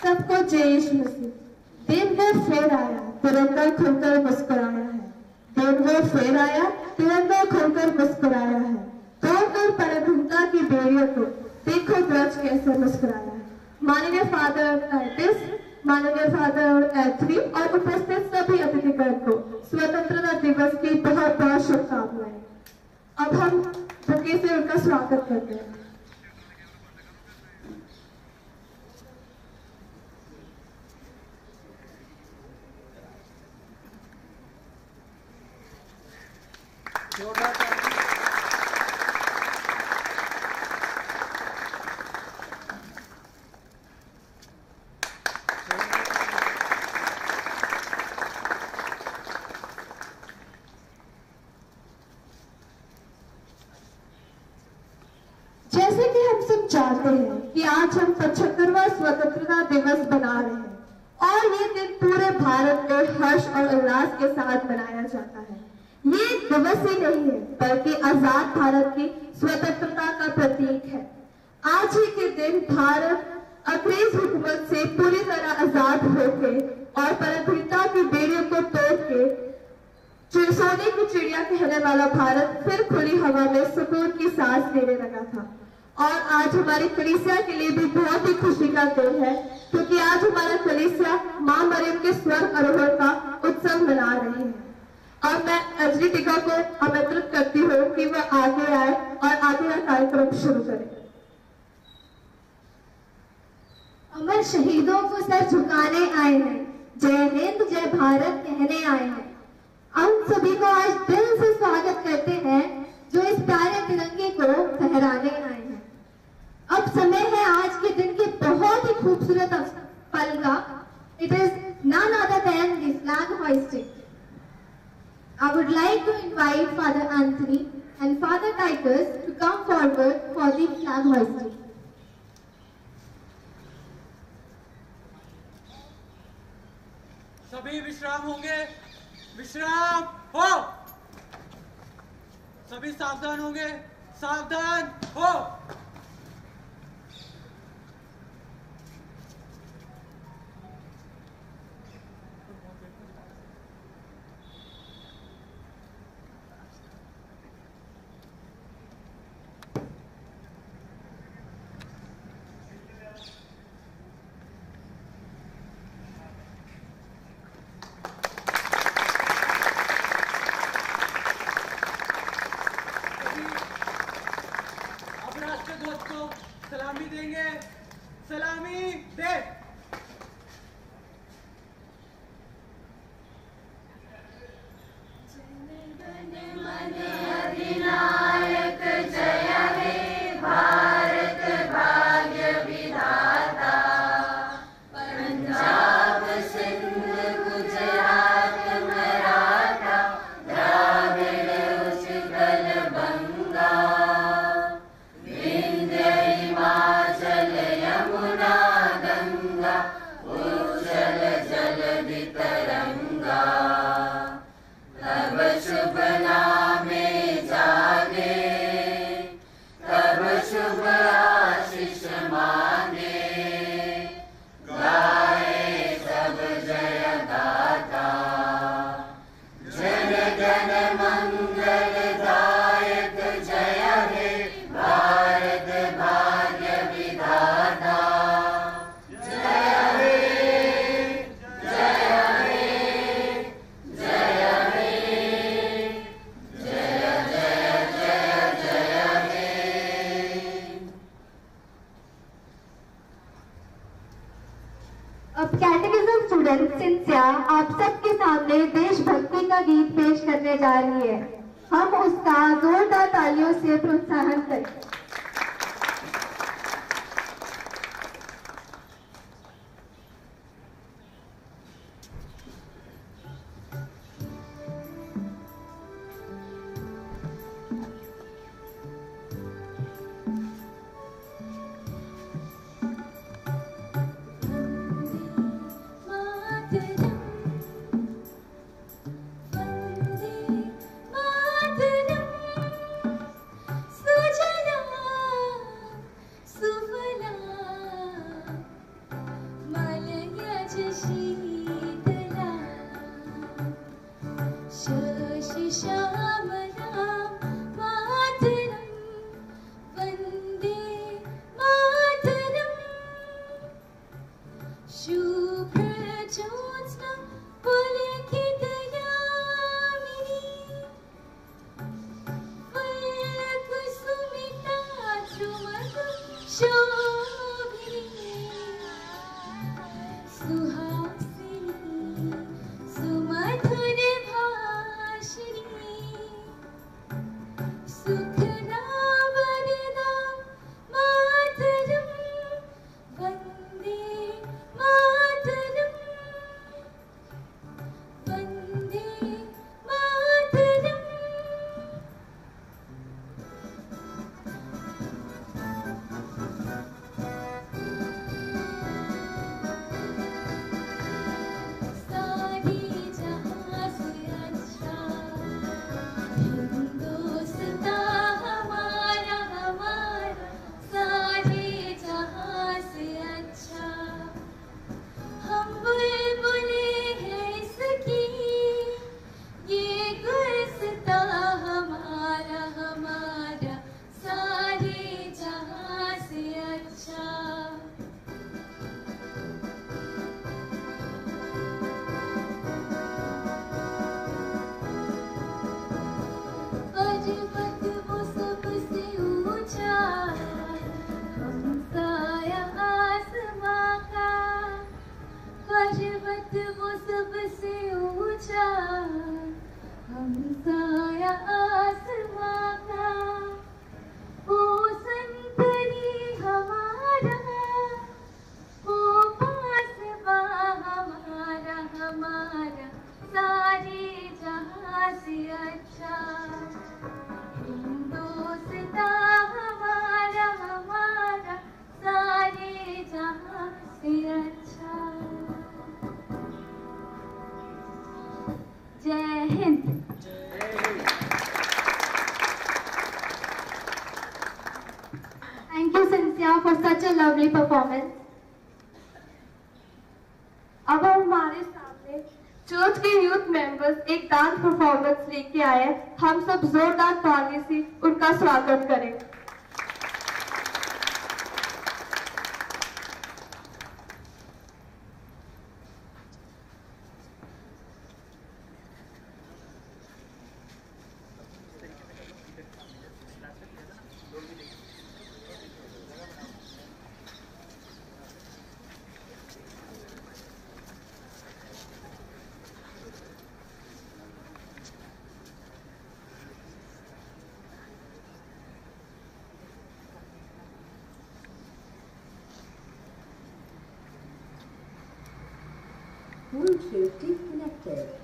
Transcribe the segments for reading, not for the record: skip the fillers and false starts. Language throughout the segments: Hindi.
सबको जय यीशु मसीह। दिन वो फिर आया, तिरंगा खुलकर मुस्कुराया है। दिन वो फिर आया, तिरंगा खुलकर मुस्कुराया है। तोड़कर परधुनता की बेड़ियों को देखो ब्रज कैसे मुस्कुराया है। माननीय फादर टाइटस, माननीय फादर एंथनी और उपस्थित सभी अतिथिगण को स्वतंत्रता दिवस की बहुत बहुत शुभकामनाएं। अब हम बुके से उनका स्वागत करते हैं। जैसे कि हम सब जानते हैं कि आज हम 75वां स्वतंत्रता दिवस मना रहे हैं और ये दिन पूरे भारत में हर्ष और उल्लास के साथ मनाया जाता है। ये दिवस ही नहीं है बल्कि आजाद भारत की स्वतंत्रता का प्रतीक है। आज ही के दिन भारत अंग्रेज हुकूमत से पूरी तरह आजाद होके और परधीनता की बेड़ियों को तोड़ के सोने की चिड़िया कहने वाला भारत फिर खुली हवा में सुकून की सांस लेने लगा था। और आज हमारी कलीसिया के लिए भी बहुत ही खुशी का दिन है क्योंकि आज हमारा कलीसिया मां मरियम के स्वर्ग आरोहण का उत्सव मना रहे हैं। और मैं अंजलि टिका को आमंत्रित करती हूँ कि वह आगे आए और आगे का कार्यक्रम शुरू करें। अमर शहीदों को सर झुकाने आए हैं, जय हिंद जय भारत कहने आए हैं। हम सभी को आज दिल से स्वागत करते हैं जो इस प्यारे तिरंगे को फहराने आए हैं। अब समय है आज के दिन के बहुत ही खूबसूरत पल का। It is none other than the flag hoisting. I would like to invite Father Anthony and Father Titus to come forward for the flag hoisting. सभी विश्राम होंगे, विश्राम हो। सभी सावधान होंगे, सावधान हो। सलामी देंगे, सलामी दे। अधिनायक जय हे भारत भाग्य विधाता। पंजाब सिंध गुजरात मराठा द्राविड़ उत्कल बंगा। हिमाचल यमुना गंगा उज्जल जलधि तरंगा। तब शुभ नामे जागे, तब शुभ आशीष मांगे। गाए सब जय गाथा, जन गण मंगल दायक जय हे भारत भाग्य विधाता। जय हे, जय हे, जय हे, जय जय जय जय हे। अब कैटेकिज्म स्टूडेंट सिंसिया आप सबके सामने देशभक्ति का गीत पेश करने जा रही है। हम उसका जोरदार तालियों से प्रोत्साहन करें। सुजला for such a lovely performance. अब हमारे सामने चर्च के यूथ मेंबर्स एक डांस परफॉर्मेंस लेके आए हैं। हम सब जोरदार ताली से उनका स्वागत करें। Bluetooth disconnected.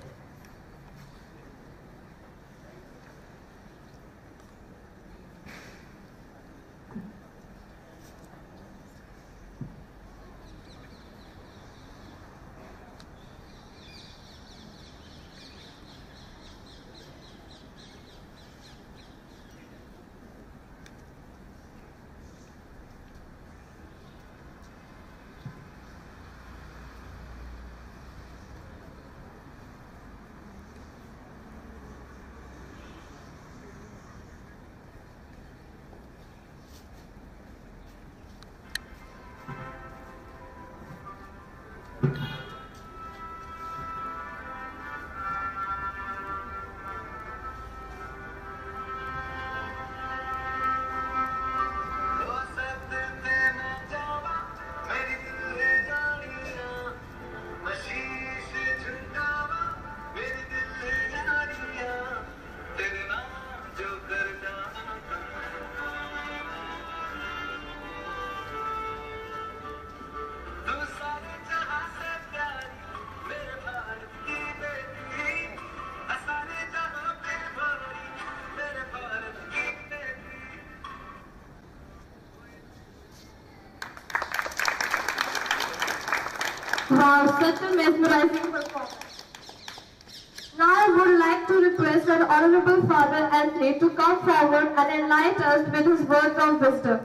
Wow, such a mesmerizing performance. Now I would like to request our Honorable Father Anthony to come forward and enlighten us with his words of wisdom.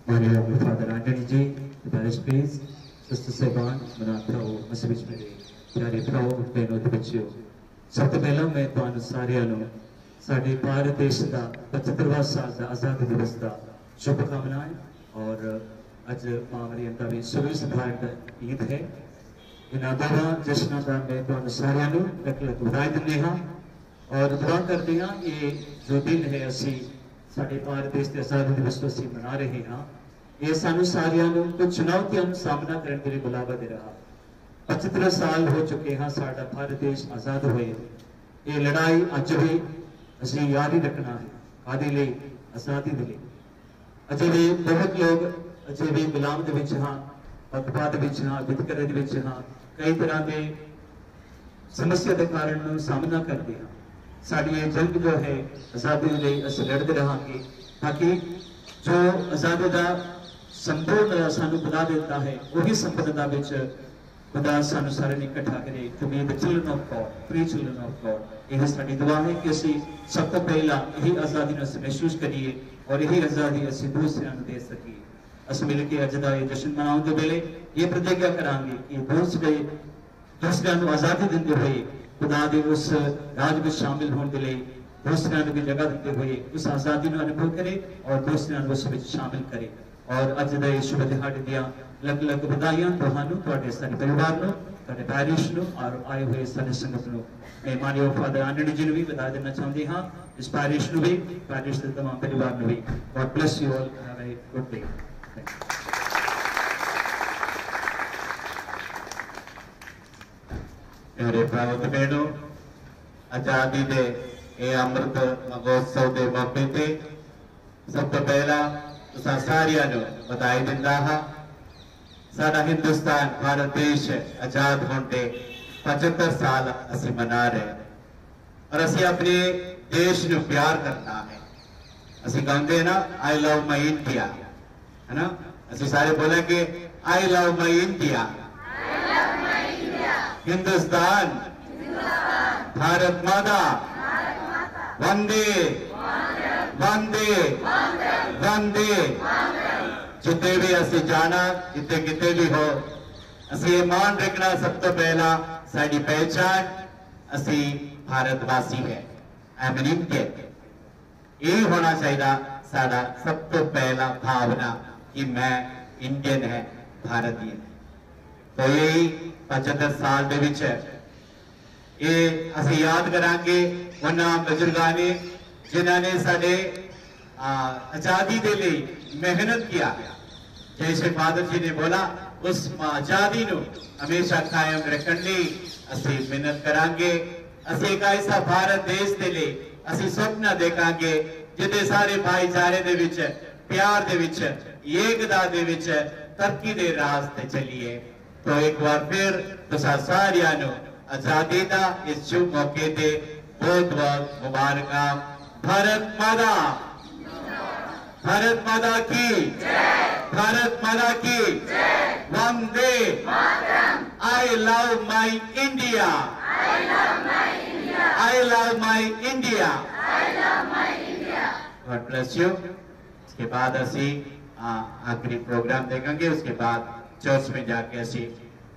Dear Honorable Father Anthony Ji, the parish priest, Sister Seban, मेरा भ्राओ मसीह मेरे प्यारे भ्राओ बहनों ते बच्चों, सब तो पहला मैं तुहानू सारिਆਂ ਨੂੰ ਸਾਡੇ ਭਾਰਤ ਦੇਸ਼ ਦਾ 75ਵਾਂ ਸਾਲ ਦਾ ਆਜ਼ਾਦੀ ਦਿਵਸ ਦਾ शुभकामनाएं और आज मां मरियम का भी सुबह संभार ईद है इन्हां दोवां जश्नां दा मैं तुहानूं सारिआं नूं लख-लख ਵਧਾਈ ਦਿੰਦੇ ਹਾਂ और दुआ करते हैं ये जो दिन है असी साडे भारत देश के आज़ादी दिवस को असी मना रहे हैं ये सानू सारियां नूं कुछ चुनौतियों का सामना करने के लिए बुलावा दे रहा 75 साल हो चुके हैं साडा भारत देश आज़ाद हुए ये लड़ाई अज भी असी याद ही रखना है कादे लिए आज़ादी दे लिए अजे भी बहुत लोग अजे भी गुलाम दे विच हां पक्षपात विच हां वितकरे दे विच हां कई तरह के समस्या के कारण सामना करते हैं साड़ी ये जंग जो है आज़ादी के लिए असीं लड़ते रहांगे ताकि जो आज़ादी का संपूर्ण सानू खुदा देता है वही संपदा विच खुदा सानू सारे इकट्ठा करे to be the children of God free children of God यही साडी दुआ है कि असीं सब तो पहला यही आज़ादी नूं महसूस करिए और यही आज़ादी असीं दूसरिਆਂ ਨੂੰ दे सकीए असीं मिल के अज दा ये जश्न मनाउण दे वेले ये प्रतिज्ञा करांगे कि दूसरिਆਂ ਨੂੰ आज़ादी दिंदे होए खुदा दे उस राज में शामिल होने के लिए दूसरिਆਂ ਨੂੰ भी जगह देते हुए उस आज़ादी ਨੂੰ अनुभव करे और दूसरिਆਂ ਨੂੰ उस ਵਿੱਚ शामिल करे और अज दे शुभ दिहाड़े दियां लग-लग ਵਧਾਈਆਂ ਤੁਹਾਨੂੰ ਤੁਹਾਡੇ ਸਾਰੇ ਪਰਿਵਾਰ ਨੂੰ ਤੁਹਾਡੇ ਪੈਰਿਸ਼ ਨੂੰ और आए हुए सारे संगत ਨੂੰ मैं माननीय फादर आनंद जी ਨੂੰ भी ਵਧਾ देना चाहते हाँ इस पैरिश ਨੂੰ भी पैरिश ਦੇ तमाम परिवार ਨੂੰ भी God bless you all have a good day मेरे भाइयों ते बहनों आजादी दे ये अमृत महोत्सव के मौके ते सब तो पहला तुसां सारियां नूं बधाई दिंदा हां साडा हिंदुस्तान भारत देश आजाद होने के 75 साल असीं मना रहे और असीं अपने देश नूं प्यार करना है असीं गांदे ना आई लव माई इंडिया है ना असीं सारे बोलेंगे आई love my India Hindustan Bharat माता वंदे वंदे वंदे जिते भी असी जाना जिते किते भी हो असी ये मान रखना सब तो पहला साड़ी पहचान असी भारतवासी है आई एम एन इंडियन ये होना चाहिए साड़ा सब तो पहला भावना कि मैं इंडियन है भारतीय तो यही 75 साल दे विच ये असीं याद करांगे उन्हां बुजुर्गां ने जिन्हां ने साडे आजादी दे लई मेहनत किया जैसे फादर जी ने बोला उस आजादी नूं हमेशा कायम रखण लई असीं मेहनत करांगे असीं एक ऐसा भारत देश दे लई असीं सुपना देखांगे जिहदे सारे भाईचारे दे विच प्यार दे विच एकता दे विच तरक्की दे रास्ते चलिए तो एक बार फिर तुसां सारियां नूं आजादी दा इस शुभ मौके ते बहुत बहुत मुबारकां भारत माता की भारत माता की वंदे I love my India I love my India God bless you इसके बाद असी आखिरी प्रोग्राम देखेंगे उसके बाद चर्च में जाके असी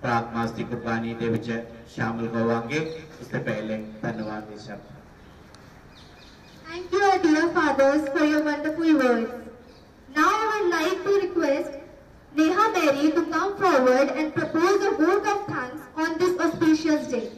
प्रार्थना की कुर्बानी दे विच शामिल होवांगे उससे पहले धन्यवाद सब Thank you, our dear fathers, for your wonderful words. Now I would like to request Neha Berry to come forward and propose a vote of thanks on this auspicious day.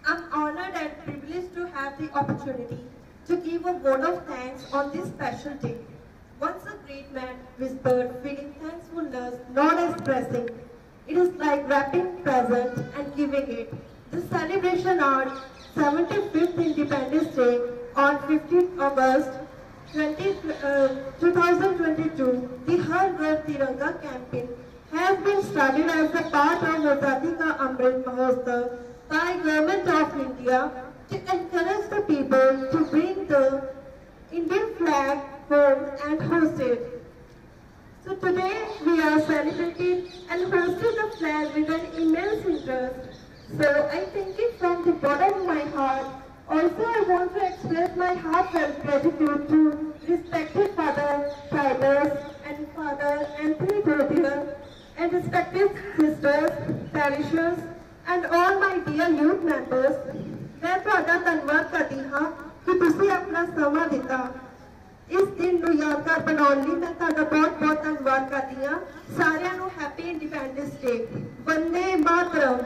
I'm honored and privileged to have the opportunity to give a word of thanks on this special day. Once a great man whispered, feeling thankfulness, not expressing. It is like wrapping presents and giving it. This celebration on 75th Independence Day on 15th August 2022, the Har Ghar Tiranga campaign has been started as a part of Azadi Ka Amrit Mahotsav by Government of India to encourage the people to bring the Indian flag home and host it. So today we are celebrating and hosting the flag with an immense interest. So I thank you from the bottom of my heart. Also I want to express my heartfelt gratitude to respected Father Titus and Father Anthony Dodier and respected sisters, parishioners, and all my dear youth members, मैं ਤੁਹਾਡਾ ਧੰਨਵਾਦ ਕਰਦੀ ਹਾਂ ਕਿ ਤੁਸੀਂ ਆਪਣਾ ਸਮਾਂ ਦਿੱਤਾ। ਇਸ ਦਿਨ ਨੂੰ ਯਾਦਗਾਰ ਬਣਾਉਣ ਲਈ ਮੈਂ ਤੁਹਾਡਾ ਬਹੁਤ-ਬਹੁਤ ਧੰਨਵਾਦ ਕਰਦੀ ਹਾਂ। ਸਾਰਿਆਂ ਨੂੰ ਹੈਪੀ ਇੰਡੀਪੈਂਡੈਂਸ ਡੇ। ਵੰਦੇ ਮਾਤਰਮ।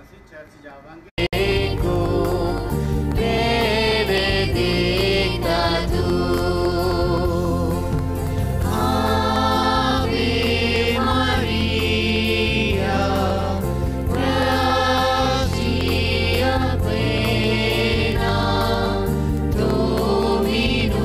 ਅਸੀਂ ਚਰਚ ਜਾਵਾਂਗੇ। Dominus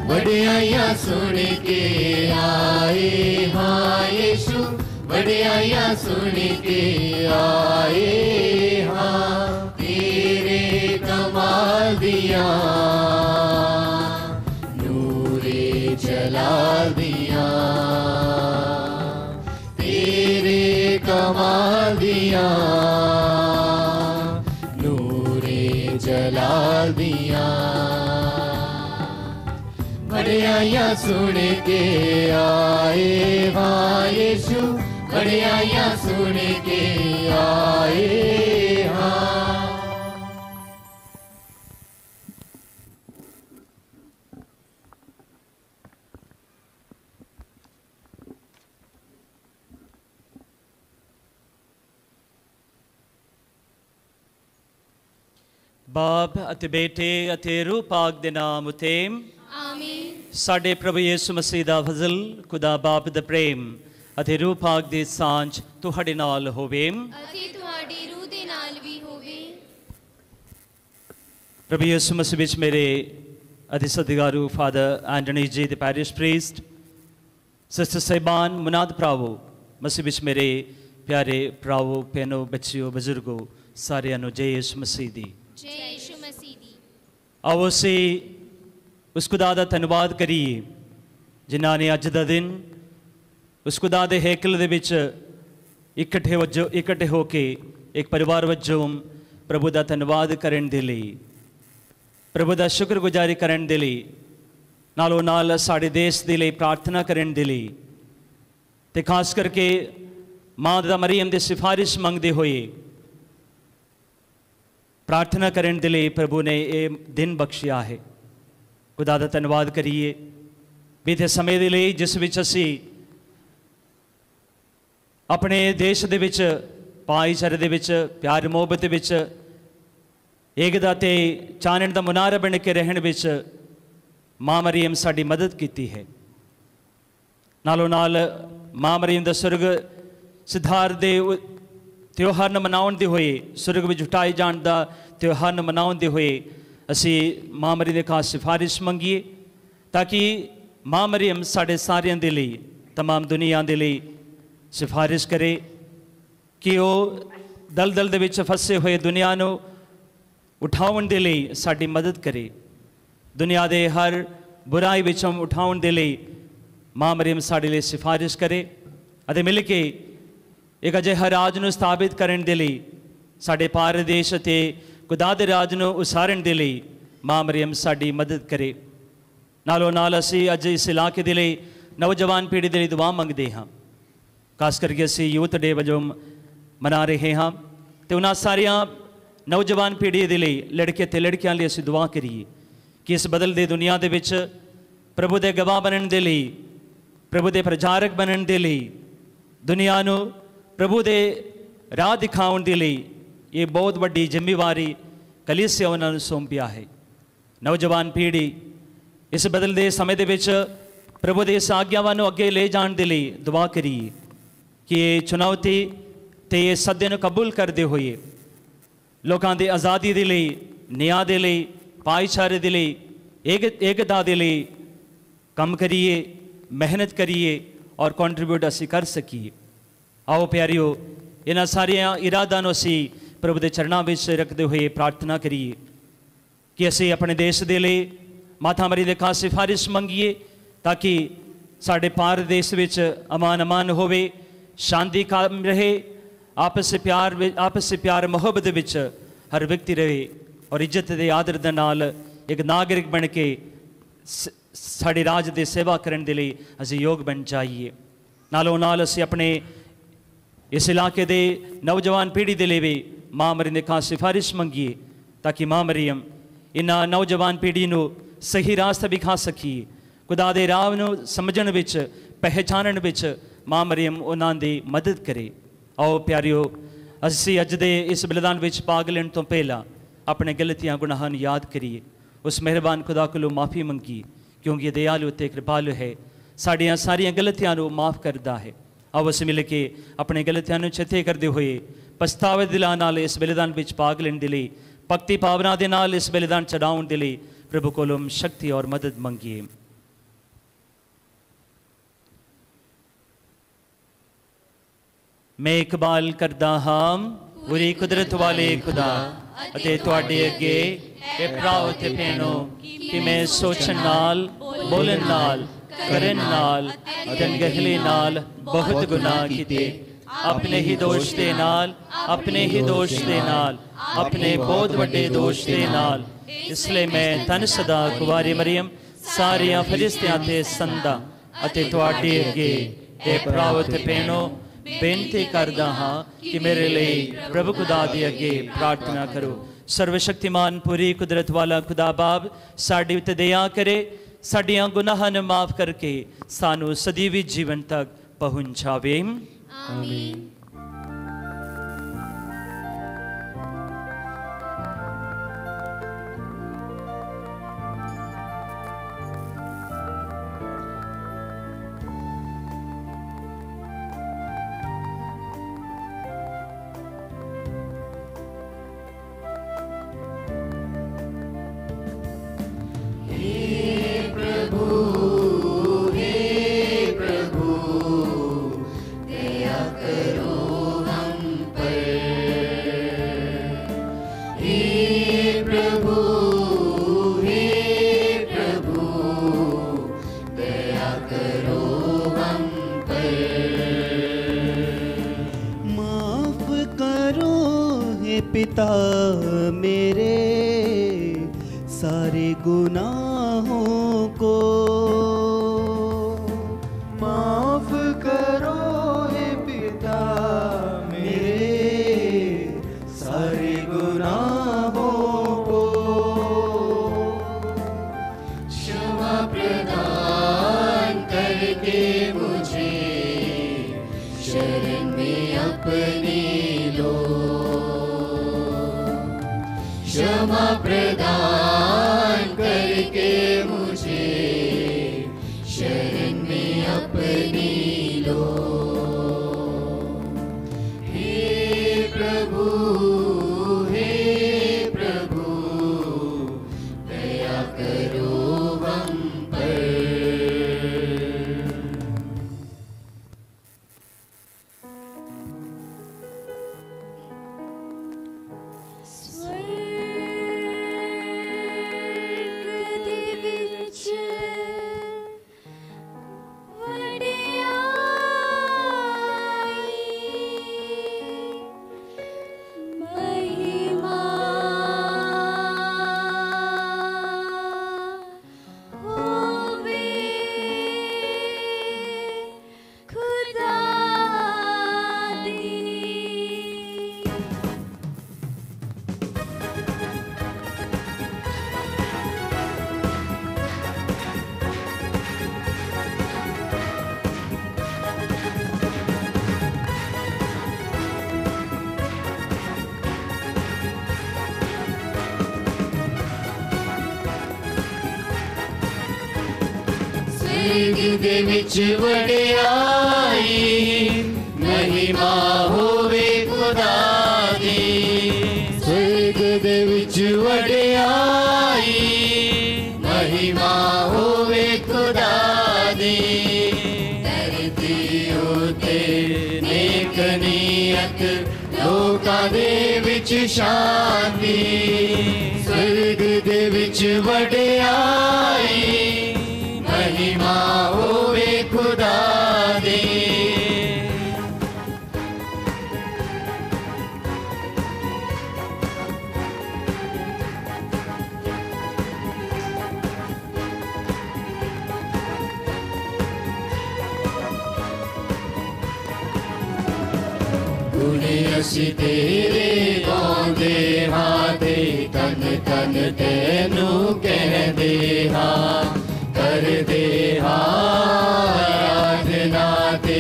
वड्याइयां सुन के आए हाँ यीशु, वड्याइयां सुन के आए हाँ तेरे कमाल दिया, नूरे जला दिया, तेरे कमाल दिया, नूरे जला दिया। वड्याइयां सुन के आए हाँ यीशु, वड्याइयां सुन के आए हाँ। बाप अते बेटे अते रूह पाक दे नाम उते आमीन। साडे प्रभु यीशु मसीह दा फजल, खुदा बाप दा प्रेम अते रूह पाक दी सांझ तुहाडे नाल होवे अते तुहाडी रूह दे नाल भी होवे। प्रभु यीशु मसीह विच मेरे अति सत्कारु father Antony ji the parish priest, sister साहिबान, मुनाद भरावो, मसीह विच मेरे प्यारे भरावो, भैनों, बच्चियों, बजुर्गों, सारियां नूं जय यीशु मसीह दी। जय यीशु मसीह दी। आओ असीं उस खुदा दा धन्नवाद करिए जिन्हां ने अज दा दिन उस खुदा दे हैकल दे विच इकट्ठे हो के एक परिवार वजों प्रभु दा धन्नवाद करन दे लई, प्रभु दा शुक्रगुजारी करन दे लई, नालों नाल साडे देश दे लई प्रार्थना करन दे लई ते खास करके मां दा मरियम दी सिफारिश मंगदे होए प्रार्थना करन दे लई प्रभु ने ये दिन बख्शिया है। खुदा दा धन्नवाद करिए बीते समय दे लई जिस विच असी अपने देश दे विच भाईचारे दे विच प्यार मोहब्बत दे विच एकता ते चानण दा मुनारा बन के रहन विच मां मरियम साडी मदद कीती है। नालों नाल मां मरियम दा सुरग सिद्धार्थ दे त्योहार न मनाउण दे होए, सुरग विच उठाए जाण दा त्योहार न मनाउण दे होए असी मां मरियम दे खास सिफारिश मंगीए ताकि मां मरियम साढ़े सारियां दे लई, तमाम दुनिया दे लई सिफारिश करे कि वो दलदल दे विच फसे हुए दुनिया नूं उठाउण दे लई साडी मदद करे, दुनिया दे हर बुराई विचों उठाउण दे लई मां मरियम साडे लई सिफारिश करे अते मिल के एक अजिहा राज नूं स्थापित करन दे लई साडे भारत देश ते खुदा दे राज नूं उसारण दे लई मां मरियम साडी मदद करे। नालों नाल असी अज इस इलाके दे लई नौजवान पीढ़ी दे लई दुआ मंगदे हां, खास करके असी यूथ डे वजों मना रहे हाँ तो उन्हां सारियां नौजवान पीढ़ी दे लई लड़के ते लड़कियां लई असी दुआ करिए कि इस बदलदे दुनिया दे विच प्रभु दे गवाह बनन दे लई, प्रभु दे प्रचारक बनन दे लई, दुनिया नूं प्रभु दे राह दिखाउण दे लई ये बहुत वड्डी जिम्मेवारी कलीसिया उन्हां नूं सौंपिया है। नौजवान पीढ़ी इस बदलदे समय दे विच प्रभु दे इस आग्यावां नूं अगे ले जाण दे लई दुआ करिए कि ये चुनौती ते ये सद्दे नूं कबूल करदे होए लोकां दी आज़ादी दे लई, न्याय दे लई, भाईचारे दे लई, एकता दे लई काम करिए, मेहनत करिए और कंट्रीब्यूट असी कर सकीए। आओ प्यारियो इन्हां सारियां इरादा नूं असी ਪ੍ਰਭੂ ਦੇ ਚਰਨਾਂ ਵਿੱਚ ਰੱਖਦੇ ਹੋਏ ਪ੍ਰਾਰਥਨਾ ਕਰੀਏ ਕਿ ਅਸੀਂ ਆਪਣੇ ਦੇਸ਼ ਦੇ ਲਈ ਮਾਤਾ ਮਰੀ ਦੇ ਖਾਸ ਸਿਫਾਰਿਸ਼ ਮੰਗੀਏ ਤਾਂ ਕਿ ਸਾਡੇ ਭਾਰਤ ਦੇਸ਼ ਵਿੱਚ ਅਮਾਨ ਹੋਵੇ, ਸ਼ਾਂਤੀ ਕਾਇਮ ਰਹੇ, ਆਪਸੀ ਪਿਆਰ ਮੁਹੱਬਤ ਵਿੱਚ ਹਰ ਵਿਅਕਤੀ ਰਹੇ ਔਰ ਇੱਜ਼ਤ ਦੇ ਆਦਰ ਦੇ ਨਾਲ ਇੱਕ ਨਾਗਰਿਕ ਬਣ ਕੇ ਸਾਡੇ ਰਾਜ ਦੀ ਸੇਵਾ ਕਰਨ ਦੇ ਲਈ ਅਸੀਂ ਯੋਗ ਬਣ ਜਾਈਏ। ਨਾਲੋਂ ਨਾਲ ਅਸੀਂ ਆਪਣੇ ਇਸ ਇਲਾਕੇ ਦੇ ਨੌਜਵਾਨ ਪੀੜ੍ਹੀ ਦੇ ਲਈ ਵੀ ਮਾਂ ਮਰੀਮ ਦੇ ਖਾਸ ਸਿਫਾਰਿਸ਼ ਮੰਗੀਏ ਤਾਂ ਕਿ ਮਾਂ ਮਰੀਮ ਇਹਨਾਂ ਨੌਜਵਾਨ ਪੀੜ੍ਹੀ ਨੂੰ ਸਹੀ ਰਾਸਤਾ ਵਿਖਾ ਸਕੀਏ, ਖੁਦਾ ਦੇ ਰਾਹ ਨੂੰ ਸਮਝਣ ਵਿੱਚ, ਪਹਿਚਾਨਣ ਵਿੱਚ ਮਾਂ ਮਰੀਮ ਉਹਨਾਂ ਦੀ ਮਦਦ ਕਰੇ। ਆਓ ਪਿਆਰਿਓ, ਅਸੀਂ ਅੱਜ ਦੇ ਇਸ ਬਲਿਦਾਨ ਵਿੱਚ ਭਾਗ ਲੈਣ ਤੋਂ ਪਹਿਲਾਂ ਆਪਣੇ ਗਲਤੀਆਂ ਗੁਨਾਹਾਂ ਨੂੰ ਯਾਦ ਕਰੀਏ, ਉਸ ਮਿਹਰਬਾਨ ਖੁਦਾ ਕੋਲੋਂ ਮਾਫੀ ਮੰਗੀਏ ਕਿਉਂਕਿ ਇਹ ਦਿਆਲੂ ਅਤੇ ਕਿਰਪਾਲੂ ਹੈ, ਸਾਡੀਆਂ ਸਾਰੀਆਂ ਗਲਤੀਆਂ ਨੂੰ ਮਾਫ ਕਰਦਾ ਹੈ। ਆਓ ਅਸੀਂ ਮਿਲ ਕੇ ਆਪਣੇ ਗਲਤੀਆਂ ਨੂੰ ਚੇਤੇ ਕਰਦੇ ਹੋਏ ਪਛਤਾਵੇ ਦਿਲਾਂ ਨਾਲ ਇਸ ਬਲਿਦਾਨ ਵਿੱਚ ਭਾਗ ਲੈਣ ਦੇ ਲਈ, ਭਗਤੀ ਭਾਵਨਾ ਦੇ ਨਾਲ ਇਸ ਬਲਿਦਾਨ ਚੜਾਉਣ ਦੇ ਲਈ ਪ੍ਰਭੂ ਕੋਲੋਂ ਸ਼ਕਤੀ ਔਰ ਮਦਦ ਮੰਗੀਏ। मैं इकबाल करदा हाँ पूरी कुदरत वाले खुदा ਅਤੇ ਤੁਹਾਡੇ ਅੱਗੇ ਇਹ ਭਰਾਓ ਤੇ ਭੈਣੋ ਕਿ ਮੈਂ ਸੋਚਣ ਨਾਲ, ਬੋਲਣ ਨਾਲ, ਕਰਨ ਨਾਲ ਅਤੇ ਅਣਗਹਿਲੀ ਨਾਲ ਬਹੁਤ ਗੁਨਾਹ ਕੀਤੇ, ਆਪਣੇ ਹੀ ਦੋਸ਼ ਦੇ ਨਾਲ, ਆਪਣੇ ਹੀ ਦੋਸ਼ ਦੇ ਨਾਲ, ਆਪਣੇ ਬਹੁਤ ਵੱਡੇ ਦੋਸ਼ ਦੇ ਨਾਲ। ਇਸ ਲਈ ਮੈਂ ਧੰਨ ਸਦਾ ਕੁਵਾਰੀ ਮਰੀਮ, ਸਾਰੀਆਂ ਫਰਿਸ਼ਤਿਆਂ ਤੇ ਸੰਤਾਂ ਅਤੇ ਤੁਹਾਡੇ ਅੱਗੇ ਇਹ ਭਰਾਓ ਤੇ ਭੈਣੋ ਬੇਨਤੀ ਕਰਦਾ ਹਾਂ ਕਿ ਮੇਰੇ ਲਈ ਪ੍ਰਭੂ ਖੁਦਾ ਦੇ ਅੱਗੇ ਪ੍ਰਾਰਥਨਾ ਕਰੋ। ਸਰਵਸ਼ਕਤੀਮਾਨ ਪੂਰੀ ਕੁਦਰਤ ਵਾਲਾ ਖੁਦਾ ਬਾਪ ਸਾਡੇ ਉੱਤੇ ਦਇਆ ਕਰੇ, ਸਾਡੀਆਂ ਗੁਨਾਹਾਂ ਨੂੰ ਮਾਫ ਕਰਕੇ ਸਾਨੂੰ ਸਦੀਵੀ ਜੀਵਨ ਤੱਕ ਪਹੁੰਚਾਵੇ। ਆਮੀਨ। पिता मेरे सारे गुनाहों को माफ करो हे पिता मेरे सारे गुनाहों को, क्षमा प्रदान करके मुझे शरण में अपनी लो, क्षमा प्रदान करके मुझे शरण में अपनी लो। हे प्रभु दया करो हम पर। स्वर्ग दे विच वडियाई महिमा होवे खुदा दी, स्वर्ग दे विच वडियाई महिमा होवे खुदा दी, धरती उते नेक नियत ਲੋਕਾਂ ਦੇ ਵਿੱਚ ਸ਼ਾਂਤੀ स्वर्ग दे विच वडियाई महिमा होवे खुदा दी असी तेरे गांदे हाँ ते तन तन तेनू कहदे हाँ कर दे हाँ आराधना ते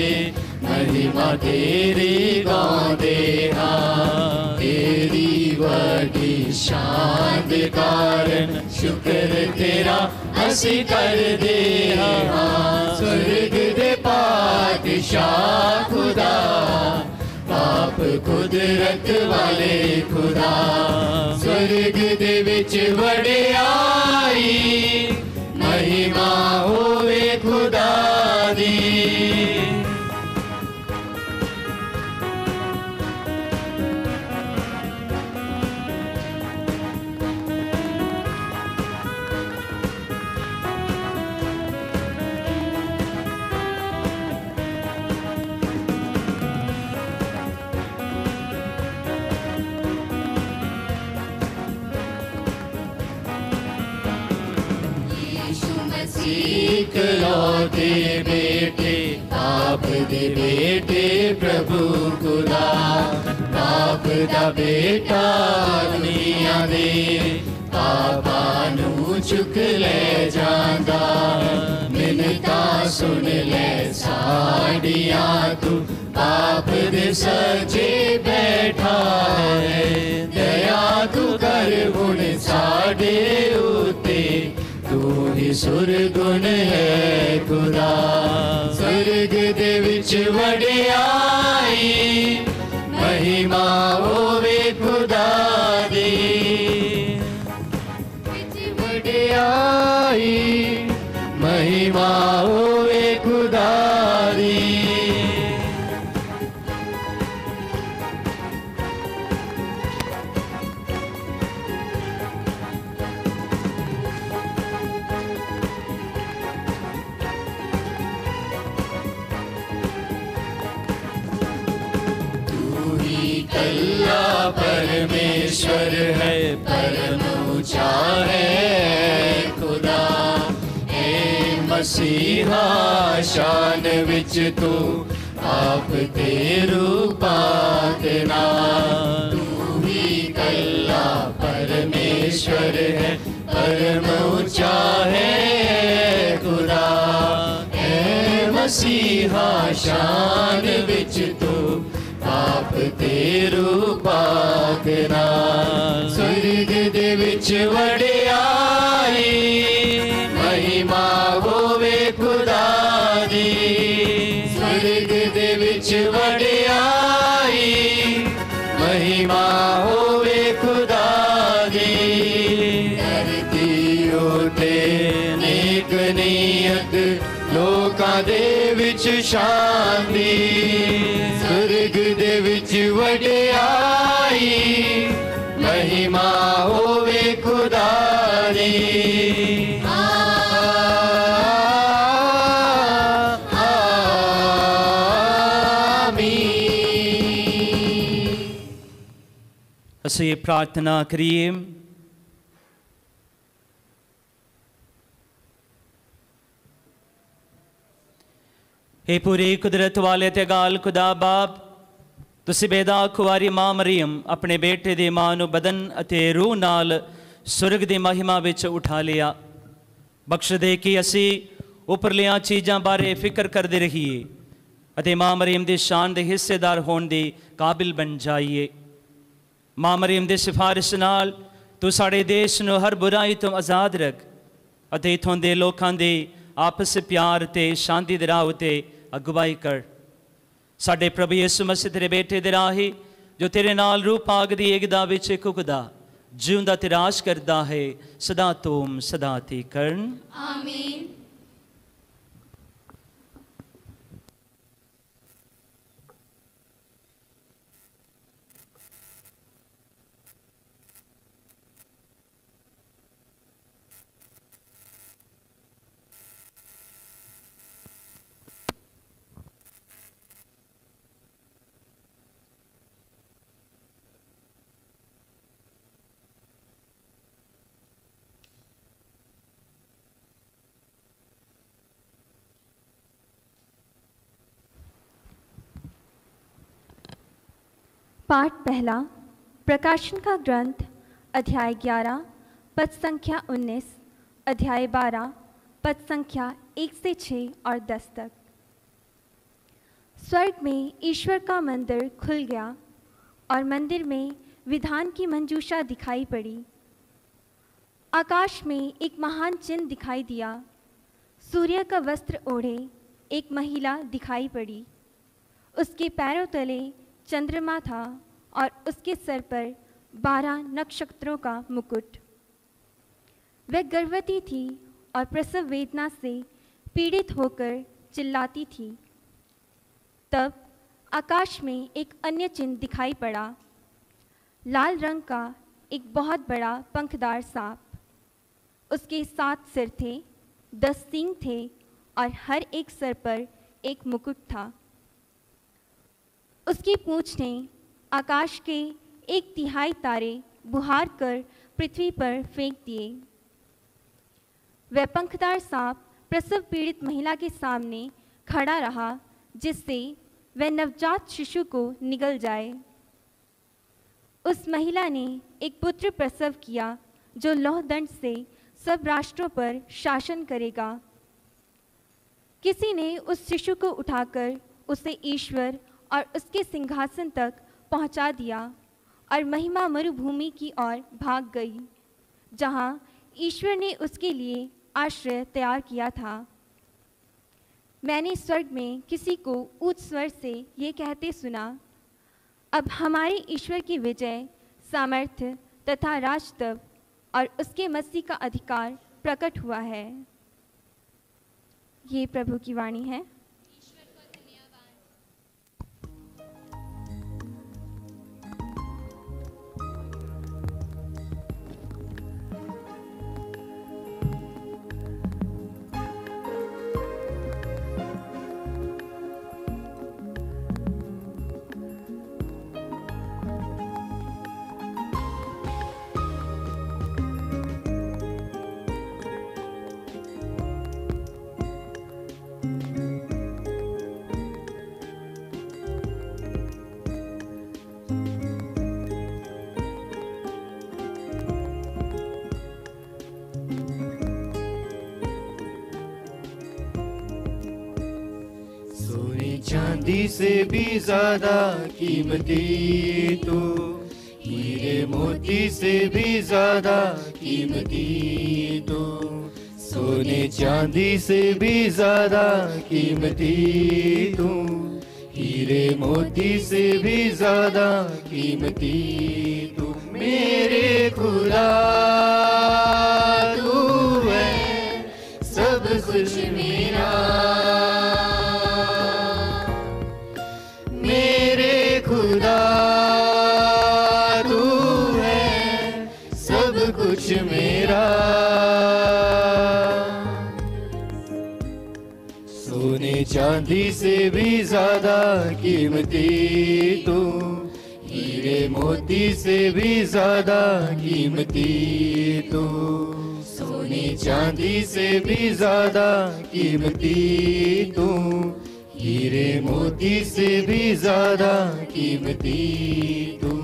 महिमा तेरी गांदे हाँ तेरी वडी शान दे कारण शुक्र तेरा असी कर दे हाँ स्वर्ग दे पातशाह खुदा आप कुदरत वाले खुदा स्वर्ग दे विच वडियाई महिमा होवे खुदा दी इकलौते बेटे बाप दे बेटे प्रभु खुदा बाप दा बेटा दुनिया दे पापा नू चुक ले जांदा मिन्नता सुन ले साड़िया तू बाप दे सजे बैठा है दया तू कर हुण साडे उते तू ही सुरगुण है खुदा स्वर्ग दे विच वडियाई महिमा होवे खुदा दी विच वडियाई महिमा होवे खुदा दी परमेश्वर है परम ऊंचा है खुदा ए मसीहा शान विच तू आप तेरू पातना तू ही कल्ला परमेश्वर है परम ऊंचा है खुदा ए मसीहा शान विच तू आप तेरू पाकना स्वर्ग दे विच वडियाई महिमा होवे खुदा दी स्वर्ग दे विच वडियाई महिमा होवे खुदा दी धरती उते नेक नीयत लोकां दे विच शांति स्वर्ग दे विच वडियाई महिमा होवे खुदा दी ਅਸੀਂ प्रार्थना करिए। हे पूरी कुदरत वाले ते गाल खुदा बाप तुसी बेदा खुआरी मां मरियम अपने बेटे दी मां नू बदन अते रूह नाल सुरग दी महिमा विच उठा लिया। बख्श दे कि असी उपरलियां चीज़ां बारे फिक्र करते रहिए अते मां मरियम दी शान दे हिस्सेदार होने दी काबिल बन जाइए। मां मरियम दी सिफारिश नाल तू साडे देश नू हर बुराई तो आज़ाद रख अते इथों दे लोकां दे आपस प्यार ते शांति दे राह ते अगुवाई कर। साडे प्रभु यीशु मसीह तेरे बेटे दे राही जो तेरे नाल रूह पाक दी एकता विच कुकदा जिउंदा ते राज करदा है सदा तोम सदा ती करन आमीन। पाठ पहला, प्रकाशन का ग्रंथ अध्याय 11 पद संख्या 19, अध्याय 12 पद संख्या 1 से 6 और 10 तक। स्वर्ग में ईश्वर का मंदिर खुल गया और मंदिर में विधान की मंजूषा दिखाई पड़ी। आकाश में एक महान चिन्ह दिखाई दिया। सूर्य का वस्त्र ओढ़े एक महिला दिखाई पड़ी। उसके पैरों तले चंद्रमा था और उसके सर पर 12 नक्षत्रों का मुकुट। वह गर्भवती थी और प्रसव वेदना से पीड़ित होकर चिल्लाती थी। तब आकाश में एक अन्य चिन्ह दिखाई पड़ा, लाल रंग का एक बहुत बड़ा पंखदार सांप। उसके 7 सिर थे, 10 सींग थे और हर एक सर पर एक मुकुट था। उसकी पूंछ ने आकाश के 1/3 तारे बुहार कर पृथ्वी पर फेंक दिए। वह पंखदार सांप प्रसव पीड़ित महिला के सामने खड़ा रहा, जिससे वह नवजात शिशु को निगल जाए। उस महिला ने एक पुत्र प्रसव किया जो लौह दंड से सब राष्ट्रों पर शासन करेगा। किसी ने उस शिशु को उठाकर उसे ईश्वर और उसके सिंहासन तक पहुंचा दिया और महिमा मरुभूमि की ओर भाग गई, जहां ईश्वर ने उसके लिए आश्रय तैयार किया था। मैंने स्वर्ग में किसी को ऊंच स्वर से ये कहते सुना, अब हमारे ईश्वर की विजय, सामर्थ्य तथा राजत्व और उसके मसीह का अधिकार प्रकट हुआ है। ये प्रभु की वाणी है। चांदी से भी ज्यादा कीमती तू, हीरे मोती से भी ज्यादा कीमती तू, सोने चांदी से भी ज्यादा कीमती तू, हीरे मोती से भी ज्यादा कीमती तू, मेरे खुदा तू है सब कुछ मेरा, खुदा तू है सब कुछ मेरा। सोने चांदी से भी ज्यादा कीमती तू, हीरे मोती से भी ज्यादा कीमती तू, सोने चांदी से भी ज्यादा कीमती तू, हीरे मोती से भी ज्यादा कीमती तू।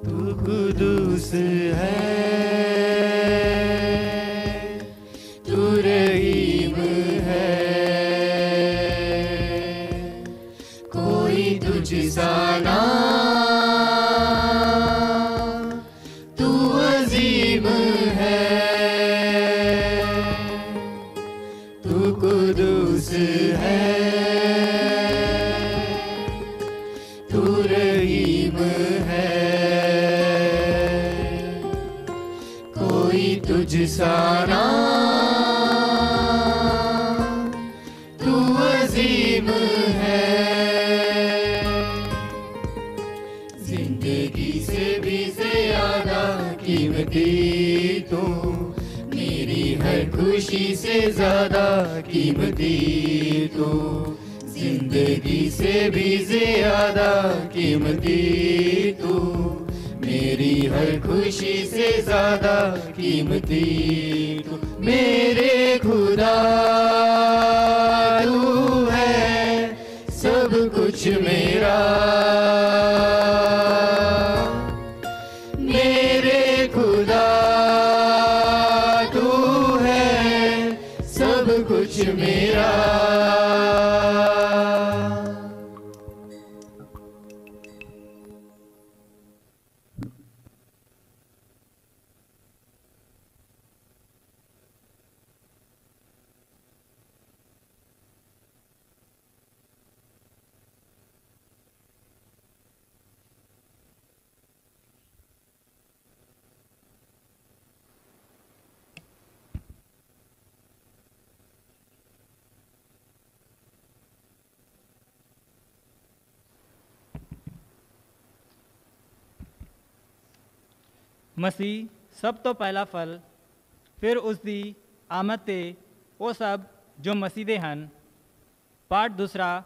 तू कुदूस है, जाना तू अजीम है, तू कुदूस है, तू रहीम है, कोई तुझ सा ना, तू अजीम है। कीमती तू, मेरी हर खुशी खुशी से ज्यादा कीमती तू, जिंदगी से भी ज्यादा कीमती तू, मेरी हर खुशी से ज्यादा कीमती तू, मेरे खुदा तू है सब कुछ मेरा, मेरे खुदा तू है सब कुछ मेरा। ਮਸੀਹ ਸਭ ਤੋਂ ਪਹਿਲਾ ਫਲ, ਫਿਰ ਉਸ ਦੀ ਆਮਦ ਤੇ ਉਹ ਸਭ ਜੋ ਮਸੀਹ ਦੇ ਹਨ। ਪਾਠ ਦੂਸਰਾ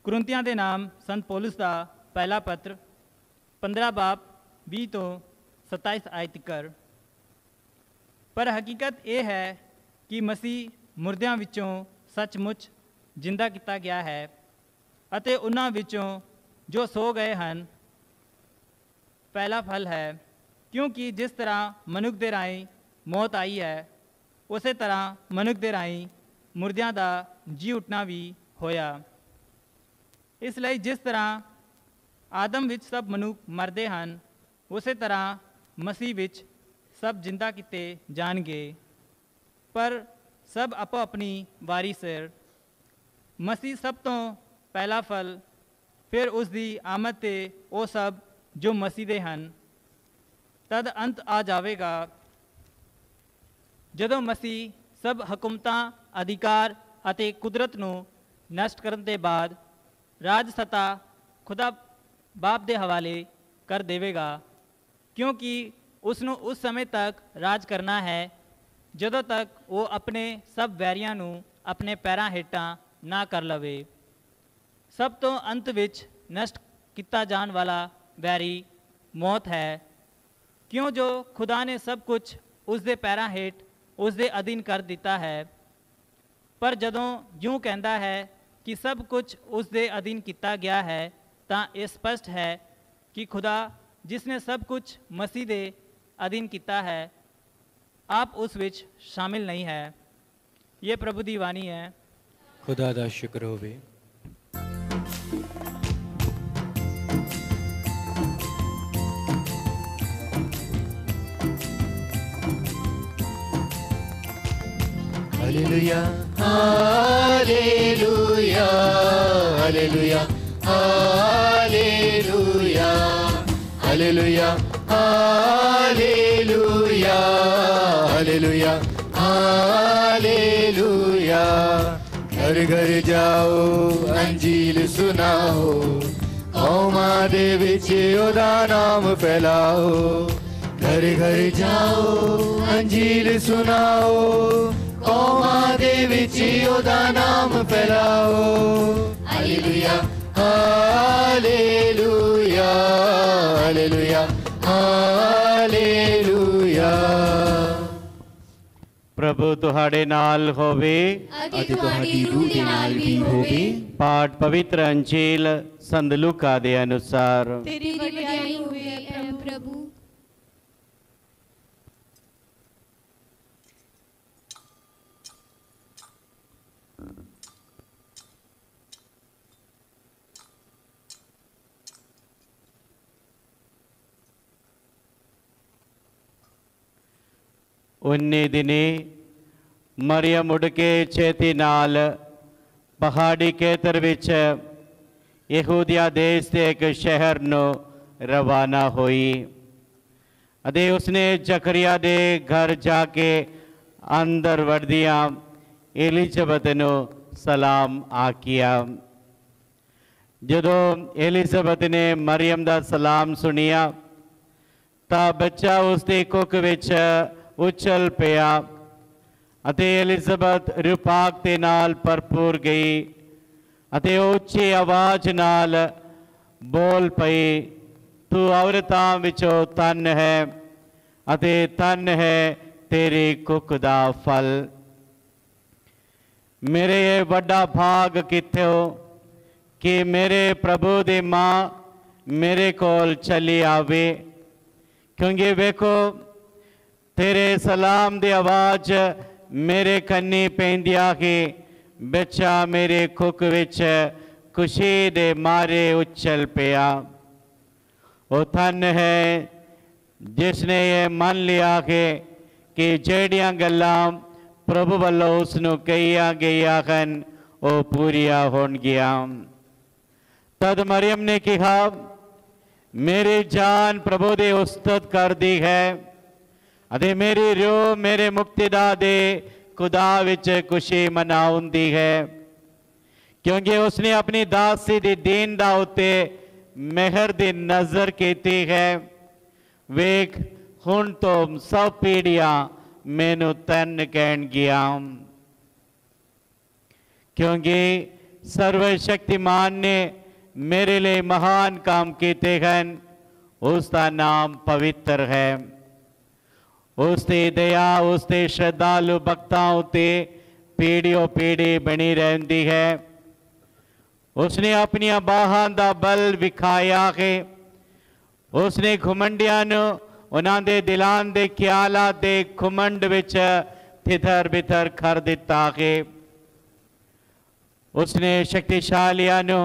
ਕੁਰਿੰਥੀਆਂ ਦੇ ਨਾਮ ਸੰਤ ਪੌਲੁਸ ਦਾ ਪਹਿਲਾ ਪੱਤਰ 15 ਬਾਬ 20 ਤੋਂ 27 ਆਇਤ ਤੱਕ। ਪਰ ਹਕੀਕਤ ਇਹ ਹੈ ਕਿ ਮਸੀਹ ਮੁਰਦਿਆਂ ਵਿੱਚੋਂ ਸੱਚਮੁੱਚ ਜਿੰਦਾ ਕੀਤਾ ਗਿਆ ਹੈ ਅਤੇ ਉਹਨਾਂ ਵਿੱਚੋਂ ਜੋ ਸੋ ਗਏ ਹਨ ਪਹਿਲਾ ਫਲ ਹੈ। क्योंकि जिस तरह मनुख दे राही मौत आई है, उस तरह मनुख दे राही मुर्दियां दा जी उठना भी होया। इसलिए जिस तरह आदम विच सब मनुख मरदे हैं, उस तरह मसीह विच सब जिंदा किते जाणगे, पर सब आपो अपनी वारी सिर। मसीह सब तो पहला फल, फिर उसकी आमद ते वो सब जो मसीह दे हैं। तद अंत आ जाएगा ਜਦੋਂ ਮਸੀਹ ਸਭ ਹਕੂਮਤਾਂ, ਅਧਿਕਾਰ ਅਤੇ ਕੁਦਰਤ ਨੂੰ ਨਸ਼ਟ ਕਰਨ ਦੇ ਬਾਅਦ ਰਾਜ ਸੱਤਾ ਖੁਦਾ ਬਾਪ ਦੇ ਹਵਾਲੇ ਕਰ ਦੇਵੇਗਾ, ਕਿਉਂਕਿ ਉਸ ਨੂੰ ਉਸ ਸਮੇਂ ਤੱਕ ਰਾਜ ਕਰਨਾ ਹੈ ਜਦੋਂ ਤੱਕ ਉਹ ਆਪਣੇ ਸਭ ਵੈਰੀਆਂ ਨੂੰ ਆਪਣੇ ਪੈਰਾਂ ਹੇਠਾਂ ਨਾ ਕਰ ਲਵੇ। ਸਭ ਤੋਂ ਅੰਤ ਵਿੱਚ ਨਸ਼ਟ ਕੀਤਾ ਜਾਣ ਵਾਲਾ ਵੈਰੀ ਮੌਤ ਹੈ, क्यों जो खुदा ने सब कुछ उसके पैरों हेठ उसके अधीन कर दिता है। पर जदों यूँ कहता है कि सब कुछ उसके अधीन किया गया है, तो यह स्पष्ट है कि खुदा जिसने सब कुछ मसीह के अधीन किया है, आप उस विच शामिल नहीं है। ये प्रभु दी वाणी है। खुदा दा शुक्र होवे। Hallelujah hallelujah hallelujah hallelujah hallelujah hallelujah hallelujah hallelujah. घर घर जाओ अंजील सुनाओ, कौमां दे विच ओदा नाम फैलाओ। घर घर जाओ अंजील सुनाओ, कौमां दे विच ओदा नाम फैलाओ। Hallelujah hallelujah hallelujah hallelujah. प्रभु तुहाडे नाल होवे अते तुहाडी रूह दे नाल भी होवे। पाठ पवित्र अंजील संत लूका दे अनुसार। तेरी वडियाई होवे ऐ प्रभु। उन्नी दिने मरियम उड़ के छेती नाल पहाड़ी खेतर विच यहूदिया देश के एक शहर नो रवाना हुई अते उसने जकरिया दे घर जाके अंदर वड़दिया एलिजबेथ नो सलाम आखिया। जदों एलिजबेथ ने मरियम दा सलाम सुनिया तां बच्चा उसदी कुख विच उछल पिया ਅਤੇ ਐਲਿਜ਼ਬeth ਰੂਪਾਕ ਦੇ ਨਾਲ ਭਰਪੂਰ ਗਈ ਅਤੇ ਉੱਚੀ ਆਵਾਜ਼ ਨਾਲ ਬੋਲ ਪਈ, ਤੂੰ ਔਰਤਾਂ ਵਿੱਚੋਂ ਧਨ ਹੈ ਅਤੇ ਧਨ ਹੈ ਤੇਰੀ ਕੁੱਖ ਦਾ ਫਲ। ਮੇਰੇ ਇਹ ਵੱਡਾ ਭਾਗ ਕਿੱਥੇ ਹੋ ਕਿ ਮੇਰੇ ਪ੍ਰਭੂ ਦੀ ਮਾਂ ਮੇਰੇ ਕੋਲ ਚਲੀ ਆਵੇ, ਕਿਉਂਕਿ ਵੇਖੋ तेरे सलाम दी आवाज मेरे कन्नी पैंदी आके बच्चा मेरे कुक विच खुशी दे मारे उछल पिया। वो धन है जिसने ये मन लिया कि जेड़ियां गल्लां प्रभु वालों उसनू कहिया गईया हन वो पूरिया होन गया। तद मरियम ने कहा, मेरी जान प्रभु दे उस्तत कर दी है ਅਤੇ ਮੇਰੀ ਰੂਹ ਮੇਰੇ ਮੁਕਤੀਦਾ ਦੇ ਖੁਦਾ ਵਿੱਚ ਖੁਸ਼ੀ ਮਨਾਉਂਦੀ ਹੈ, ਕਿਉਂਕਿ ਉਸਨੇ ਆਪਣੀ ਦਾਸੀ ਦੀ ਦੀਨ ਦਾ ਉੱਤੇ ਮਿਹਰ ਦੀ ਨਜ਼ਰ ਕੀਤੀ ਹੈ। ਵੇਖ ਹੁਣ ਤੋਂ ਸਭ ਪੀੜ੍ਹੀਆਂ ਮੈਨੂੰ ਧੰਨ ਕਹਿਣਗੀਆਂ, ਕਿਉਂਕਿ ਸਰਵ ਸ਼ਕਤੀਮਾਨ ਨੇ ਮੇਰੇ ਲਈ ਮਹਾਨ ਕੰਮ ਕੀਤੇ ਹਨ। ਉਸ ਦਾ ਨਾਮ ਪਵਿੱਤਰ ਹੈ। उसकी दया उसके श्रद्धालु भक्तों उत्ते पीढ़ियों पीढ़ी बनी रहती है। उसने अपनी बाहां दा बल विखाया है। उसने घुमंडियां नूं उन्हां दे दिलां दे ख्यालां दे घुमंड विच तितर बितर कर दिता है। उसने शक्तिशालियां नूं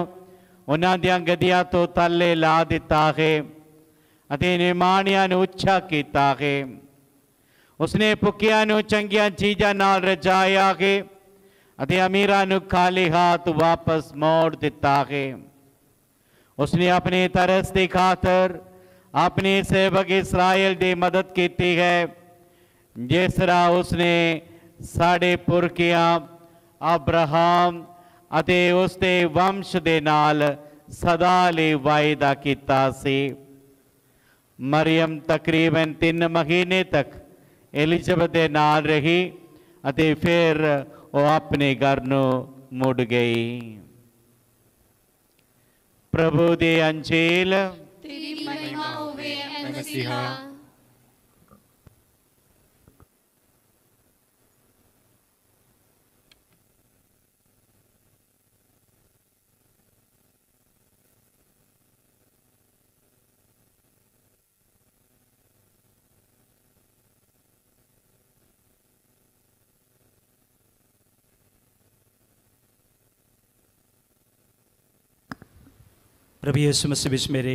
उन्हां दियां गद्दियां तो तले ला दिता है अते निमाणियां नूं उच्चा कीता है। उसने भुखियां नूं चंगियां चीज़ां नाल रजाया है अते अमीरां नूं खाली हाथ वापस मोड़ दिता है। उसने अपनी तरस की खातर अपने सेवक इसराइल की मदद की है, जिस तरह उसने साढ़े पुरखियां अब्राहम अते उसके वंश दे नाल सदा लई वायदा कीता सी। मरियम तकरीबन 3 महीने तक एलिजाबेथ दे नाल रही अते फिर वो अपने घर नूं मुड़ गई। प्रभु दी अंजील। तेरी महिमा होवे ऐ मसीहा। प्रभु यीशु मसीह विच मेरे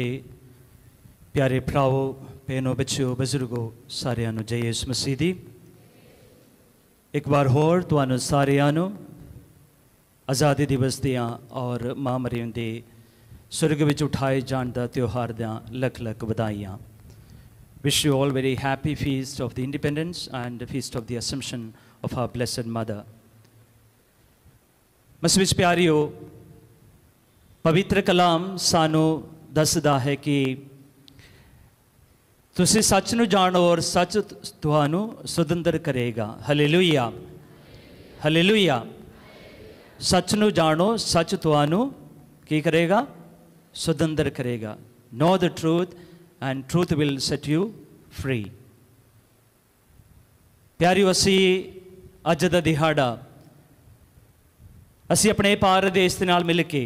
प्यारे भराओ भैनों बच्चों बजुर्गों सारिਆਂ ਨੂੰ जय यीशु मसीह दी। एक बार होर ਤੁਹਾਨੂੰ ਸਾਰਿਆਂ ਨੂੰ आज़ादी दिवस ਦੀਆਂ और मां मरियम ਦੇ स्वर्ग ਵਿੱਚ ਉਠਾਏ ਜਾਣ ਦਾ ਤਿਉਹਾਰ ਦੀਆਂ ਲੱਖ ਲੱਖ ਵਧਾਈਆਂ। Wish you all very happy feast of the independence and the feast of the Assumption of our blessed mother। मसीह ਵਿੱਚ ਪਿਆਰਿਓ पवित्र कलाम सानू दसदा है कि तुसी सच नू जानो और सच तुहानू सुतंत्र करेगा। Hallelujah hallelujah. सच नू जानो सच तुहानू की करेगा? सुतंत्र करेगा। Know the truth and truth will set you free. प्यारियो असी अज दा दिहाड़ा असी अपने पार देश दे नाल मिल के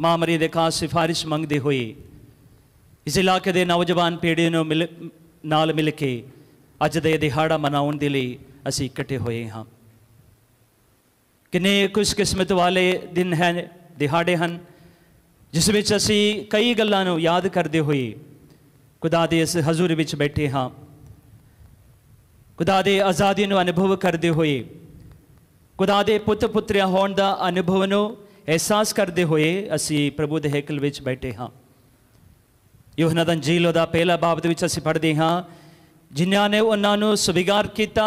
मां मरियम दे खास सिफारिश मंगते हुए इस इलाके के नौजवान पीढ़ी नाल मिल के अज दे दिहाड़ा मनाउण दे लई असी इकट्ठे हुए हाँ। किन्ने खुशकिस्मत वाले दिन हैं, दिहाड़े हैं जिस विच असी कई गल्लां नूं याद करते हुए खुदा दे इस हजूर विच बैठे हाँ। खुदा दे आज़ादी नूं अनुभव करते हुए खुदा दे पुत्र पुत्रियां होण दा अनुभव नूं एहसास करते हुए असी प्रभु के हैकल विच बैठे हाँ। यूहन्ना दा अंजील दा पहला बाब दे विच असी पढ़ते हाँ, जिन्हां ने उन्होंने स्वीकार किया,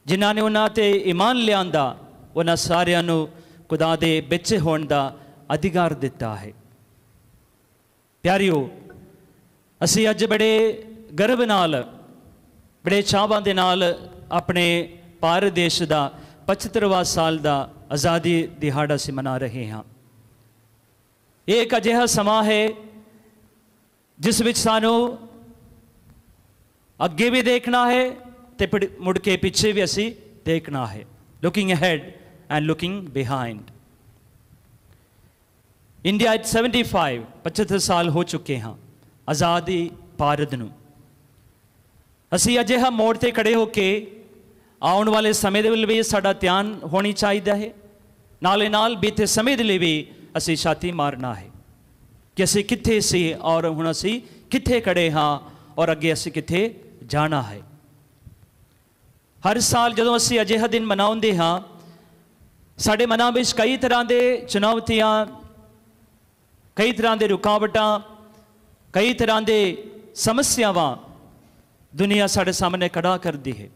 जिन्हां ने उन्हां ते ईमान लियांदा, उन्हां सारियां नूं खुदा दे बच्चे होण दा अधिकार दिता है। प्यारियो असी अज बड़े गर्व नाल बड़े चावां दे नाल अपने ਭਾਰਤ ਦੇਸ਼ ਦਾ 75ਵਾਂ ਸਾਲ ਦਾ ਆਜ਼ਾਦੀ ਦਿਹਾੜਾ ਅਸੀਂ ਮਨਾ ਰਹੇ ਹਾਂ। ਇਹ ਇੱਕ ਅਜਿਹਾ ਸਮਾਂ ਹੈ ਜਿਸ ਵਿੱਚ ਸਾਨੂੰ ਅੱਗੇ ਵੀ ਦੇਖਣਾ ਹੈ ਤੇ ਮੁੜ ਕੇ ਪਿੱਛੇ ਵੀ ਅਸੀਂ ਦੇਖਣਾ ਹੈ। Looking ahead and looking behind. India 75 ਸਾਲ ਹੋ ਚੁੱਕੇ ਹਾਂ ਆਜ਼ਾਦੀ ਭਾਰਤ ਨੂੰ। ਅਸੀਂ ਅਜਿਹਾ ਮੋੜ ਤੇ ਖੜੇ ਹੋ ਕੇ ਆਉਣ ਵਾਲੇ ਸਮੇਂ ਦੇ ਵੱਲ ਵੀ ਸਾਡਾ ਧਿਆਨ ਹੋਣੀ ਚਾਹੀਦਾ ਹੈ। ਨਾਲੇ ਨਾਲ ਬੀਤੇ ਸਮੇਂ ਦੇ ਲਈ ਵੀ ਅਸੀਂ ਛਾਤੀ ਮਾਰਨਾ ਹੈ ਕਿ ਅਸੀਂ ਕਿੱਥੇ ਸੀ ਔਰ ਹੁਣ ਅਸੀਂ ਕਿੱਥੇ ਖੜੇ ਹਾਂ ਔਰ ਅੱਗੇ ਅਸੀਂ ਕਿੱਥੇ ਜਾਣਾ ਹੈ। ਹਰ ਸਾਲ ਜਦੋਂ ਅਸੀਂ ਅਜਿਹਾ ਦਿਨ ਮਨਾਉਂਦੇ ਹਾਂ ਸਾਡੇ ਮਨਾਂ ਵਿੱਚ ਕਈ ਤਰ੍ਹਾਂ ਦੇ ਚੁਣੌਤੀਆਂ, ਕਈ ਤਰ੍ਹਾਂ ਦੇ ਰੁਕਾਵਟਾਂ, ਕਈ ਤਰ੍ਹਾਂ ਦੇ ਸਮੱਸਿਆਵਾਂ ਦੁਨੀਆ ਸਾਡੇ ਸਾਹਮਣੇ ਖੜਾ ਕਰਦੀ ਹੈ।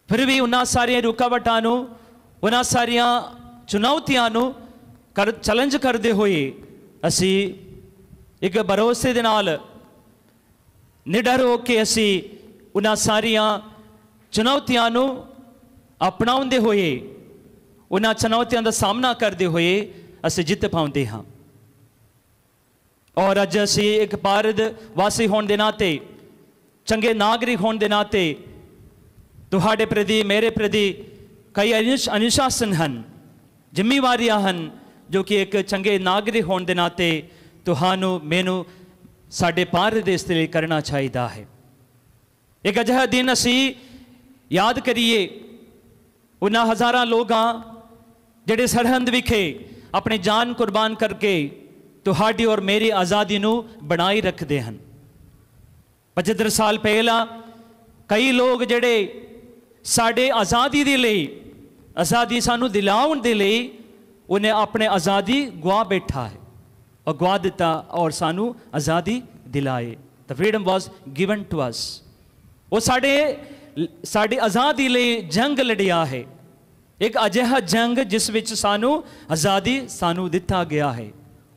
ਫਿਰ ਵੀ ਉਹਨਾਂ ਸਾਰੀਆਂ ਰੁਕਾਵਟਾਂ ਨੂੰ, ਉਹਨਾਂ ਸਾਰੀਆਂ ਚੁਣੌਤੀਆਂ ਨੂੰ ਚੈਲੰਜ ਕਰਦੇ ਹੋਏ ਅਸੀਂ ਇੱਕ ਭਰੋਸੇ ਦੇ ਨਾਲ ਨਿਡਰ ਹੋ ਕੇ ਅਸੀਂ ਉਹਨਾਂ ਸਾਰੀਆਂ ਚੁਣੌਤੀਆਂ ਨੂੰ ਅਪਣਾਉਂਦੇ ਹੋਏ, ਉਹਨਾਂ ਚੁਣੌਤੀਆਂ ਦਾ ਸਾਹਮਣਾ ਕਰਦੇ ਹੋਏ ਅਸੀਂ ਜਿੱਤ ਪਾਉਂਦੇ ਹਾਂ। ਔਰ ਅੱਜ ਅਸੀਂ ਇੱਕ ਭਾਰਤ ਵਾਸੀ ਹੋਣ ਦੇ ਨਾਤੇ, ਚੰਗੇ ਨਾਗਰਿਕ ਹੋਣ ਦੇ ਨਾਤੇ ਤੁਹਾਡੇ ਪ੍ਰਤੀ, ਮੇਰੇ ਪ੍ਰਤੀ ਕਈ ਅਨੁਸ਼ਾਸਨ ਹਨ, ਜ਼ਿੰਮੇਵਾਰੀਆਂ ਹਨ ਜੋ ਕਿ ਇੱਕ ਚੰਗੇ ਨਾਗਰਿਕ ਹੋਣ ਦੇ ਨਾਤੇ ਤੁਹਾਨੂੰ ਮੈਨੂੰ ਸਾਡੇ ਭਾਰਤ ਦੇਸ਼ ਦੇ ਲਈ ਕਰਨਾ ਚਾਹੀਦਾ ਹੈ। ਇੱਕ ਅਜਿਹਾ ਦਿਨ ਅਸੀਂ ਯਾਦ ਕਰੀਏ ਉਹਨਾਂ ਹਜ਼ਾਰਾਂ ਲੋਕਾਂ ਜਿਹੜੇ ਸਰਹੰਦ ਵਿਖੇ ਆਪਣੀ ਜਾਨ ਕੁਰਬਾਨ ਕਰਕੇ ਤੁਹਾਡੀ ਔਰ ਮੇਰੀ ਆਜ਼ਾਦੀ ਨੂੰ ਬਣਾਈ ਰੱਖਦੇ ਹਨ। 75 ਸਾਲ ਪਹਿਲਾਂ ਕਈ ਲੋਕ ਜਿਹੜੇ ਸਾਡੇ ਆਜ਼ਾਦੀ ਦੇ ਲਈ, ਆਜ਼ਾਦੀ ਸਾਨੂੰ ਦਿਲਾਉਣ ਦੇ ਲਈ ਉਹਨੇ ਆਪਣੇ ਆਜ਼ਾਦੀ ਗਵਾ ਬੈਠਾ ਹੈ ਔਰ ਗਵਾ ਦਿੱਤਾ ਔਰ ਸਾਨੂੰ ਆਜ਼ਾਦੀ ਦਿਲਾਏ। The freedom was given to us। ਉਹ ਸਾਡੀ ਆਜ਼ਾਦੀ ਲਈ ਜੰਗ ਲੜਿਆ ਹੈ, ਇੱਕ ਅਜਿਹਾ ਜੰਗ ਜਿਸ ਵਿੱਚ ਸਾਨੂੰ ਆਜ਼ਾਦੀ ਸਾਨੂੰ ਦਿੱਤਾ ਗਿਆ ਹੈ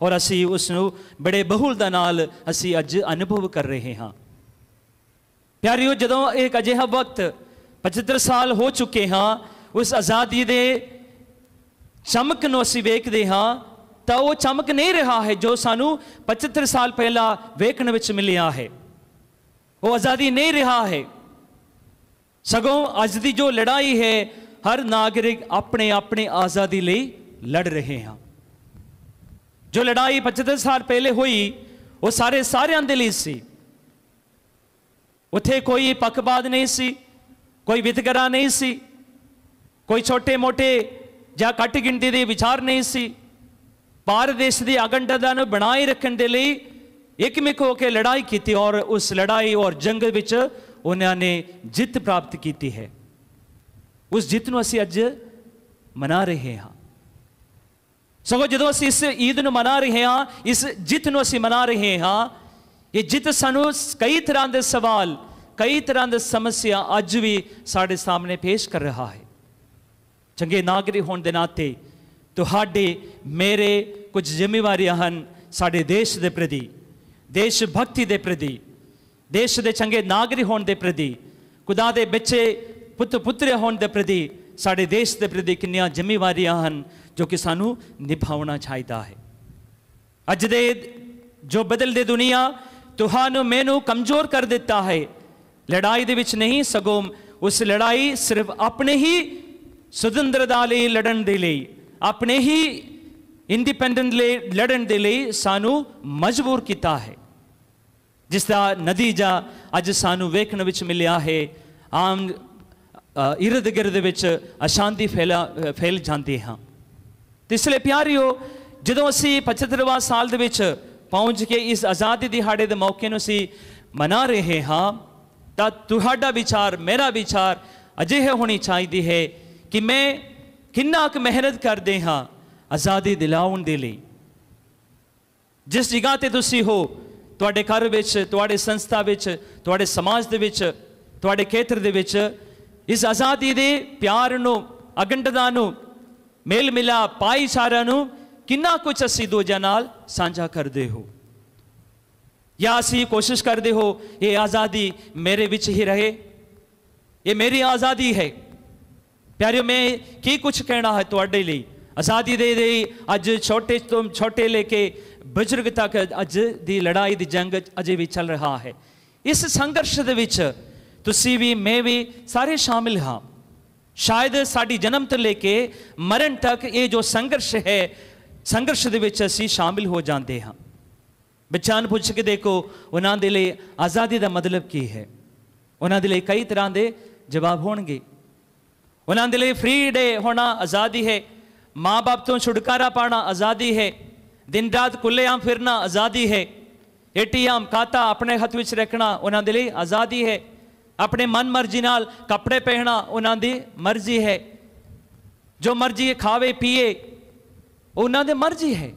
ਔਰ ਅਸੀਂ ਉਸ ਨੂੰ ਬੜੇ ਬਹੁਲਤਾ ਨਾਲ ਅਸੀਂ ਅੱਜ ਅਨੁਭਵ ਕਰ ਰਹੇ ਹਾਂ। ਪਿਆਰਿਓ, ਜਦੋਂ ਇੱਕ ਅਜਿਹਾ ਵਕਤ 75 ਸਾਲ ਹੋ ਚੁੱਕੇ ਹਾਂ, ਉਸ ਆਜ਼ਾਦੀ ਦੇ ਚਮਕ ਨੂੰ ਅਸੀਂ ਵੇਖਦੇ ਹਾਂ ਤਾਂ ਉਹ ਚਮਕ ਨਹੀਂ ਰਿਹਾ ਹੈ ਜੋ ਸਾਨੂੰ 75 ਸਾਲ ਪਹਿਲਾਂ ਵੇਖਣ ਵਿੱਚ ਮਿਲਿਆ ਹੈ। ਉਹ ਆਜ਼ਾਦੀ ਨਹੀਂ ਰਿਹਾ ਹੈ, ਸਗੋਂ ਅੱਜ ਦੀ ਜੋ ਲੜਾਈ ਹੈ ਹਰ ਨਾਗਰਿਕ ਆਪਣੇ ਆਪਣੀ ਆਜ਼ਾਦੀ ਲਈ ਲੜ ਰਹੇ ਹਾਂ। ਜੋ ਲੜਾਈ 75 ਸਾਲ ਪਹਿਲੇ ਹੋਈ ਉਹ ਸਾਰਿਆਂ ਦੇ ਲਈ ਸੀ। ਉੱਥੇ ਕੋਈ ਪੱਖਪਾਤ ਨਹੀਂ ਸੀ, ਕੋਈ ਵਿਤਕਰਾ ਨਹੀਂ ਸੀ, ਕੋਈ ਛੋਟੇ ਮੋਟੇ ਜਾਂ ਘੱਟ ਗਿਣਤੀ ਦੇ ਵਿਚਾਰ ਨਹੀਂ ਸੀ। ਭਾਰਤ ਦੇਸ਼ ਦੀ ਅਖੰਡਤਾ ਨੂੰ ਬਣਾਈ ਰੱਖਣ ਦੇ ਲਈ ਇੱਕਮਿਕ ਹੋ ਕੇ ਲੜਾਈ ਕੀਤੀ ਔਰ ਉਸ ਲੜਾਈ ਔਰ ਜੰਗ ਵਿੱਚ ਉਹਨਾਂ ਨੇ ਜਿੱਤ ਪ੍ਰਾਪਤ ਕੀਤੀ ਹੈ। ਉਸ ਜਿੱਤ ਨੂੰ ਅਸੀਂ ਅੱਜ ਮਨਾ ਰਹੇ ਹਾਂ। ਸਗੋਂ ਜਦੋਂ ਅਸੀਂ ਇਸ ਈਦ ਨੂੰ ਮਨਾ ਰਹੇ ਹਾਂ, ਇਸ ਜਿੱਤ ਨੂੰ ਅਸੀਂ ਮਨਾ ਰਹੇ ਹਾਂ, ਇਹ ਜਿੱਤ ਸਾਨੂੰ ਕਈ ਤਰ੍ਹਾਂ ਦੇ ਸਵਾਲ, ਕਈ ਤਰ੍ਹਾਂ ਦੇ ਸਮੱਸਿਆ ਅੱਜ ਵੀ ਸਾਡੇ ਸਾਹਮਣੇ ਪੇਸ਼ ਕਰ ਰਿਹਾ ਹੈ। ਚੰਗੇ ਨਾਗਰਿਕ ਹੋਣ ਦੇ ਨਾਤੇ ਤੁਹਾਡੇ ਮੇਰੇ ਕੁਝ ਜ਼ਿੰਮੇਵਾਰੀਆਂ ਹਨ ਸਾਡੇ ਦੇਸ਼ ਦੇ ਪ੍ਰਤੀ, ਦੇਸ਼ ਭਗਤੀ ਦੇ ਪ੍ਰਤੀ, ਦੇਸ਼ ਦੇ ਚੰਗੇ ਨਾਗਰਿਕ ਹੋਣ ਦੇ ਪ੍ਰਤੀ, ਖੁਦਾ ਦੇ ਬੱਚੇ ਪੁੱਤ ਪੁੱਤਰ ਹੋਣ ਦੇ ਪ੍ਰਤੀ, ਸਾਡੇ ਦੇਸ਼ ਦੇ ਪ੍ਰਤੀ ਕਿੰਨੀਆਂ ਜ਼ਿੰਮੇਵਾਰੀਆਂ ਹਨ ਜੋ ਕਿ ਸਾਨੂੰ ਨਿਭਾਉਣਾ ਚਾਹੀਦਾ ਹੈ। ਅੱਜ ਦੇ ਜੋ ਬਦਲਦੇ ਦੁਨੀਆ ਤੁਹਾਨੂੰ ਮੈਨੂੰ ਕਮਜ਼ੋਰ ਕਰ ਦਿੱਤਾ ਹੈ। ਲੜਾਈ ਦੇ ਵਿੱਚ ਨਹੀਂ, ਸਗੋਂ ਉਸ ਲੜਾਈ ਸਿਰਫ ਆਪਣੇ ਹੀ ਸੁਤੰਤਰਤਾ ਲਈ ਲੜਨ ਦੇ ਲਈ, ਆਪਣੇ ਹੀ ਇੰਡੀਪੈਂਡੈਂਟ ਲਈ ਲੜਨ ਦੇ ਲਈ ਸਾਨੂੰ ਮਜਬੂਰ ਕੀਤਾ ਹੈ, ਜਿਸ ਦਾ ਨਤੀਜਾ ਅੱਜ ਸਾਨੂੰ ਵੇਖਣ ਵਿੱਚ ਮਿਲਿਆ ਹੈ। ਆਮ ਇਰਦ ਗਿਰਦ ਵਿੱਚ ਅਸ਼ਾਂਤੀ ਫੈਲ ਜਾਂਦੀ ਹਾਂ। ਤੇ ਇਸ ਲਈ ਪਿਆਰਿਓ, ਜਦੋਂ ਅਸੀਂ 75ਵਾਂ ਸਾਲ ਦੇ ਵਿੱਚ ਪਹੁੰਚ ਕੇ ਇਸ ਆਜ਼ਾਦੀ ਦਿਹਾੜੇ ਦੇ ਮੌਕੇ ਨੂੰ ਅਸੀਂ ਮਨਾ ਰਹੇ ਹਾਂ ਤਾਂ ਤੁਹਾਡਾ ਵਿਚਾਰ, ਮੇਰਾ ਵਿਚਾਰ ਅਜਿਹੇ ਹੋਣੀ ਚਾਹੀਦੀ ਹੈ ਕਿ ਮੈਂ ਕਿੰਨਾ ਕੁ ਮਿਹਨਤ ਕਰਦੇ ਹਾਂ ਆਜ਼ਾਦੀ ਦਿਲਾਉਣ ਦੇ ਲਈ। ਜਿਸ ਜਗ੍ਹਾ ਤੇ ਤੁਸੀਂ ਹੋ, ਤੁਹਾਡੇ ਘਰ ਵਿੱਚ, ਤੁਹਾਡੇ ਸੰਸਥਾ ਵਿੱਚ, ਤੁਹਾਡੇ ਸਮਾਜ ਦੇ ਵਿੱਚ, ਤੁਹਾਡੇ ਖੇਤਰ ਦੇ ਵਿੱਚ ਇਸ ਆਜ਼ਾਦੀ ਦੇ ਪਿਆਰ ਨੂੰ, ਅਖੰਡਤਾ ਨੂੰ, ਮੇਲ ਮਿਲਾਪ, ਭਾਈਚਾਰਾ ਨੂੰ ਕਿੰਨਾ ਕੁਝ ਅਸੀਂ ਦੂਜਿਆਂ ਨਾਲ ਸਾਂਝਾ ਕਰਦੇ ਹੋ, ਜਾਂ ਅਸੀਂ ਕੋਸ਼ਿਸ਼ ਕਰਦੇ ਹੋ ਇਹ ਆਜ਼ਾਦੀ ਮੇਰੇ ਵਿੱਚ ਹੀ ਰਹੇ, ये मेरी आज़ादी है। प्यारियो, मैं की कुछ कहना है तुहाडे लई। आज़ादी दे अज छोटे तो छोटे लेके बुजुर्ग तक अज दी लड़ाई दी जंग अजे भी चल रहा है। इस संघर्ष दे विच तुसी भी मैं भी सारे शामिल हाँ। शायद साड़ी जन्म तो लेके मरण तक ये जो संघर्ष है, संघर्ष दे विच असी शामिल हो जाते हाँ। बच्चा नूं पुछ के देखो उन्हां दे लई आज़ादी का मतलब की है। उन्हां दे लई कई तरह के जवाब होणगे। उन्हां दे लई फ्री डे होना आज़ादी है, माँ बाप तो छुटकारा पाना आज़ादी है, दिन रात खुलेआम फिरना आज़ादी है, ATM खाता अपने हथ विच रखना उन्हां दे लई आज़ादी है, अपने मन मर्जी नाल कपड़े पहनना उन्हां दी मर्जी है, जो मर्जी खावे पीए उन्हां दी मर्जी है।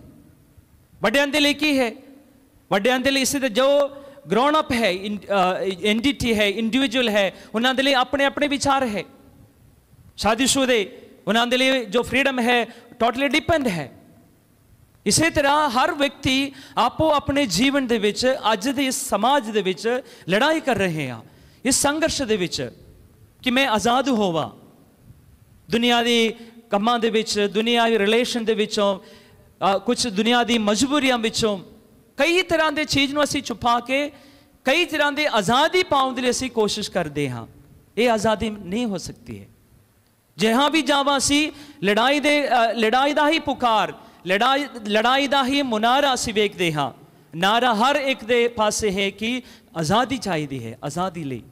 वड्डियां दे लई की है? वड्डियां दे लई इस जो ग्रोन अप है, एंटिटी है, इंडिविजुअल है, उन्हां दे लई अपने अपने विचार है। शादीशुदे उन्हां दे लई जो फ्रीडम है टोटली डिपेंड है। इसी तरह हर व्यक्ति आपो अपने जीवन दे विच अज दे इस समाज दे विच लड़ाई कर रहे हैं, इस संघर्ष दे विच कि मैं आज़ाद होवा। दुनिया दी कमां दे विच, दुनिया दी रिलेशन दे विचों, कुछ दुनिया दी मजबूरियां विचों कई तरह के चीज़ नूं असीं छुपा के कई तरह की आज़ादी पाउण दे लई असीं कोशिश करते हाँ। ये आज़ादी नहीं हो सकती है। जहाँ भी जावा असीं लड़ाई दा ही पुकार, लड़ाई दा ही मुनारा असीं वेखदे हाँ। नारा हर एक दे पासे है कि आज़ादी चाहिए है। आज़ादी लई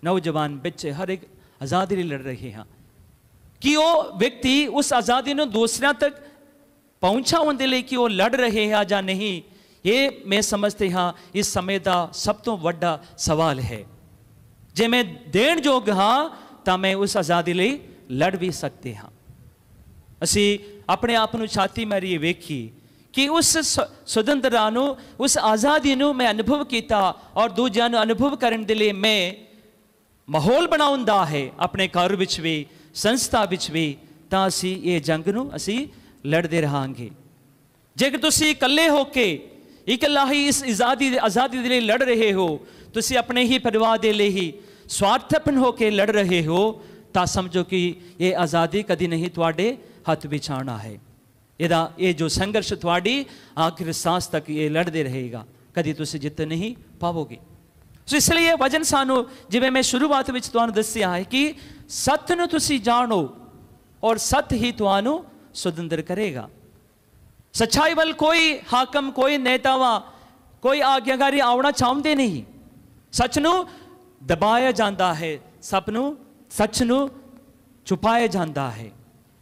नौजवान बच्चे हर एक आज़ादी लई लड़ रहे हैं कि वो व्यक्ति उस आज़ादी नूं दूसरों तक पहुँचाउण दे लई कि वो लड़ रहे हैं या नहीं, ये मैं समझते हाँ इस समय का सब तो वड्डा सवाल है। जे मैं देण जोग हाँ तो मैं उस आज़ादी लई लड़ भी सकते हाँ। असी अपने आप नूं छाती मारीए वेखी कि उस सुतंत्रता नूं, उस आज़ादी नूं मैं अनुभव किया और दूजिआं नूं अनुभव करन दे लई मैं माहौल बनाउंदा है अपने घर विच भी, संस्था विच भी, तां असी ये जंग नूं असी लड़दे रहांगे। जेकर तुसी इकल्ले होके इकल्ला ही इस आज़ादी दे लई लड़ रहे हो, तुसी अपने ही परिवार दे लई ही स्वार्थपन होके लड़ रहे हो, ता समझो कि ये आज़ादी कदी नहीं तुहाडे हथ विच आना है। ये जो संघर्ष तुहाडी आखिर सांस तक ये लड़ते रहेगा, कदी तुसी जित नहीं पाओगे। सो इसलिए वचन सानू जिवें मैं शुरुआत विच तुहानूं दस्सिया है कि सत्य नूं तुसी जानो और सत्य ही तुहानूं सुतंत्र करेगा। सच्चाई वाल कोई हाकम, कोई नेतावा, कोई आज्ञाकारी आवना चाहते नहीं। सच नूं दबाया जाता है, सच नूं छुपाया जाता है,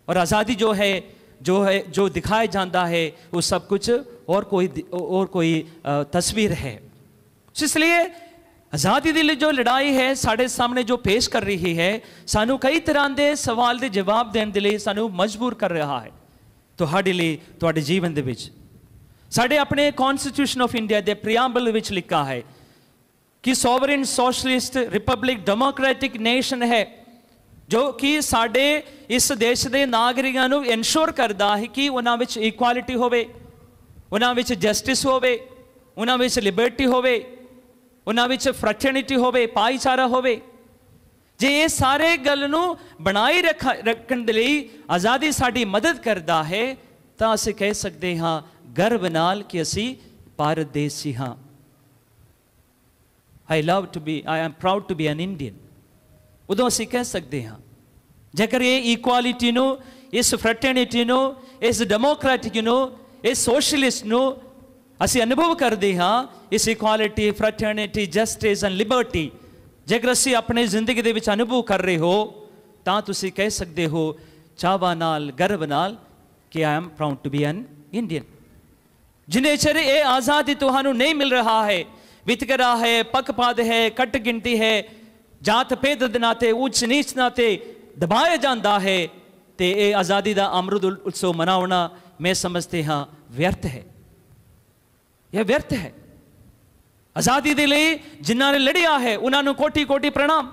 और आज़ादी जो दिखाया जाता है वो सब कुछ और कोई तस्वीर है। इसलिए आज़ादी दी जो लड़ाई है साढ़े सामने जो पेश कर रही है, सानू कई तरह के सवाल के जवाब देने के लिए सानू मजबूर कर रहा है। तुहाडे लिए तुहाडे जीवन दे विच साढ़े अपने कॉन्स्टिट्यूशन ऑफ इंडिया के प्रियांबल विच लिखा है कि sovereign socialist Republic democratic nation है, जो कि साढ़े इस देश के नागरिकों को इंश्योर करता है कि उन्हां विच इक्वालिटी होवे, उन्हां विच जस्टिस होवे, उन्हां विच लिबर्टी होवे, उन्हां विच फ्रैटर्निटी होवे, भाईचारा होवे। जे ये सारे गल नूं बनाई रखण दे लई आज़ादी साडी मदद करता है, तो असीं कह सकते हाँ गर्व नाल कि असीं भारत देसी हाँ। I am proud to be an Indian। उदों असीं कह सकते हाँ जेकर ये इक्वालिटी नूं, इस फ्रैटर्निटी नूं, इस डेमोक्रेटिक नूं, इस सोशलिस्ट नूं असीं अनुभव करते हाँ, इस equality, fraternity, justice and liberty जेकर असीं अपनी जिंदगी दे विच अनुभव कर रहे हो, तां तुसीं कह सकते हो चावा नाल, गर्व नाल कि I am proud to be an Indian. जिन्हें चर ये आज़ादी तुहानूं नहीं मिल रहा है, वितकरा है, पक्षपात है, कट गिनती है, जात भेद दे नाते, उच्च नीच नाते दबाया जाता है, तो ये आज़ादी का अमृत उत्सव मनाना मैं समझते हाँ व्यर्थ है। यह व्यर्थ है। आज़ादी दे लई जिन्हां ने लड़िया है उन्होंने कोटि कोटि प्रणाम,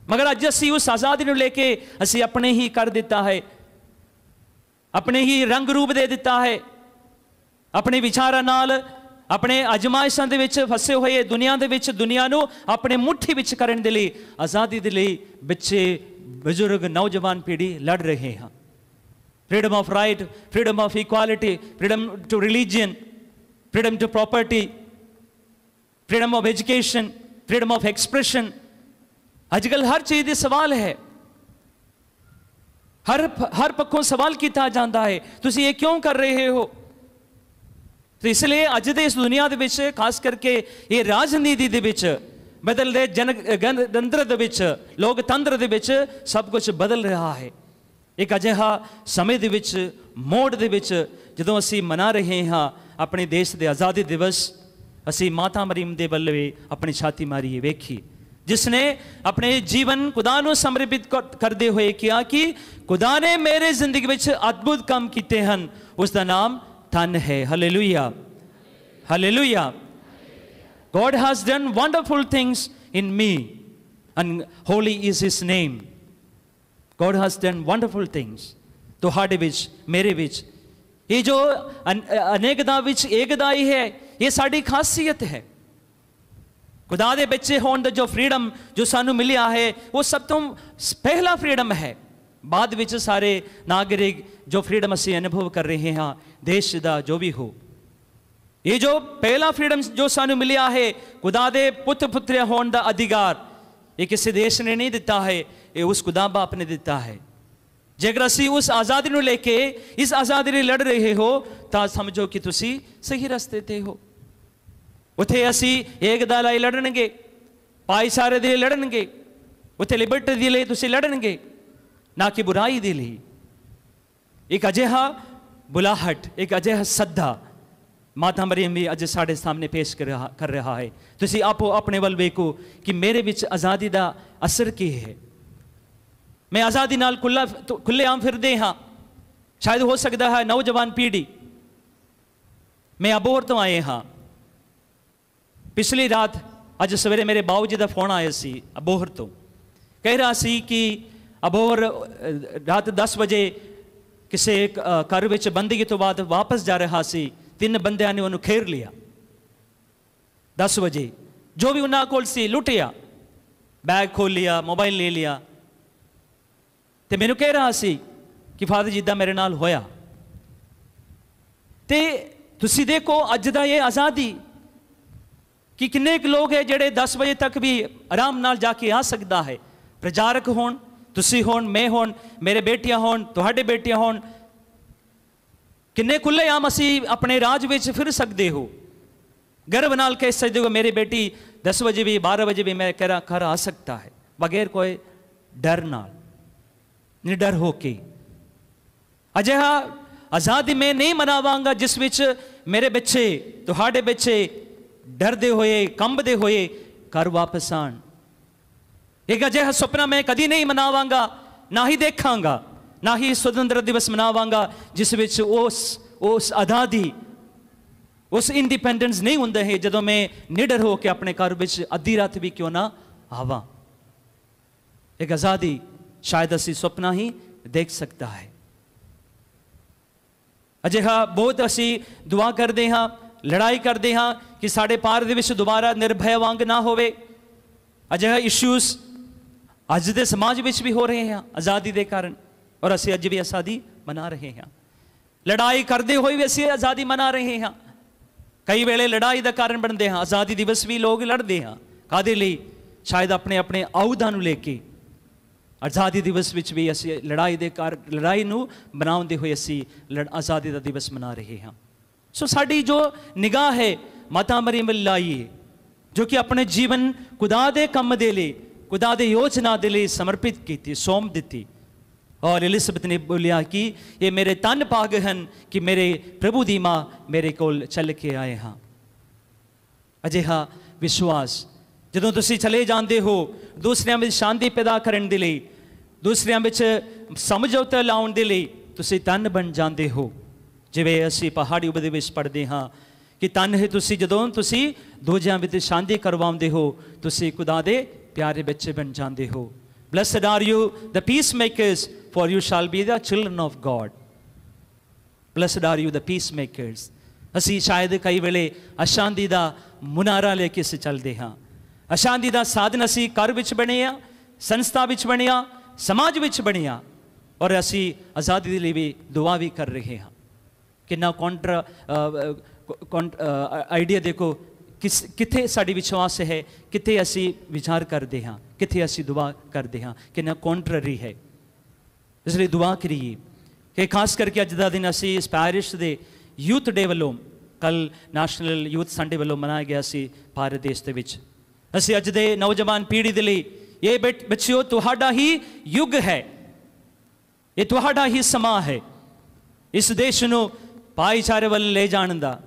मगर अज असीं उस आज़ादी नूं लेके असीं अपने ही कर दिता है, अपने ही रंग रूप दे दिता है, अपने विचारां नाल ਆਪਣੇ ਅਜਮਾਇਸ਼ਾਂ ਦੇ ਵਿੱਚ ਫਸੇ ਹੋਏ ਦੁਨੀਆ ਦੇ ਵਿੱਚ ਦੁਨੀਆ ਨੂੰ ਆਪਣੇ ਮੁੱਠੀ ਵਿੱਚ ਕਰਨ ਦੇ ਲਈ, ਆਜ਼ਾਦੀ ਦੇ ਲਈ ਬੱਚੇ, ਬਜ਼ੁਰਗ, ਨੌਜਵਾਨ ਪੀੜ੍ਹੀ ਲੜ ਰਹੇ ਹਾਂ। freedom of right, freedom of equality, freedom to religion, freedom to property, freedom of education, freedom of expression। ਅੱਜ ਕੱਲ੍ਹ ਹਰ ਚੀਜ਼ ਦੀ ਸਵਾਲ ਹੈ, ਹਰ ਪੱਖੋਂ ਸਵਾਲ ਕੀਤਾ ਜਾਂਦਾ ਹੈ, ਤੁਸੀਂ ਇਹ ਕਿਉਂ ਕਰ ਰਹੇ ਹੋ? तो इसलिए अज दे इस दुनिया दे विच, खास करके ये राजनीति दे विच, बदलते जनतंत्र दे विच, लोकतंत्र दे विच सब कुछ बदल रहा है। एक अजिहा समय दे विच, मोड़ दे विच, जदों असी मना रहे हाँ अपने देश के आज़ादी दिवस, असी माता मरीम दे बल्ले अपनी छाती मारी वेखी, जिसने अपने जीवन खुदा नूं समर्पित करते हुए किया कि खुदा ने मेरे जिंदगी विच अद्भुत काम किए हैं, उसका नाम धन है। Hallelujah, hallelujah. God has done wonderful things in me and holy is his name। God has done wonderful things ਤੁਹਾਡੇ ਵਿੱਚ, ਮੇਰੇ ਵਿੱਚ। ਇਹ ਜੋ ਅਨੇਕਤਾ ਵਿੱਚ ਏਕਤਾ ਹੀ ਹੈ, ਇਹ ਸਾਡੀ ਖਾਸੀਅਤ ਹੈ। खुदा ਦੇ ਬੱਚੇ ਹੋਣ ਦਾ ਜੋ ਫਰੀडम ਜੋ ਸਾਨੂੰ ਮਿਲਿਆ ਹੈ, ਉਹ ਸਭ ਤੋਂ ਪਹਿਲਾ ਫਰੀडम ਹੈ। बाद विच सारे नागरिक जो फ्रीडम असी अनुभव कर रहे हाँ, देश का जो भी हो, ये जो पहला फ्रीडम जो सानू मिलिया है, खुदा दे पुत्र पुत्र होने का अधिकार, ये किसी देश ने नहीं दिता है, ये उस खुदा बाप ने दिता है। जेकर असी उस आज़ादी को लेके इस आज़ादी लिए लड़ रहे हो, तो समझो कि तुसी सही रस्ते ते हो। उत्थे असी एकता लई लड़नगे, भाईचारे दे लड़नगे, उत्थे लिबर्टी दे लिए तुसी लड़नगे, ना कि बुराई दे लिए। एक अजिहा बुलाहट, एक अजिहा सद्दा माता मरियम भी अज साढ़े सामने पेश कर रहा है। तुसी आपो अपने वल वेखो कि मेरे विच आज़ादी का असर की है। मैं आज़ादी नाल खुले आम फिरदे हाँ, शायद हो सकता है नौजवान पीढ़ी। मैं अबोहर तो आए हाँ, पिछली रात अज सवेरे मेरे बाऊ जी का फोन आया सी अबोहर तो, कह रहा सी कि अबोहर रात 10 बजे किसी घर विच बंदगी तो बाद वापस जा रहा सी, 3 बंदियां ने उन्होंने घेर लिया। 10 बजे जो भी उन्होंने कोल सी लुटिया, बैग खोल लिया, मोबाइल ले लिया। तो मैनू कह रहा सी कि फादर जी दा मेरे नाल होया। ते तुसी देखो अज दा ये आज़ादी कि किन्ने लोग है जेड़े 10 बजे तक भी आराम नाल जाके आ सकता है। प्रचारक होण, तुसी होण, मैं होण, मेरे बेटियां होण, तुहाडे बेटियां होण, किन्ने खुले आम असी अपने राज विच फिर सकते हो। गर्व नाल कह सकते हो मेरी बेटी 10 बजे भी 12 बजे भी मैं कह रहा घर आ सकता है, बगैर कोई डर नाल, निडर होके। अजिहा आज़ादी में नहीं मनावांगा जिस विच मेरे बच्चे, तुहाडे बच्चे डरदे होए, कंबदे होए घर वापस आन। एक अजिहा सुपना मैं कदी नहीं मनावांगा, ना ही देखांगा, ना ही स्वतंत्र दिवस मनावांगा जिस विच उस आज़ादी, उस इंडिपेंडेंस नहीं हुंदा है जदों मैं निडर हो के अपने घर विच अद्धी रात भी क्यों ना आवां। एक आज़ादी शायद असी सुपना ही देख सकता है। अजिहा बहुत असी दुआ करते हाँ, लड़ाई करते हाँ कि साढ़े भारत विच दोबारा निर्भय वांग ना होवे। अजिहा इश्यूज अज दे समाज विच भी हो रहे हैं आज़ादी के कारण, और असी अज भी आज़ादी मना रहे हैं। लड़ाई करते हुए भी असी आज़ादी मना रहे हैं। कई वेले लड़ाई का कारण बनते हैं। आज़ादी दिवस भी लोग लड़ते हैं, कादे लई? शायद अपने अपने आयुधां नूं लेके। आज़ादी दिवस विच भी असी लड़ाई दे कारण, लड़ाई नूं बनाउंदे हुए असी आज़ादी का दिवस मना रहे हैं। सो साडी जो निगाह है माता मरियम वल लाइए, जो कि अपने जीवन खुदा दे कम दे लई, खुदा दे योजना दे लई समर्पित की, सौंप दी। और एलिज़ाबेथ ने बोलिया कि ये मेरे तन भाग हैं कि मेरे प्रभु दी मां मेरे कोल चल के आए हाँ। अजिहा विश्वास जदों तुसी चले जाते हो दूसरियां विच शांति पैदा करने के लिए, दूसरियां विच समझौता लाउण दे लई तुसी तन बन जाते हो। जिवें असी पहाड़ी उपदे विच पढ़दे हाँ कि तन है तुसी जदों तुसी दूजियां विच शांति करवाउंदे हो, तुसी खुदा दे प्यारे बच्चे बन जाते हो। Blessed are you the peacemakers, for you shall be the children of God. Blessed are you the peacemakers। ਅਸੀਂ ਸ਼ਾਇਦ ਕਈ ਵੇਲੇ ਅਸ਼ਾਂਤੀ ਦਾ ਮੁਨਾਰਾ ਲੈ ਕੇ ਅਸੀਂ ਚੱਲਦੇ ਹਾਂ। ਅਸ਼ਾਂਤੀ ਦਾ ਸਾਧਨ ਅਸੀਂ ਘਰ ਵਿੱਚ ਬਣੇ ਆ, ਸੰਸਥਾ ਵਿੱਚ ਬਣੇ ਆ, ਸਮਾਜ ਵਿੱਚ ਬਣੇ ਆ, ਔਰ ਅਸੀਂ ਆਜ਼ਾਦੀ ਦੇ ਲਈ ਵੀ ਦੁਆ ਵੀ ਕਰ ਰਹੇ ਹਾਂ। ਕਿੰਨਾ ਕਾਉਂਟਰ ਆਈਡੀਆ ਦੇਖੋ, ਕਿੱਥੇ ਸਾਡੀ ਵਿਸ਼ਵਾਸ ਹੈ, ਕਿੱਥੇ ਅਸੀਂ ਵਿਚਾਰ ਕਰਦੇ ਹਾਂ, ਕਿੱਥੇ ਅਸੀਂ ਦੁਆ ਕਰਦੇ ਹਾਂ, ਕਿੰਨਾ ਕਾਉਂਟਰਰੀ ਹੈ। ਇਸ ਲਈ ਦੁਆ ਕਰੀਏ ਕਿ ਖਾਸ ਕਰਕੇ ਅੱਜ ਦਾ ਦਿਨ ਅਸੀਂ ਇਸ ਪੈਰਿਸ਼ ਦੇ ਯੂਥ ਡੇ ਵੱਲੋਂ, ਕੱਲ ਨੈਸ਼ਨਲ ਯੂਥ ਸੰਡੇ ਵੱਲੋਂ ਮਨਾਇਆ ਗਿਆ ਸੀ ਭਾਰਤ ਦੇਸ਼ ਦੇ ਵਿੱਚ। ਅਸੀਂ ਅੱਜ ਦੇ ਨੌਜਵਾਨ ਪੀੜ੍ਹੀ ਦੇ ਲਈ, ਇਹ ਬੱਚਿਓ ਤੁਹਾਡਾ ਹੀ ਯੁੱਗ ਹੈ, ਇਹ ਤੁਹਾਡਾ ਹੀ ਸਮਾਂ ਹੈ ਇਸ ਦੇਸ਼ ਨੂੰ ਭਾਈਚਾਰੇ ਵੱਲ ਲੈ ਜਾਣ ਦਾ,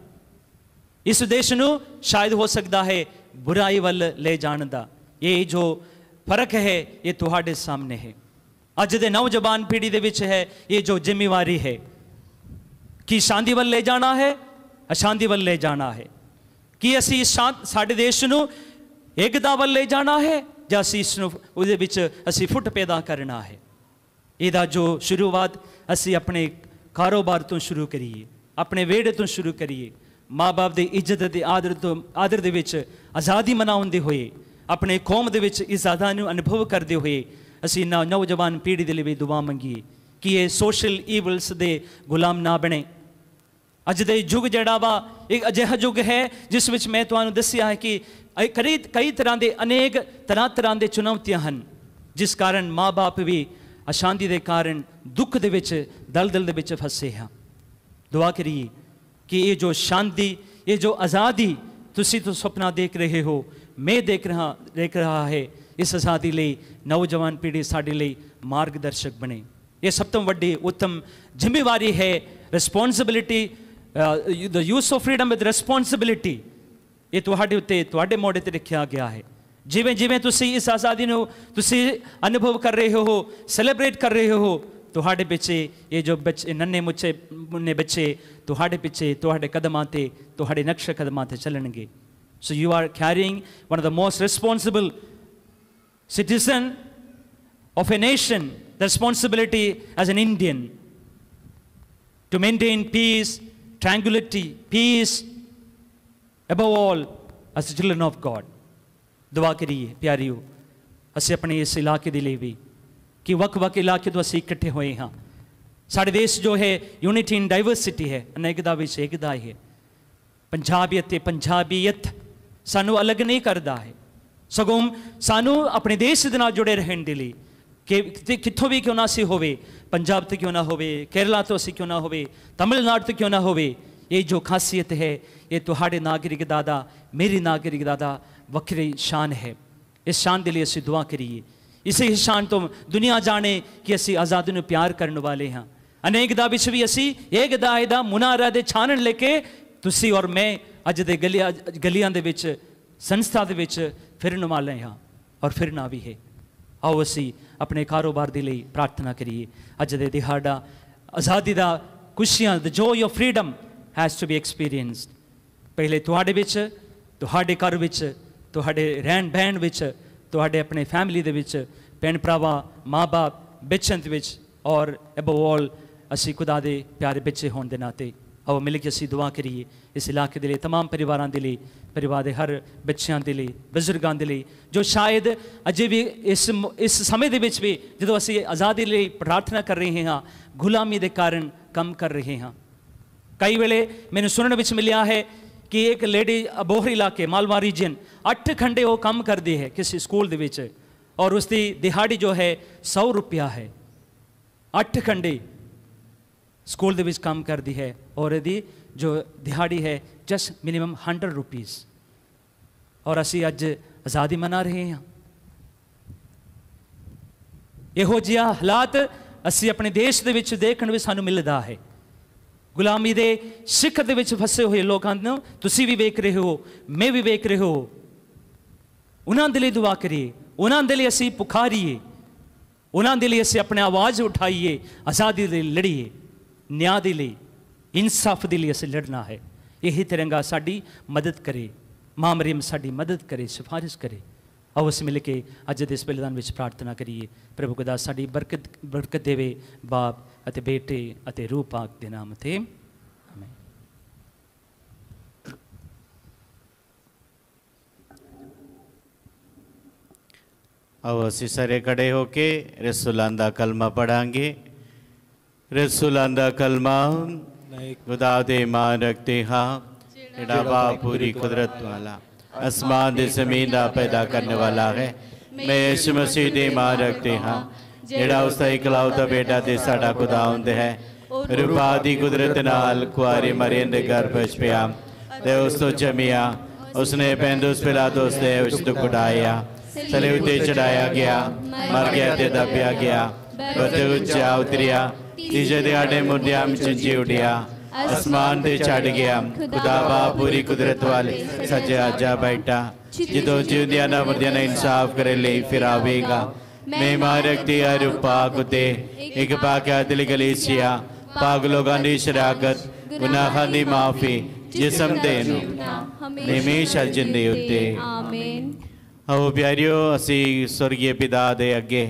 ਇਸ ਦੇਸ਼ ਨੂੰ ਸ਼ਾਇਦ ਹੋ ਸਕਦਾ ਹੈ ਬੁਰਾਈ ਵੱਲ ਲੈ ਜਾਣ ਦਾ। ਇਹ ਜੋ ਫਰਕ ਹੈ ਇਹ ਤੁਹਾਡੇ ਸਾਹਮਣੇ ਹੈ। ਅੱਜ ਦੇ ਨੌਜਵਾਨ ਪੀੜ੍ਹੀ ਦੇ ਵਿੱਚ ਹੈ ਇਹ ਜੋ ਜ਼ਿੰਮੇਵਾਰੀ ਹੈ ਕਿ ਸ਼ਾਂਤੀ ਵੱਲ ਲੈ ਜਾਣਾ ਹੈ, ਅਸ਼ਾਂਤੀ ਵੱਲ ਲੈ ਜਾਣਾ ਹੈ, ਕਿ ਅਸੀਂ ਸਾਡੇ ਦੇਸ਼ ਨੂੰ ਏਕਤਾ ਵੱਲ ਲੈ ਜਾਣਾ ਹੈ ਜਾਂ ਅਸੀਂ ਇਸ ਨੂੰ ਉਹਦੇ ਵਿੱਚ ਅਸੀਂ ਫੁੱਟ ਪੈਦਾ ਕਰਨਾ ਹੈ। ਇਹਦਾ ਜੋ ਸ਼ੁਰੂਆਤ ਅਸੀਂ ਆਪਣੇ ਕਾਰੋਬਾਰ ਤੋਂ ਸ਼ੁਰੂ ਕਰੀਏ, ਆਪਣੇ ਵਿਹੜੇ ਤੋਂ ਸ਼ੁਰੂ ਕਰੀਏ, ਮਾਂ ਬਾਪ ਦੀ ਇੱਜ਼ਤ ਅਤੇ ਆਦਰ ਦੇ ਵਿੱਚ ਆਜ਼ਾਦੀ ਮਨਾਉਂਦੇ ਹੋਏ, ਆਪਣੇ ਕੌਮ ਦੇ ਵਿੱਚ ਇਜ਼ਾਦਾਂ ਨੂੰ ਅਨੁਭਵ ਕਰਦੇ ਹੋਏ ਅਸੀਂ ਨੌਜਵਾਨ ਪੀੜ੍ਹੀ ਦੇ ਲਈ ਵੀ ਦੁਆ ਮੰਗੀਏ ਕਿ ਇਹ ਸੋਸ਼ਲ ਈਵਲਸ ਦੇ ਗੁਲਾਮ ਨਾ ਬਣੇ। ਅੱਜ ਦੇ ਯੁੱਗ ਜਿਹੜਾ ਵਾ ਇੱਕ ਅਜਿਹਾ ਯੁੱਗ ਹੈ ਜਿਸ ਵਿੱਚ ਮੈਂ ਤੁਹਾਨੂੰ ਦੱਸਿਆ ਹੈ ਕਿ ਕਈ ਤਰ੍ਹਾਂ ਦੇ ਅਨੇਕ ਤਰ੍ਹਾਂ ਦੇ ਚੁਣੌਤੀਆਂ ਹਨ, ਜਿਸ ਕਾਰਨ ਮਾਂ ਬਾਪ ਵੀ ਅਸ਼ਾਂਤੀ ਦੇ ਕਾਰਨ ਦੁੱਖ ਦੇ ਵਿੱਚ ਦਲਦਲ ਦੇ ਵਿੱਚ ਫਸੇ ਹਾਂ। ਦੁਆ ਕਰੀਏ ਕਿ ਇਹ ਜੋ ਸ਼ਾਂਤੀ, ਇਹ ਜੋ ਆਜ਼ਾਦੀ ਤੁਸੀਂ ਤੋਂ ਸੁਪਨਾ ਦੇਖ ਰਹੇ ਹੋ, ਮੈਂ ਦੇਖ ਰਹਾ ਹੈ, ਇਸ ਆਜ਼ਾਦੀ ਲਈ ਨੌਜਵਾਨ ਪੀੜ੍ਹੀ ਸਾਡੇ ਲਈ ਮਾਰਗਦਰਸ਼ਕ ਬਣੇ। ਇਹ ਸਭ ਤੋਂ ਵੱਡੀ ਉੱਤਮ ਜ਼ਿੰਮੇਵਾਰੀ ਹੈ। Responsibility, the use of freedom with responsibility, ਇਹ ਤੁਹਾਡੇ ਉੱਤੇ, ਤੁਹਾਡੇ ਮੋਢੇ 'ਤੇ ਰੱਖਿਆ ਗਿਆ ਹੈ। ਜਿਵੇਂ ਜਿਵੇਂ ਤੁਸੀਂ ਇਸ ਆਜ਼ਾਦੀ ਨੂੰ ਤੁਸੀਂ ਅਨੁਭਵ ਕਰ ਰਹੇ ਹੋ, ਸੈਲੀਬ੍ਰੇਟ ਕਰ ਰਹੇ ਹੋ, ਤੁਹਾਡੇ ਪਿੱਛੇ ਇਹ ਜੋ ਬੱਚੇ ਨੰਨੇ ਮੁੰਨੇ ਬੱਚੇ ਤੁਹਾਡੇ ਪਿੱਛੇ, ਤੁਹਾਡੇ ਕਦਮਾਂ 'ਤੇ, ਤੁਹਾਡੇ ਨਕਸ਼ ਕਦਮਾਂ 'ਤੇ ਚੱਲਣਗੇ। So you are carrying one of the most responsible citizen of a nation, the responsibility as an Indian to maintain peace, tranquility, peace, above all as the children of God. ਦੁਆ ਕਰੀਏ ਪਿਆਰਿਓ ਅਸੀਂ ਆਪਣੇ ਇਸ ਇਲਾਕੇ ਦੇ ਲਈ ਵੀ, ਕਿ ਵੱਖ-ਵੱਖ ਇਲਾਕੇ ਤੋਂ ਅਸੀਂ ਇਕੱਠੇ ਹੋਏ ਹਾਂ। ਸਾਡੇ ਦੇਸ਼ ਜੋ ਹੈ ਯੂਨਿਟੀ ਇਨ ਡਾਈਵਰਸਿਟੀ ਹੈ, ਅਨੇਕਤਾ ਵਿੱਚ ਏਕਤਾ ਹੈ। ਪੰਜਾਬੀਅਤ ਤੇ ਪੰਜਾਬੀਅਤ ਸਾਨੂੰ ਅਲੱਗ ਨਹੀਂ ਕਰਦਾ ਹੈ, ਸਗੋਂ ਸਾਨੂੰ ਆਪਣੇ ਦੇਸ਼ ਦੇ ਨਾਲ ਜੁੜੇ ਰਹਿਣ ਦੇ ਲਈ, ਕਿ ਕਿੱਥੋਂ ਵੀ ਕਿਉਂ ਨਾ ਅਸੀਂ ਹੋਵੇ, ਪੰਜਾਬ ਤੋਂ ਕਿਉਂ ਨਾ ਹੋਵੇ, ਕੇਰਲਾ ਤੋਂ ਅਸੀਂ ਕਿਉਂ ਨਾ ਹੋਵੇ, ਤਮਿਲਨਾਡੂ ਤੋਂ ਕਿਉਂ ਨਾ ਹੋਵੇ, ਇਹ ਜੋ ਖਾਸੀਅਤ ਹੈ ਇਹ ਤੁਹਾਡੇ ਨਾਗਰਿਕਤਾ ਦਾ, ਮੇਰੀ ਨਾਗਰਿਕਤਾ ਦਾ ਵੱਖਰੀ ਸ਼ਾਨ ਹੈ। ਇਸ ਸ਼ਾਨ ਦੇ ਲਈ ਅਸੀਂ ਦੁਆ ਕਰੀਏ, ਇਸੇ ਸ਼ਾਨ ਤੋਂ ਦੁਨੀਆ ਜਾਣੇ ਕਿ ਅਸੀਂ ਆਜ਼ਾਦੀ ਨੂੰ ਪਿਆਰ ਕਰਨ ਵਾਲੇ ਹਾਂ। ਅਨੇਕਤਾ ਵਿੱਚ ਵੀ ਅਸੀਂ ਏਕਤਾ ਦਾ ਮੁਨਾਰਾ ਦੇ ਛਾਨਣ ਲੈ ਕੇ ਤੁਸੀਂ ਔਰ ਮੈਂ ਅੱਜ ਦੇ ਗਲੀਆਂ ਦੇ ਵਿੱਚ, ਸੰਸਥਾ ਦੇ ਵਿੱਚ ਫਿਰਨ ਵਾਲੇ ਹਾਂ ਔਰ ਫਿਰਨਾ ਵੀ ਹੈ। ਆਓ ਅਸੀਂ ਆਪਣੇ ਕਾਰੋਬਾਰ ਦੇ ਲਈ ਪ੍ਰਾਰਥਨਾ ਕਰੀਏ। ਅੱਜ ਦੇ ਦਿਹਾੜਾ ਆਜ਼ਾਦੀ ਦਾ ਖੁਸ਼ੀਆਂ, the joy of freedom has to be experienced. ਪਹਿਲੇ ਤੁਹਾਡੇ ਵਿੱਚ, ਤੁਹਾਡੇ ਘਰ ਵਿੱਚ, ਤੁਹਾਡੇ ਰਹਿਣ ਬਹਿਣ ਵਿੱਚ, ਤੁਹਾਡੇ ਆਪਣੇ ਫੈਮਿਲੀ ਦੇ ਵਿੱਚ, ਭੈਣ ਭਰਾਵਾਂ, ਮਾਂ ਬਾਪ ਬੱਚਿਆਂ ਦੇ ਵਿੱਚ, ਔਰ ਅਬਵ ਆਲ ਅਸੀਂ ਖੁਦਾ ਦੇ ਪਿਆਰੇ ਬੱਚੇ ਹੋਣ ਦੇ ਨਾਤੇ ਆਓ ਮਿਲ ਕੇ ਅਸੀਂ ਦੁਆ ਕਰੀਏ ਇਸ ਇਲਾਕੇ ਦੇ ਲਈ, तमाम ਪਰਿਵਾਰਾਂ ਦੇ ਲਈ, ਪਰਿਵਾਰ ਦੇ ਹਰ ਬੱਚਿਆਂ ਦੇ ਲਈ, ਬਜ਼ੁਰਗਾਂ ਦੇ ਲਈ ਜੋ ਸ਼ਾਇਦ ਅਜੇ ਵੀ ਇਸ ਸਮੇਂ ਦੇ ਵਿੱਚ ਵੀ ਜਦੋਂ ਅਸੀਂ ਆਜ਼ਾਦੀ ਲਈ ਪ੍ਰਾਰਥਨਾ ਕਰ ਰਹੇ ਹਾਂ, ਗੁਲਾਮੀ ਦੇ ਕਾਰਨ ਕੰਮ ਕਰ ਰਹੇ ਹਾਂ। ਕਈ ਵੇਲੇ ਮੈਨੂੰ ਸੁਣਨ ਵਿੱਚ ਮਿਲਿਆ ਹੈ ਕਿ ਇੱਕ ਲੇਡੀ ਅਬੋਹਰ ਇਲਾਕੇ, ਮਾਲਵਾ ਰੀਜਨ, 8 ਘੰਟੇ ਉਹ ਕੰਮ ਕਰਦੀ ਹੈ ਕਿਸੇ ਸਕੂਲ ਦੇ ਵਿੱਚ, ਔਰ ਉਸ ਦੀ ਦਿਹਾੜੀ ਜੋ ਹੈ 100 ਰੁਪਇਆ ਹੈ। 8 ਘੰਟੇ ਸਕੂਲ ਦੇ ਵਿੱਚ ਕੰਮ ਕਰਦੀ ਹੈ ਔਰ ਇਹਦੀ ਜੋ ਦਿਹਾੜੀ ਹੈ ਜਸਟ ਮਿਨੀਮਮ 100 ਰੁਪੀਸ, ਔਰ ਅਸੀਂ ਅੱਜ ਆਜ਼ਾਦੀ ਮਨਾ ਰਹੇ ਹਾਂ। ਇਹੋ ਜਿਹਾ ਹਾਲਾਤ ਅਸੀਂ ਆਪਣੇ ਦੇਸ਼ ਦੇ ਵਿੱਚ ਦੇਖਣ ਵਿੱਚ ਸਾਨੂੰ ਮਿਲਦਾ ਹੈ। ਗੁਲਾਮੀ ਦੇ ਸਿੱਖ ਦੇ ਵਿੱਚ ਫਸੇ ਹੋਏ ਲੋਕਾਂ ਨੂੰ ਤੁਸੀਂ ਵੀ ਵੇਖ ਰਹੇ ਹੋ, ਮੈਂ ਵੀ ਵੇਖ ਰਹੇ ਹੋ। ਉਹਨਾਂ ਦੇ ਲਈ ਦੁਆ ਕਰੀਏ, ਉਹਨਾਂ ਦੇ ਲਈ ਅਸੀਂ ਪੁਕਾਰੀਏ, ਉਹਨਾਂ ਦੇ ਲਈ ਅਸੀਂ ਆਪਣੀ ਆਵਾਜ਼ ਉਠਾਈਏ, ਆਜ਼ਾਦੀ ਦੇ ਲਈ ਲੜੀਏ, ਨਿਆਂ ਦੇ ਲਈ, ਇਨਸਾਫ ਦੇ ਲਈ ਅਸੀਂ ਲੜਨਾ ਹੈ। ਇਹੀ ਤਿਰੰਗਾ ਸਾਡੀ ਮਦਦ ਕਰੇ, ਮਾਂ ਮਰੀਮ ਸਾਡੀ ਮਦਦ ਕਰੇ, ਸਿਫਾਰਿਸ਼ ਕਰੇ। ਆਓ ਅਸੀਂ ਮਿਲ ਕੇ ਅੱਜ ਦੇ ਇਸ ਬਲਿਦਾਨ ਵਿੱਚ ਪ੍ਰਾਰਥਨਾ ਕਰੀਏ। ਪ੍ਰਭੂ ਖੁਦਾ ਸਾਡੀ ਬਰਕਤ ਦੇਵੇ, ਬਾਪ ਅਤੇ ਬੇਟੇ ਅਤੇ ਰੂਹ ਪਾਕ ਦੇ ਨਾਮ ਤੇ ਆਮੀਨ। आओ असी सारे खड़े होके रसूलां दा कलमा पढ़ांगे। रसूलां दा कलमा। खुदा दे मान रखते हाँ जेड़ा बाप पूरी कुदरत वाला आसमान दे ज़मीन दा पैदा करने वाला है। मैं यीशु मसीह दे मान रखते हाँ जेड़ा उसदा इकलौता बेटा ते साडा खुदावंद है। रूपा दी कुदरत नाल कुआरी मरियम दे गर्भ विच पिया ते उस तो जमिया। उसने पेंदुस पिलातुस दे विच दुख उठाया, सलीब ते चढ़ाया गया, मर गया ते दबिया गया, बते उच्चा उतरिया, तीजे दिहाड़े मुर्दियां विच जी उठिया, आसमान ते चढ़ गया। खुदा बाप पूरी कुदरत वाले सच्चे आजा बैठा, जिदों जिंदियां ना मुर्दियां ने इंसाफ करे ले फिर आवेगा। मैं मां रखती हर पाक ते एक पाक दिल कलीसिया पाक लोगां दी शराकत गुनाहां दी माफी जिसम देनु हमेशा जिंदे उत्ते आमीन। आओ प्यारियो असी स्वर्गीय पिता दे अगे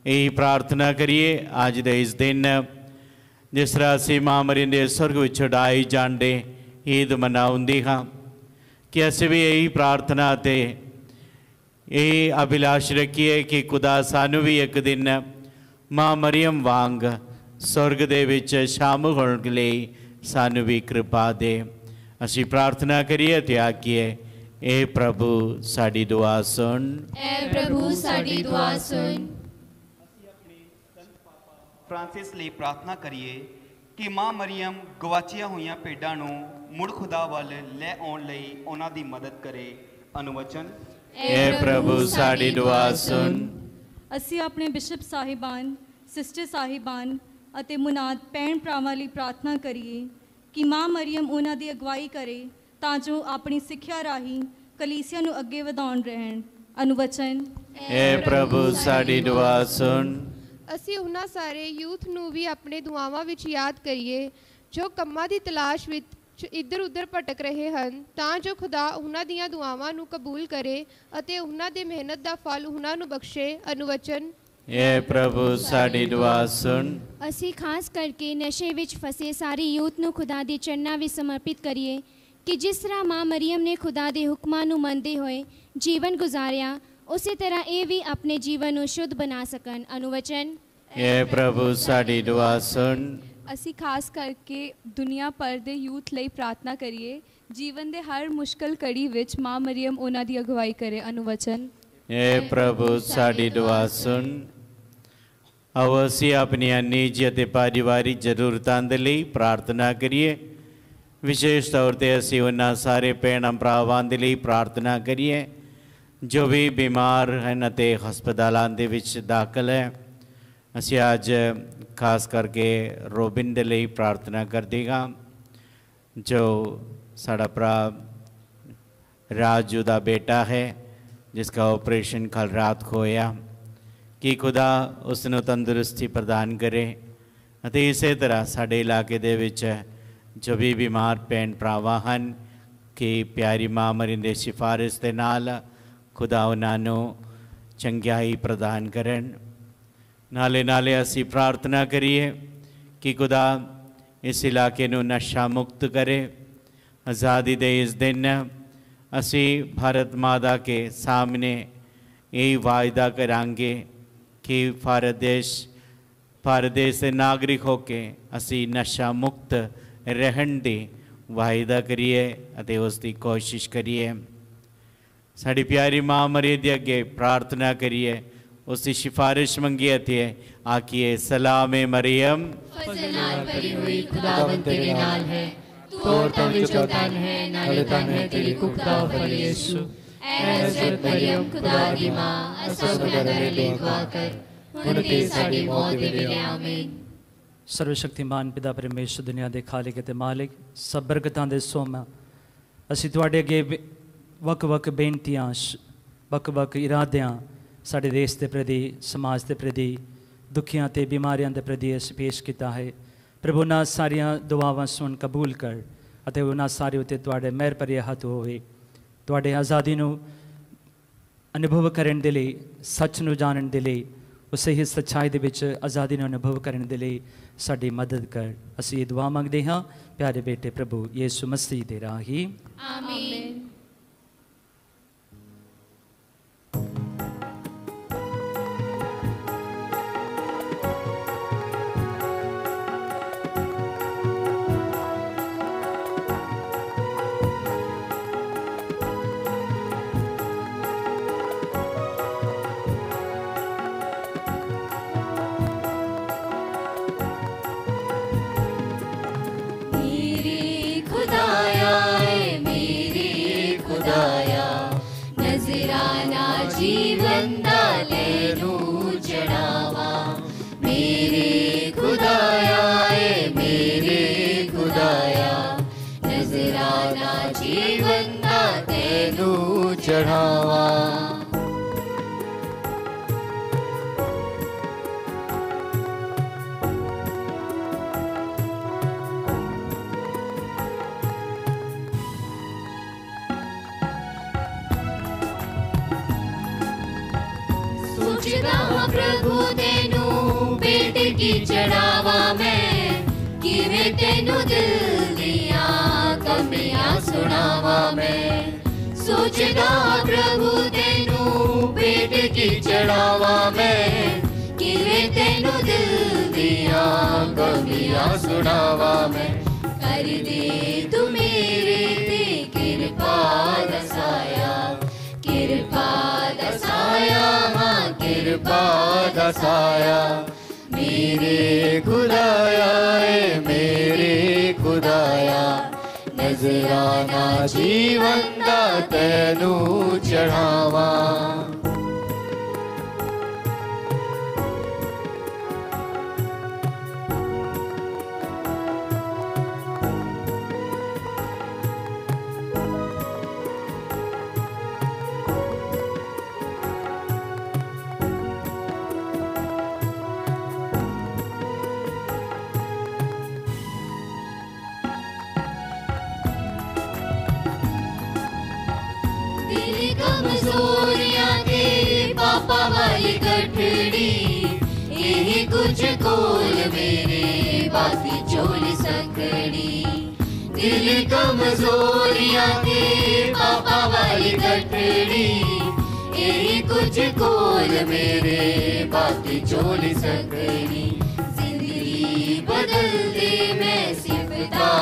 यही प्रार्थना करिए अज दे इस दिन जिस तरह असी मां मरियम दे स्वर्ग विच उड़ाई जांदे ईद मनाउंदी हाँ कि असी भी यही प्रार्थना ते यही अभिलाष रखिए कि खुदा सानू भी एक दिन मां मरियम वांग स्वर्ग दे विच शामिल होने के लिए सानू भी कृपा दे। असी प्रार्थना करिए ते आखिए ए प्रभु साडी दुआ सुन। ए प्रभु साडी दुआ सुन। फ्रांसिस ਲਈ प्रार्थना करिए कि मां मरियम गवाचिया होईयां भेडां नूं मुड़ खुदा वल ले आउण लई उन्हां दी मदद करे। अनुवचन। ए प्रभु साडी दुआ सुन। ਅਸੀਂ ਆਪਣੇ ਬਿਸ਼ਪ ਸਾਹਿਬਾਨ, ਸਿਸਟਰ ਸਾਹਿਬਾਨ ਅਤੇ ਮੁਨਾਦ ਭੈਣ ਭਰਾਵਾਂ ਲਈ ਪ੍ਰਾਰਥਨਾ ਕਰੀਏ ਕਿ ਮਾਂ ਮਰੀਮ ਉਹਨਾਂ ਦੀ ਅਗਵਾਈ ਕਰੇ ਤਾਂ ਜੋ ਆਪਣੀ ਸਿੱਖਿਆ ਰਾਹੀਂ ਕਲੀਸਿਆ ਨੂੰ ਅੱਗੇ ਵਧਾਉਣ ਰਹਿਣ। अनुवचन। ए प्रभु साडी दुआ सुन। ਅਸੀਂ ਉਹਨਾਂ ਸਾਰੇ ਯੂਥ ਨੂੰ ਵੀ ਆਪਣੇ ਦੁਆਵਾਂ ਵਿੱਚ ਯਾਦ ਕਰੀਏ ਜੋ ਕੰਮਾਂ ਦੀ ਤਲਾਸ਼ ਵਿੱਚ ਇੱਧਰ ਉੱਧਰ ਭਟਕ ਰਹੇ ਹਨ ਤਾਂ ਜੋ ਖੁਦਾ ਉਹਨਾਂ ਦੀਆਂ ਦੁਆਵਾਂ ਨੂੰ ਕਬੂਲ ਕਰੇ ਅਤੇ ਉਹਨਾਂ ਦੇ ਮਿਹਨਤ ਦਾ ਫਲ ਉਹਨਾਂ ਨੂੰ ਬਖਸ਼ੇ। अनुवचन। ए प्रभु साडी दुआ सुन। ਅਸੀਂ ਖਾਸ ਕਰਕੇ ਨਸ਼ੇ ਵਿੱਚ ਫਸੇ ਸਾਰੇ ਯੂਥ ਨੂੰ ਖੁਦਾ ਦੇ ਚਰਨਾਂ ਵਿੱਚ ਸਮਰਪਿਤ ਕਰੀਏ ਕਿ ਜਿਸ ਤਰ੍ਹਾਂ ਮਾਂ ਮਰੀਮ ਨੇ ਖੁਦਾ ਦੇ ਹੁਕਮਾਂ ਨੂੰ ਮੰਨਦੇ ਹੋਏ ਜੀਵਨ ਗੁਜ਼ਾਰਿਆ ਉਸੇ ਤਰ੍ਹਾਂ ਇਹ ਵੀ ਆਪਣੇ ਜੀਵਨ ਨੂੰ ਸ਼ੁੱਧ ਬਣਾ ਸਕਣ। अनुवचन। ए प्रभु साडी दुआ सुन। ਅਸੀਂ ਖਾਸ ਕਰਕੇ ਦੁਨੀਆ ਭਰ ਦੇ ਯੂਥ ਲਈ ਪ੍ਰਾਰਥਨਾ ਕਰੀਏ ਜੀਵਨ ਦੇ ਹਰ ਮੁਸ਼ਕਲ ਘੜੀ ਵਿੱਚ ਮਾਂ ਮਰੀਮ ਉਹਨਾਂ ਦੀ ਅਗਵਾਈ ਕਰੇ। अनुवचन। ए प्रभु साडी दुआ सुन। आओ ਅਸੀਂ ਆਪਣੀਆਂ ਨਿੱਜੀ ਅਤੇ ਪਰਿਵਾਰਿਕ ਜ਼ਰੂਰਤਾਂ ਦੇ ਲਈ ਪ੍ਰਾਰਥਨਾ ਕਰੀਏ। ਵਿਸ਼ੇਸ਼ ਤੌਰ ਤੇ ਅਸੀਂ ਉਹਨਾਂ ਸਾਰੇ ਭੈਣਾਂ ਭਰਾਵਾਂ ਦੇ ਲਈ ਪ੍ਰਾਰਥਨਾ ਕਰੀਏ ਜੋ ਵੀ ਬਿਮਾਰ ਹਨ ਅਤੇ ਹਸਪਤਾਲਾਂ ਦੇ ਵਿੱਚ ਦਾਖਲ ਹੈ। ਅਸੀਂ ਅੱਜ ਖਾਸ ਕਰਕੇ ਰੋਬਿਨ ਦੇ ਲਈ ਪ੍ਰਾਰਥਨਾ ਕਰਦੇ ਹਾਂ ਜੋ ਸਾਡਾ ਭਰਾ ਰਾਜੂ ਦਾ ਬੇਟਾ ਹੈ जिसका ऑपरेशन कल रात को होया कि खुदा उसनों तंदुरुस्ती प्रदान करे। ਅਤੇ ਇਸੇ ਤਰ੍ਹਾਂ ਸਾਡੇ ਇਲਾਕੇ ਦੇ ਵਿੱਚ ਜੋ ਵੀ ਬਿਮਾਰ ਭੈਣ ਭਰਾਵਾਂ ਹਨ ਕਿ ਪਿਆਰੀ ਮਾਂ ਮਰੀਮ ਦੀ ਸਿਫਾਰਿਸ਼ ਦੇ ਨਾਲ ਖੁਦਾ ਉਹਨਾਂ ਨੂੰ ਚੰਗਿਆਈ ਪ੍ਰਦਾਨ ਕਰਨ। ਨਾਲੇ ਨਾਲੇ ਅਸੀਂ ਪ੍ਰਾਰਥਨਾ ਕਰੀਏ ਕਿ ਖੁਦਾ ਇਸ ਇਲਾਕੇ ਨੂੰ ਨਸ਼ਾ ਮੁਕਤ करे। आज़ादी ਦੇ ਇਸ ਦਿਨ ਅਸੀਂ ਭਾਰਤ ਮਾਤਾ के सामने यही वायदा करांगे कि भारत देश के नागरिक होके असी नशा मुक्त रहन दी वायदा करिए अते उसकी कोशिश करिए। साड़ी प्यारी मां मरियम दे अगे प्रार्थना करिए उसकी सिफारिश मंगिए थे आखिए सलाम मरियम फज़ल नाल भरी हुई खुदावंद तेरे नाल है तोर तो विचों तन है नाले तन है तेरी कुखदा फल यीशु। ऐ हज़रत मरियम खुदा दी मां असां गुनाहगारां लई दुआ कर हुण ते साडी मौत दे वेले आमीन। सर्वशक्तिमान पिता परमेश्वर दुनिया के खालिक ते मालिक सब बरकतां दे सोमा असीं तुहाडे अगे वक बेनतियां वक इरादियां साडे देश के प्रति समाज के प्रति दुखियां ते बीमारियां के प्रति असीं पेश किया है। प्रभु ना सारिया दुआवां सुन कबूल कर अते उन्हां सारे उत्ते तुहाडे मेहर भरे हथ होवे। तुहाडे आज़ादी नूं अनुभव करन दे लई सच नूं जानन दे लई उसे ही सच्चाई दे विच आज़ादी नूं अनुभव करन दे लई साडी मदद कर। असीं ये दुआ मंगदे हां प्यारे बेटे प्रभु यीशु मसीह दे राही आमीन। चढ़ावा। सोचदा हां प्रभु तेनू पेट की चढ़ावा मैं, किवें तेनू दिल दिया कमियां सुनावा मैं। सोचदा हां प्रभु तेनू पेट की चढ़ावा मैं, किवें तेनू दिल दिया कमियां सुनावा मैं। कर दे तू मेरे ते कृपा दसाया, कृपा दसाया हाँ कृपा दसाया। मेरे खुदाया मेरे खुदाया, नजराना जीवन दा तैनू चढ़ावा। कमजोरियां दे पापा वाली गठड़ी, यही कुछ कोल मेरे बाकी चोली सकड़ी। दिल कमजोरियां दे पापा वाली गठड़ी, यही कुछ कोल मेरे बाकी चोली सकड़ी। जिंदगी बदल दे मैं सिफता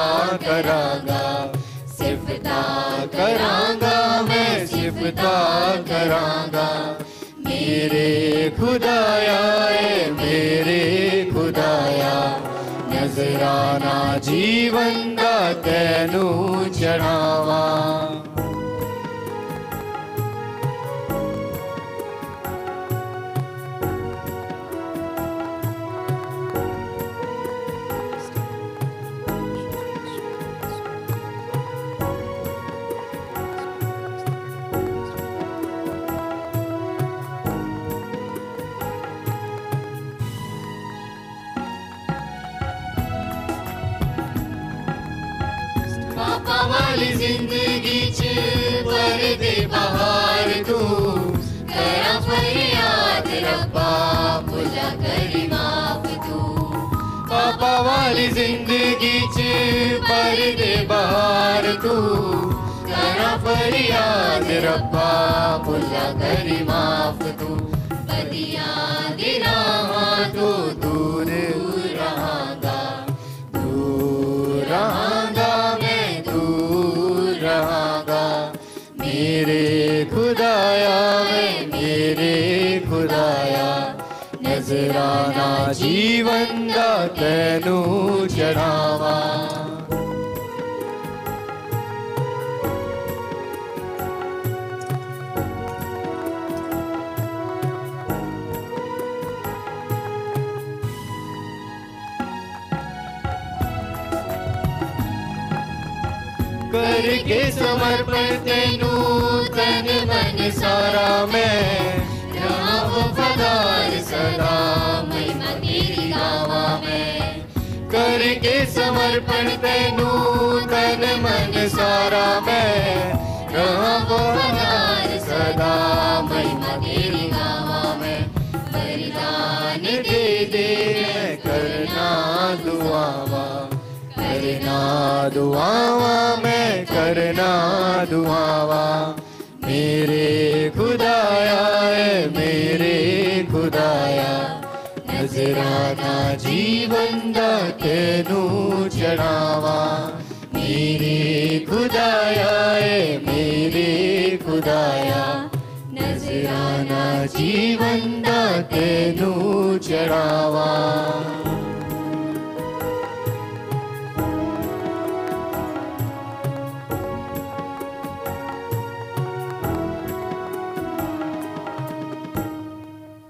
करांगा, सिफता करांगा मैं सिफता करांगा। मेरे खुदाया मेरे खुदाया, नजराना जीवन दा तैनू चढ़ावा। पापा वाली जिंदगी च पर दे बहार तू, करा फरियाद रब्बा भुला करी माफ तू। पापा वाली जिंदगी च पर दे बहार तू, करा फरियाद रब्बा भुला करी माफ तू। बदियां दी राहां तो दूर रहांगा, दूर रहांगा रहांगा। मेरे खुदाया मेरे खुदाया, नजराना जीवन दा तैनू चढ़ावा। करके समर्पण तेनू तन मन सारा मैं, रहा वफादार सदा महिमा तेरी गावा मैं। करके समर्पण तेनू तन मन सारा मैं, रहा वफादार सदा महिमा तेरी गावा मैं। वरदान दे दे मैं करना दुआवा, करना दुआवा मैं करना दुआवा। मेरे खुदाया मेरे खुदाया, नजराना जीवन दा तैनू चढ़ावा। मेरे खुदाया मेरे खुदाया, नजराना जीवन दा तैनू चढ़ावा।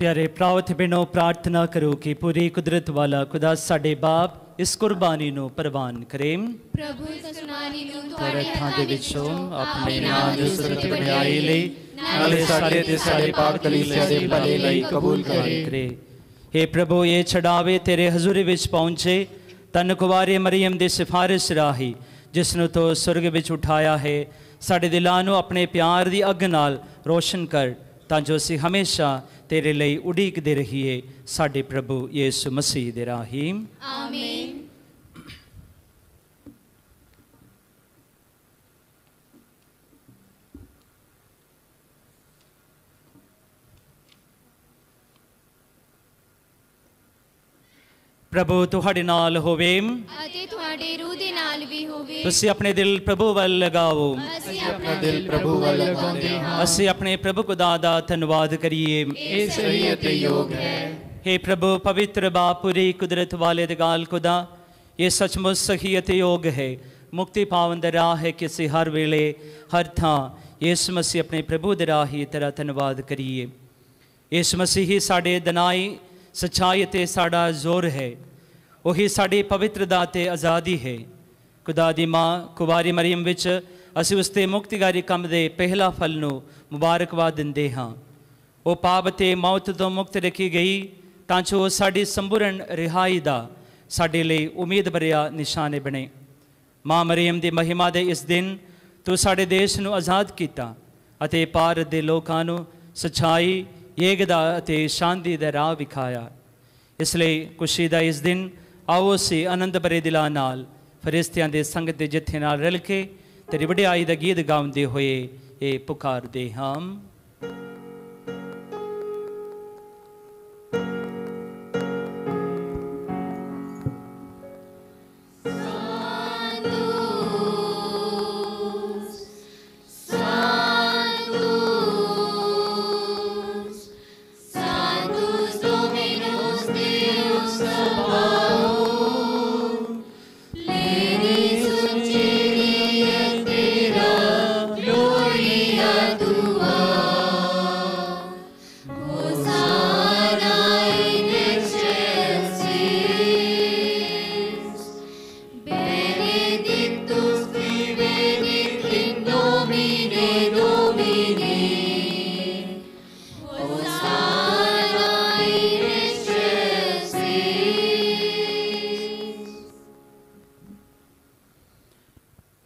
प्यारे भराओ ते भैनों, प्रार्थना करो कि पूरी कुदरत वाला खुदा साडे बाप इस कुर्बानी ਨੂੰ ਪ੍ਰਵਾਨ ਕਰੇ। ਪ੍ਰਭੂ ਤਸਨਾਨੀ ਨੂੰ ਤੁਹਾਡੇ ਹੱਥਾਂ ਦੇ ਵਿੱਚੋਂ ਆਪਣੇ ਨਾਮ ਦੀ ਸੁਰਤ ਬਣਾਈ ਲਈ ਨਾਲੇ ਸਾਡੇ ਤੇ ਸਾਡੇ ਪਾਪ ਕਲੀਸਿਆ ਦੇ ਭਲੇ ਲਈ ਕਬੂਲ ਕਰੇ। हे प्रभु ये छड़ावे तेरे हजूरी ਵਿੱਚ ਪਹੁੰਚੇ ਤਨ ਕੁਵਾਰੀ ਮਰੀਮ ਦੀ ਸਿਫਾਰਿਸ਼ ਰਾਹੀਂ ਜਿਸ ਨੂੰ ਤੋ ਸੁਰਗ ਵਿੱਚ ਉਠਾਇਆ ਹੈ ਸਾਡੇ ਦਿਲਾਂ ਨੂੰ ਆਪਣੇ ਪਿਆਰ ਦੀ ਅੱਗ ਨਾਲ ਰੋਸ਼ਨ ਕਰ ਤਾਂ ਜੋ ਅਸੀਂ ਹਮੇਸ਼ਾ तेरे लिए उड़ीकते रहिए साडे प्रभु यीशु मसीह दे राही आमीन। प्रभु तुहाडे नाल होवे ਅਤੇ ਤੁਹਾਡੇ ਰੂਹ ਦੇ ਨਾਲ ਵੀ ਹੋਵੇ। ਤੁਸੀਂ ਆਪਣੇ ਦਿਲ ਪ੍ਰਭੂ ਵੱਲ ਲਗਾਓ। ਅਸੀਂ ਆਪਣਾ ਦਿਲ ਪ੍ਰਭੂ ਵੱਲ ਲਗਾਉਂਦੇ ਹਾਂ। ਅਸੀਂ ਆਪਣੇ ਪ੍ਰਭੂ ਖੁਦਾ ਦਾ ਧੰਨਵਾਦ ਕਰੀਏ। ਇਹ ਸਹੀ ਅਤੇ ਯੋਗ ਹੈ। हे प्रभु पवित्र बाप पूरी कुदरत वाले दगाल खुदा ये सचमुच सही ਅਤੇ योग है मुक्ति पावन दा राह है किसी हर वेले हर थां यीशु मसीह अपने प्रभु दे राह ही तेरा धन्नवाद करिए। यीशु मसीह ही साडे दनाई सच्चाई ते साडा जोर है वही साड़ी पवित्रता ते आज़ादी है। खुदा दी मां कुवारी मरियम विच असीं उसते मुक्तिकारी काम दे पहला फल नूं मुबारकबाद दिंदे हां। वो पाप ते मौत तो मुक्त रखी गई तां जो साडी संपूर्ण रिहाई दा साडे लई उम्मीद भरिया निशाने बने। मां मरियम दी महिमा दे इस दिन तू साडे देश नूं आज़ाद कीता अते भारत दे लोकां नूं सच्चाई येगदा अते शांति दा राह विखाया। इसलिए खुशी दा इस दिन आओ असीं आनंद भरे दिलां नाल फरिश्तियां दे संगत दे जत्थे नाल रल के तेरी वडियाई दा गीत गाउंदे होए ये पुकारदे हां।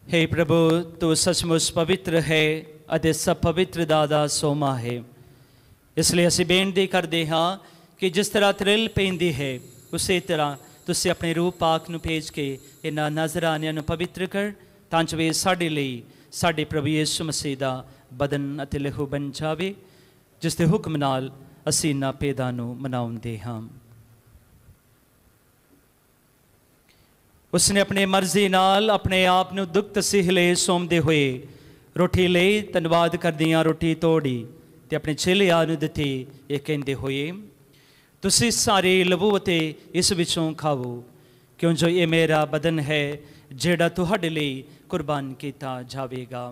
हे प्रभु तू सचमुच पवित्र है अते सब पवित्र दादा सोमा है। इसलिए असीं बेनती करते हाँ कि जिस तरह त्रिल पैंदी है उसी तरह तुसीं अपने रूह पाक नूं भेज के इन्हां नज़रानियां नूं पवित्र कर तां जो वे साडे लई साडे प्रभु यीशु मसीह दा बदन अते लहू बन जावे जिस दे हुक्म नाल असीं इन्हां भेदां नूं मनाउंदे हां। उसने अपने मर्जी नाल अपने आप नूं दुख तसीह ले सौंपदे हुए रोटी ले धन्नवाद करदियां रोटी तोड़ी ते अपने चेलियां नूं दित्ती ये कहंदे होए तुसीं सारे लवो ते इस विचों खाओ क्यों जो ये मेरा बदन है जेड़ा तुहाडे लई कुर्बान कीता जावेगा।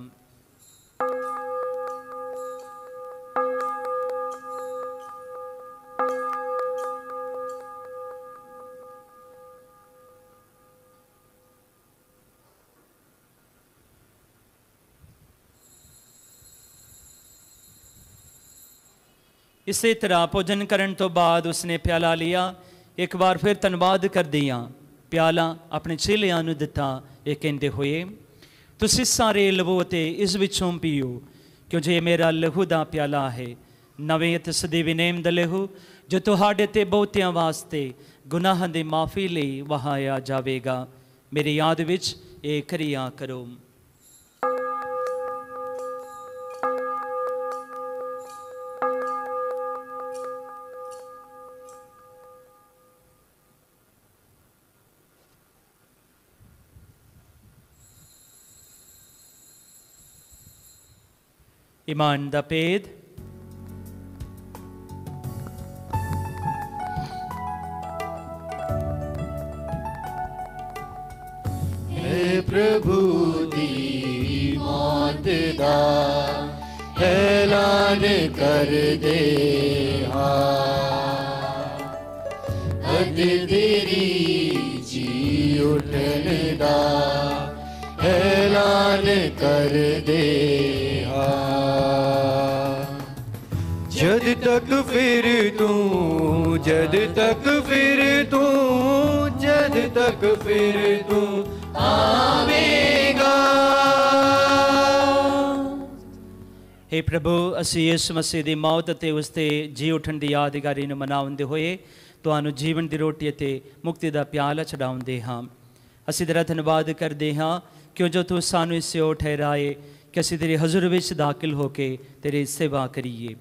इसी तरह भोजन करने तो बाद उसने प्याला लिया एक बार फिर धन्नवाद कर दिया प्याला अपने चेलियां नूं दिता ये कहंदे होए तुसीं सारे लवो ते इस विचों पीओ क्यों जे मेरा लहू दा प्याला है नवें ते सदैवी नेम दा लहू जो तुहाडे ते बहुतियां वास्ते गुनाहां दी माफ़ी लई वहाया जावेगा। मेरी याद विच ये करिया करो। ईमान दा भेद। हे प्रभु दी मौत दा ऐलान कर दे अद तेरी जी दा ऐलान कर दे जद तक फिर तू जद तक फिर तू जद तक फिर तू आवेगा। हे प्रभु ਅਸੀਂ ਯਿਸੂ ਮਸੀਹ ਦੀ ਮੌਤ ਅਤੇ ਉਸ ਤੇ ਜੀ ਉੱਠਣ ਦੀ ਯਾਦਗਾਰੀ ਨੂੰ ਮਨਾਉਂਦੇ ਹੋਏ ਤੁਹਾਨੂੰ ਜੀਵਨ ਦੀ ਰੋਟੀ ਅਤੇ ਮੁਕਤੀ ਦਾ ਪਿਆਲਾ ਚੜਾਉਂਦੇ ਹਾਂ। ਅਸੀਂ ਤੇਰਾ ਧੰਨਵਾਦ ਕਰਦੇ ਹਾਂ ਕਿਉਂ ਜੋ ਤੂੰ ਸਾਨੂੰ ਇਸ ਯੋਗ ਠਹਿਰਾਏ ਕਿ ਅਸੀਂ ਤੇਰੀ ਹਜ਼ੂਰ ਵਿੱਚ ਦਾਖਲ ਹੋ ਕੇ ਤੇਰੀ ਸੇਵਾ ਕਰੀਏ।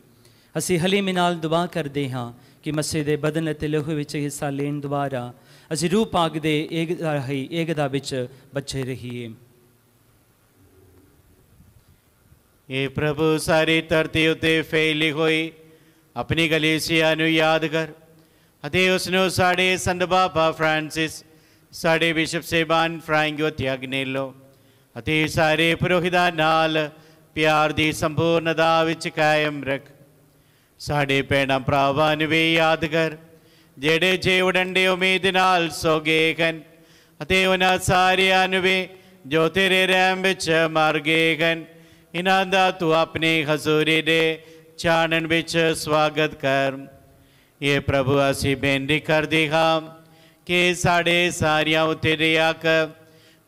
ਅਸੀਂ ਹਲੀਮੀ ਨਾਲ ਦੁਆ ਕਰਦੇ ਹਾਂ ਕਿ ਮਸੀਹ ਦੇ ਬਦਨ ਅਤੇ ਲਹੂ ਵਿੱਚ ਹਿੱਸਾ ਲੈਣ ਦੁਆਰਾ ਅਸੀਂ ਰੂਹ ਪਾਕ ਦੇ ਏਕਤਾ ਵਿੱਚ ਬਚੇ ਰਹੀਏ। ਇਹ ਪ੍ਰਭੂ ਸਾਰੀ ਧਰਤੀ ਉੱਤੇ ਫੈਲੀ ਹੋਈ ਆਪਣੀ ਕਲੀਸਿਆ ਨੂੰ ਯਾਦ ਕਰ ਅਤੇ ਉਸ ਨੂੰ ਸਾਡੇ ਸੰਤ ਬਾਬਾ ਫਰਾਂਸਿਸ ਸਾਡੇ ਬਿਸ਼ਪ ਸੇਬਾਨ ਫਰਾਂਗੋ ਤਿਆਗਨੇਲੋ ਅਤੇ ਸਾਰੇ ਪੁਰੋਹਿਤਾਂ ਨਾਲ ਪਿਆਰ ਦੀ ਸੰਪੂਰਨਤਾ ਵਿੱਚ ਕਾਇਮ ਰੱਖ। ਸਾਡੇ ਭੈਣਾਂ ਭਰਾਵਾਂ ਨੂੰ ਵੀ ਯਾਦ ਕਰ ਜਿਹੜੇ ਜੀਵਨ ਦੀ ਉਮੀਦ ਨਾਲ ਸੋ ਗਏ ਹਨ ਅਤੇ ਉਹਨਾਂ ਸਾਰਿਆਂ ਨੂੰ ਵੀ ਜੋ ਤੇਰੇ ਰਹਿਮ ਵਿੱਚ ਮਰ ਗਏ ਹਨ ਇਹਨਾਂ ਦਾ ਤੂੰ ਆਪਣੀ ਹਜ਼ੂਰੀ ਦੇ ਚਾਨਣ ਵਿੱਚ ਸਵਾਗਤ ਕਰ। ਇਹ ਪ੍ਰਭੂ ਅਸੀਂ ਬੇਨਤੀ ਕਰਦੇ ਹਾਂ ਕਿ ਸਾਡੇ ਸਾਰਿਆਂ ਉੱਤੇ ਦਇਆ ਕਰ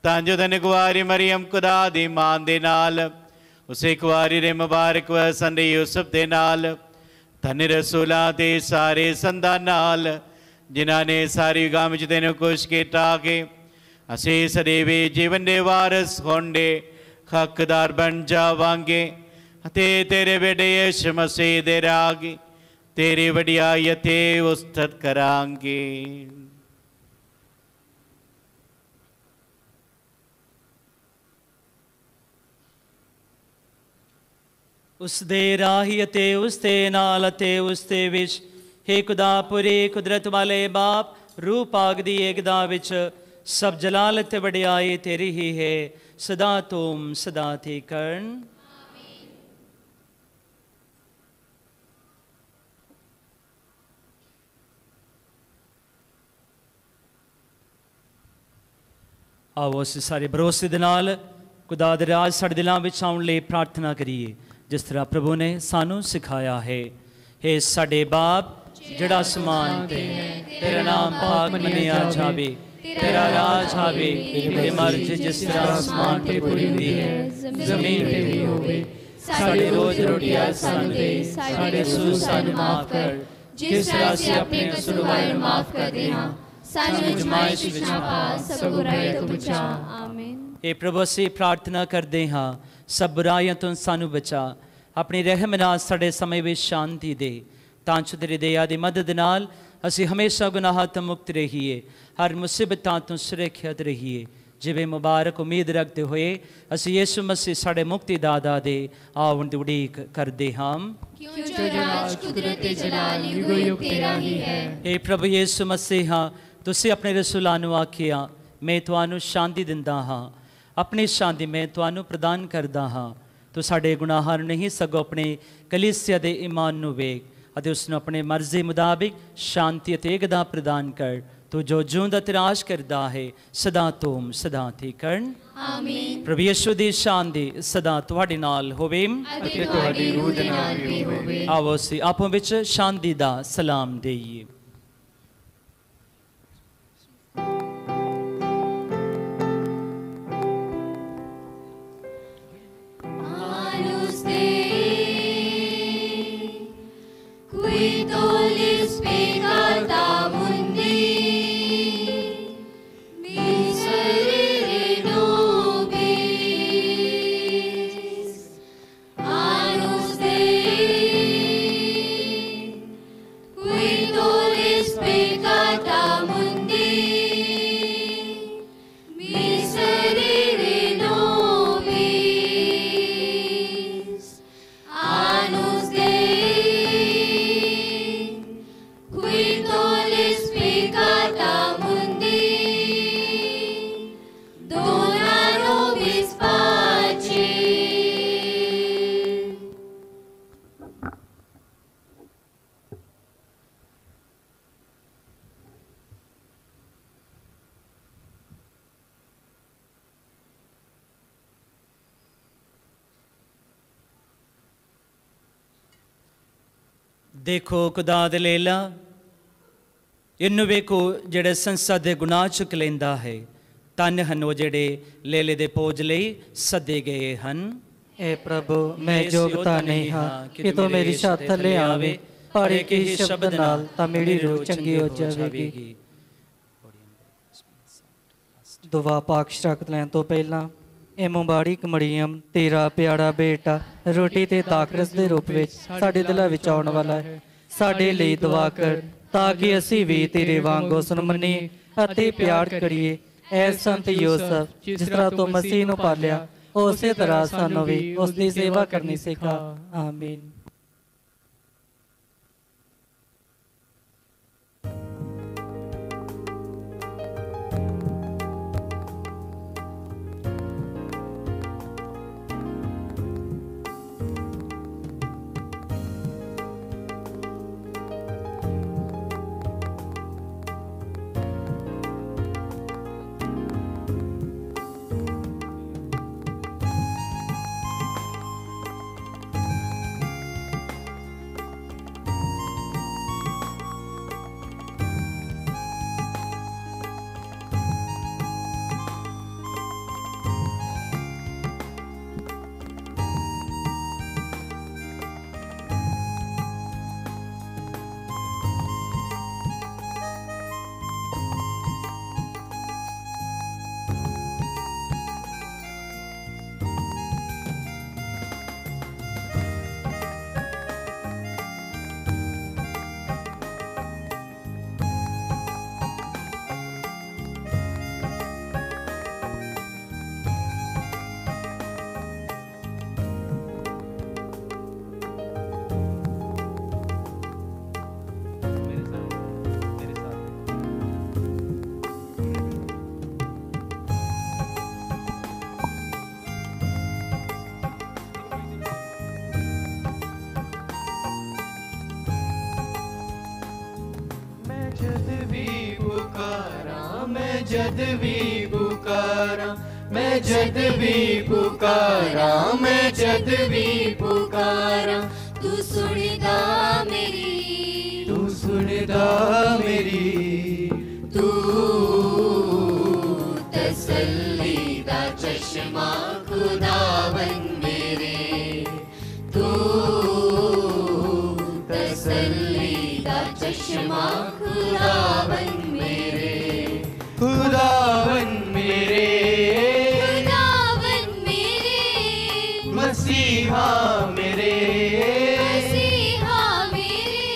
ਤਾਂ ਜੋ ਧੰਨ ਕੁਆਰੀ ਮਰੀਅਮ ਖੁਦਾ ਦੀ ਮਾਂ ਦੇ ਨਾਲ ਉਸੇ ਕੁਆਰੀ ਦੇ ਮੁਬਾਰਕ ਵਸਨ ਯੂਸਫ ਦੇ ਨਾਲ ਧੰਨ ਰਸੂਲਾਂ ਦੇ ਸਾਰੇ ਸੰਤਾਂ ਨਾਲ ਜਿਨ੍ਹਾਂ ਨੇ ਸਾਰੀ ਗਾਮ ਵਿੱਚ ਤੈਨੂੰ ਖੁਸ਼ ਕੀਤਾ ਕਿ ਅਸੀਂ ਸਦੀਵੀ ਜੀਵਨ ਦੇ ਵਾਰਸ ਹੋਣ ਦੇ ਹੱਕਦਾਰ ਬਣ ਜਾਵਾਂਗੇ ਅਤੇ ਤੇਰੇ ਬੇਟੇ ਯਿਸੂ ਮਸੀਹ ਦੇ ਰਾਗ ਤੇਰੀ ਵਡਿਆਈ ਅਤੇ ਉਸਤਤ ਕਰਾਂਗੇ। ਉਸ ਦੇ ਰਾਹੀ ਅਤੇ ਉਸ ਦੇ ਨਾਲ ਅਤੇ ਉਸ ਦੇ ਵਿੱਚ ਹੇ ਖੁਦਾ ਪੂਰੀ ਕੁਦਰਤ ਵਾਲੇ ਬਾਪ ਰੂਹ ਪਾਕ ਦੀ ਏਕਤਾ ਵਿੱਚ ਸਭ ਜਲਾਲ ਅਤੇ ਵਡਿਆਈ ਤੇਰੀ ਹੀ ਹੈ ਸਦਾ ਤੁਮ ਸਦਾ ਥੇ ਕਰਨ। ਆਓ ਅਸੀਂ ਸਾਰੇ ਭਰੋਸੇ ਦੇ ਨਾਲ ਖੁਦਾ ਦੇ ਰਾਜ ਸਾਡੇ ਦਿਲਾਂ ਵਿੱਚ ਆਉਣ ਲਈ ਪ੍ਰਾਰਥਨਾ ਕਰੀਏ ਜਿਸ ਤਰ੍ਹਾਂ ਪ੍ਰਭੂ ਨੇ ਸਾਨੂੰ ਸਿਖਾਇਆ ਹੈ। हे ਸਾਡੇ ਬਾਪ ਜਿਹੜਾ ਅਸਮਾਨ ਤੇ ਹੈ ਤੇਰਾ ਨਾਮ ਪਾਕ ਮੰਨਿਆ ਜਾਵੇ ਤੇਰਾ ਰਾਜ ਆਵੇ ਤੇਰੀ ਮਰਜ਼ੀ ਜਿਸ ਤਰ੍ਹਾਂ ਅਸਮਾਨ ਤੇ ਪੂਰੀ ਹੁੰਦੀ ਹੈ ਜ਼ਮੀਨ ਤੇ ਵੀ ਹੋਵੇ। ਸਾਡੇ ਰੋਜ਼ ਰੋਟੀ ਅੱਜ ਸਾਨੂੰ ਦੇ ਸਾਡੇ ਕਸੂਰ ਸਾਨੂੰ ਮਾਫ ਕਰ ਜਿਸ ਤਰ੍ਹਾਂ ਅਸੀਂ ਆਪਣੇ ਕਸੂਰਵਾਰਾਂ ਨੂੰ ਮਾਫ ਕਰਦੇ ਹਾਂ ਸਾਨੂੰ ਅਜ਼ਮਾਇਸ਼ ਵਿੱਚ ਨਾ ਪਾ ਸਭ ਬੁਰਾਈ ਤੋਂ ਬਚਾ ਆਮੀਨ। हे ਪ੍ਰਭੂ ਅਸੀਂ ਪ੍ਰਾਰਥਨਾ ਕਰਦੇ ਹਾਂ ਸਭ ਬੁਰਾਈਆਂ ਤੋਂ ਸਾਨੂੰ ਬਚਾ ਆਪਣੀ ਰਹਿਮ ਨਾਲ ਸਾਡੇ ਸਮੇਂ ਵਿੱਚ ਸ਼ਾਂਤੀ ਦੇ ਤਾਂ ਜੋ ਤੇਰੀ ਦਇਆ ਦੀ ਮਦਦ ਨਾਲ ਅਸੀਂ ਹਮੇਸ਼ਾ ਗੁਨਾਹਾਂ ਤੋਂ ਮੁਕਤ ਰਹੀਏ ਹਰ ਮੁਸੀਬਤਾਂ ਤੋਂ ਸੁਰੱਖਿਅਤ ਰਹੀਏ। ਜਿਵੇਂ ਮੁਬਾਰਕ ਉਮੀਦ ਰੱਖਦੇ ਹੋਏ ਅਸੀਂ ਯਿਸੂ ਮਸੀਹ ਸਾਡੇ ਮੁਕਤੀ ਦਾਤਾ ਦੇ ਆਉਣ ਦੀ ਉਡੀਕ ਕਰਦੇ ਹਾਂ ਕਿਉਂ ਜੋ ਰਾਜ ਕੁਦਰਤ ਤੇ ਜਲਾਲ ਯੁਗੋ ਯੁਗ ਤੇਰਾ ਹੀ ਹੈ। हे ਪ੍ਰਭੂ ਯਿਸੂ ਮਸੀਹ ਤੁਸੀਂ ਆਪਣੇ ਰਸੂਲਾਂ ਨੂੰ ਆਖਿਆ ਮੈਂ ਤੁਹਾਨੂੰ ਸ਼ਾਂਤੀ ਦਿੰਦਾ ਹਾਂ ਆਪਣੀ ਸ਼ਾਂਤੀ ਮੈਂ ਤੁਹਾਨੂੰ ਪ੍ਰਦਾਨ ਕਰਦਾ ਹਾਂ। ਤੂੰ ਸਾਡੇ ਗੁਨਾਹਾਂ ਨੂੰ ਨਹੀਂ ਸਗੋਂ ਆਪਣੇ ਕਲੀਸਿਆ ਦੇ ਈਮਾਨ ਨੂੰ ਵੇਖ ਅਤੇ ਉਸ ਨੂੰ ਆਪਣੇ ਮਰਜ਼ੀ ਮੁਤਾਬਿਕ ਸ਼ਾਂਤੀ ਅਤੇ ਏਕਤਾ ਪ੍ਰਦਾਨ ਕਰ। ਤੂੰ ਜੋ ਜਿਉਂਦਾ ਤਰਾਸ਼ ਕਰਦਾ ਹੈ ਸਦਾ ਤੁਮ ਸਦਾ ਥੇ ਕਰਨ ਆਮੀਨ। ਪ੍ਰਭੂ ਯਿਸੂ ਦੀ ਸ਼ਾਂਤੀ ਸਦਾ ਤੁਹਾਡੇ ਨਾਲ ਹੋਵੇ ਅਤੇ ਤੁਹਾਡੀ ਰੂਹ ਦੇ ਨਾਲ ਵੀ ਹੋਵੇ। ਆਓ ਅਸੀਂ ਆਪੋ ਵਿੱਚ ਸ਼ਾਂਤੀ ਦਾ ਸਲਾਮ ਦੇਈਏ। Dole देखो खुदा दे लेला इन्नू वेखो जेड़े संसार दे गुनाह चुक लेंदा है। धन हन वो जेड़े लेले दे भोज लई सदे गए हन। ए प्रभु मैं योग्यता नहीं हाँ कि तू मेरी छत थले आवे, पर एक ही शब्द नाल तां मेरी रूह चंगी हो जावेगी। दुआ पाक शराकत लैन तो पहला ए मुबारक मरियम तेरा प्यारा बेटा रोटी ते दाखरस दे रूप विच साडे दिलां विच आउण वाला है, साडे लई दुआ कर ताकि असीं भी तेरे वांगू सुन मन्नीए अते प्यार करिए। ऐ संत यूसुफ जिस तरह तू मसीह नूं पालिया उसे तरह सानूं भी उसदी सेवा करनी सिखा। आमीन। जद भी पुकारा मैं जद भी पुकारा मैं जद भी पुकारा तू सुनदा मेरी तू सुनदा मेरी तू तसल्ली दा चश्मा खुदावन मेरे तू तसल्ली दा चश्मा खुदावन मेरे खुदावन मेरे खुदावन मेरे मसीहा मेरे मसीहा मेरे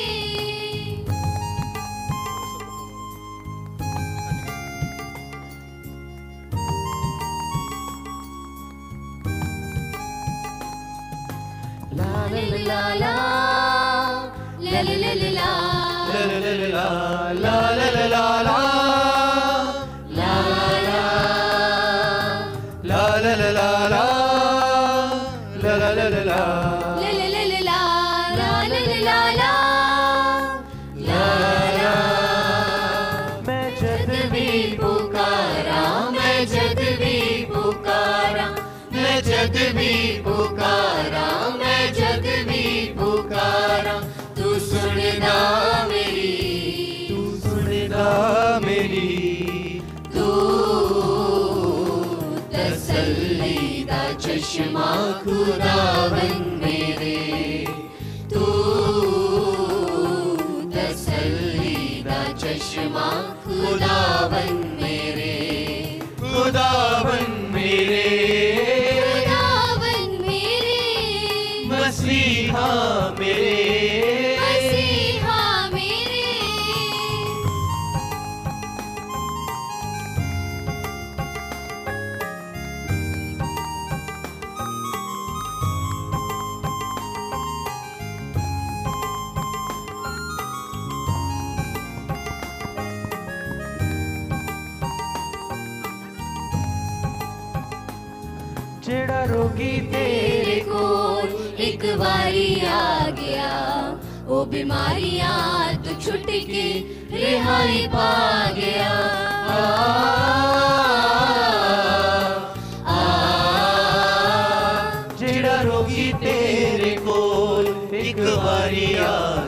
ला ला ला ला ला ला ला ला ला ला ला ला ला मैं जद भी पुकारा मैं जद भी पुकारा मैं जद भी पुकारा मैं जद भी पुकारा तू सुनदा मेरी तू सुनदा मेरी तू तसल्ली दा चश्मा खुदावन मेरे तू तसल्ली दा चश्मा खुदावन मेरे खुदावन मेरे खुदावन मेरे मसीहा मेरे मसीहा मेरे जेड़ा रोगी तेरे कोल एक बारी आ गया ओ बीमारियां तो छुट के रिहाई पा गया जेड़ा रोगी तेरे कोल एक बारी आ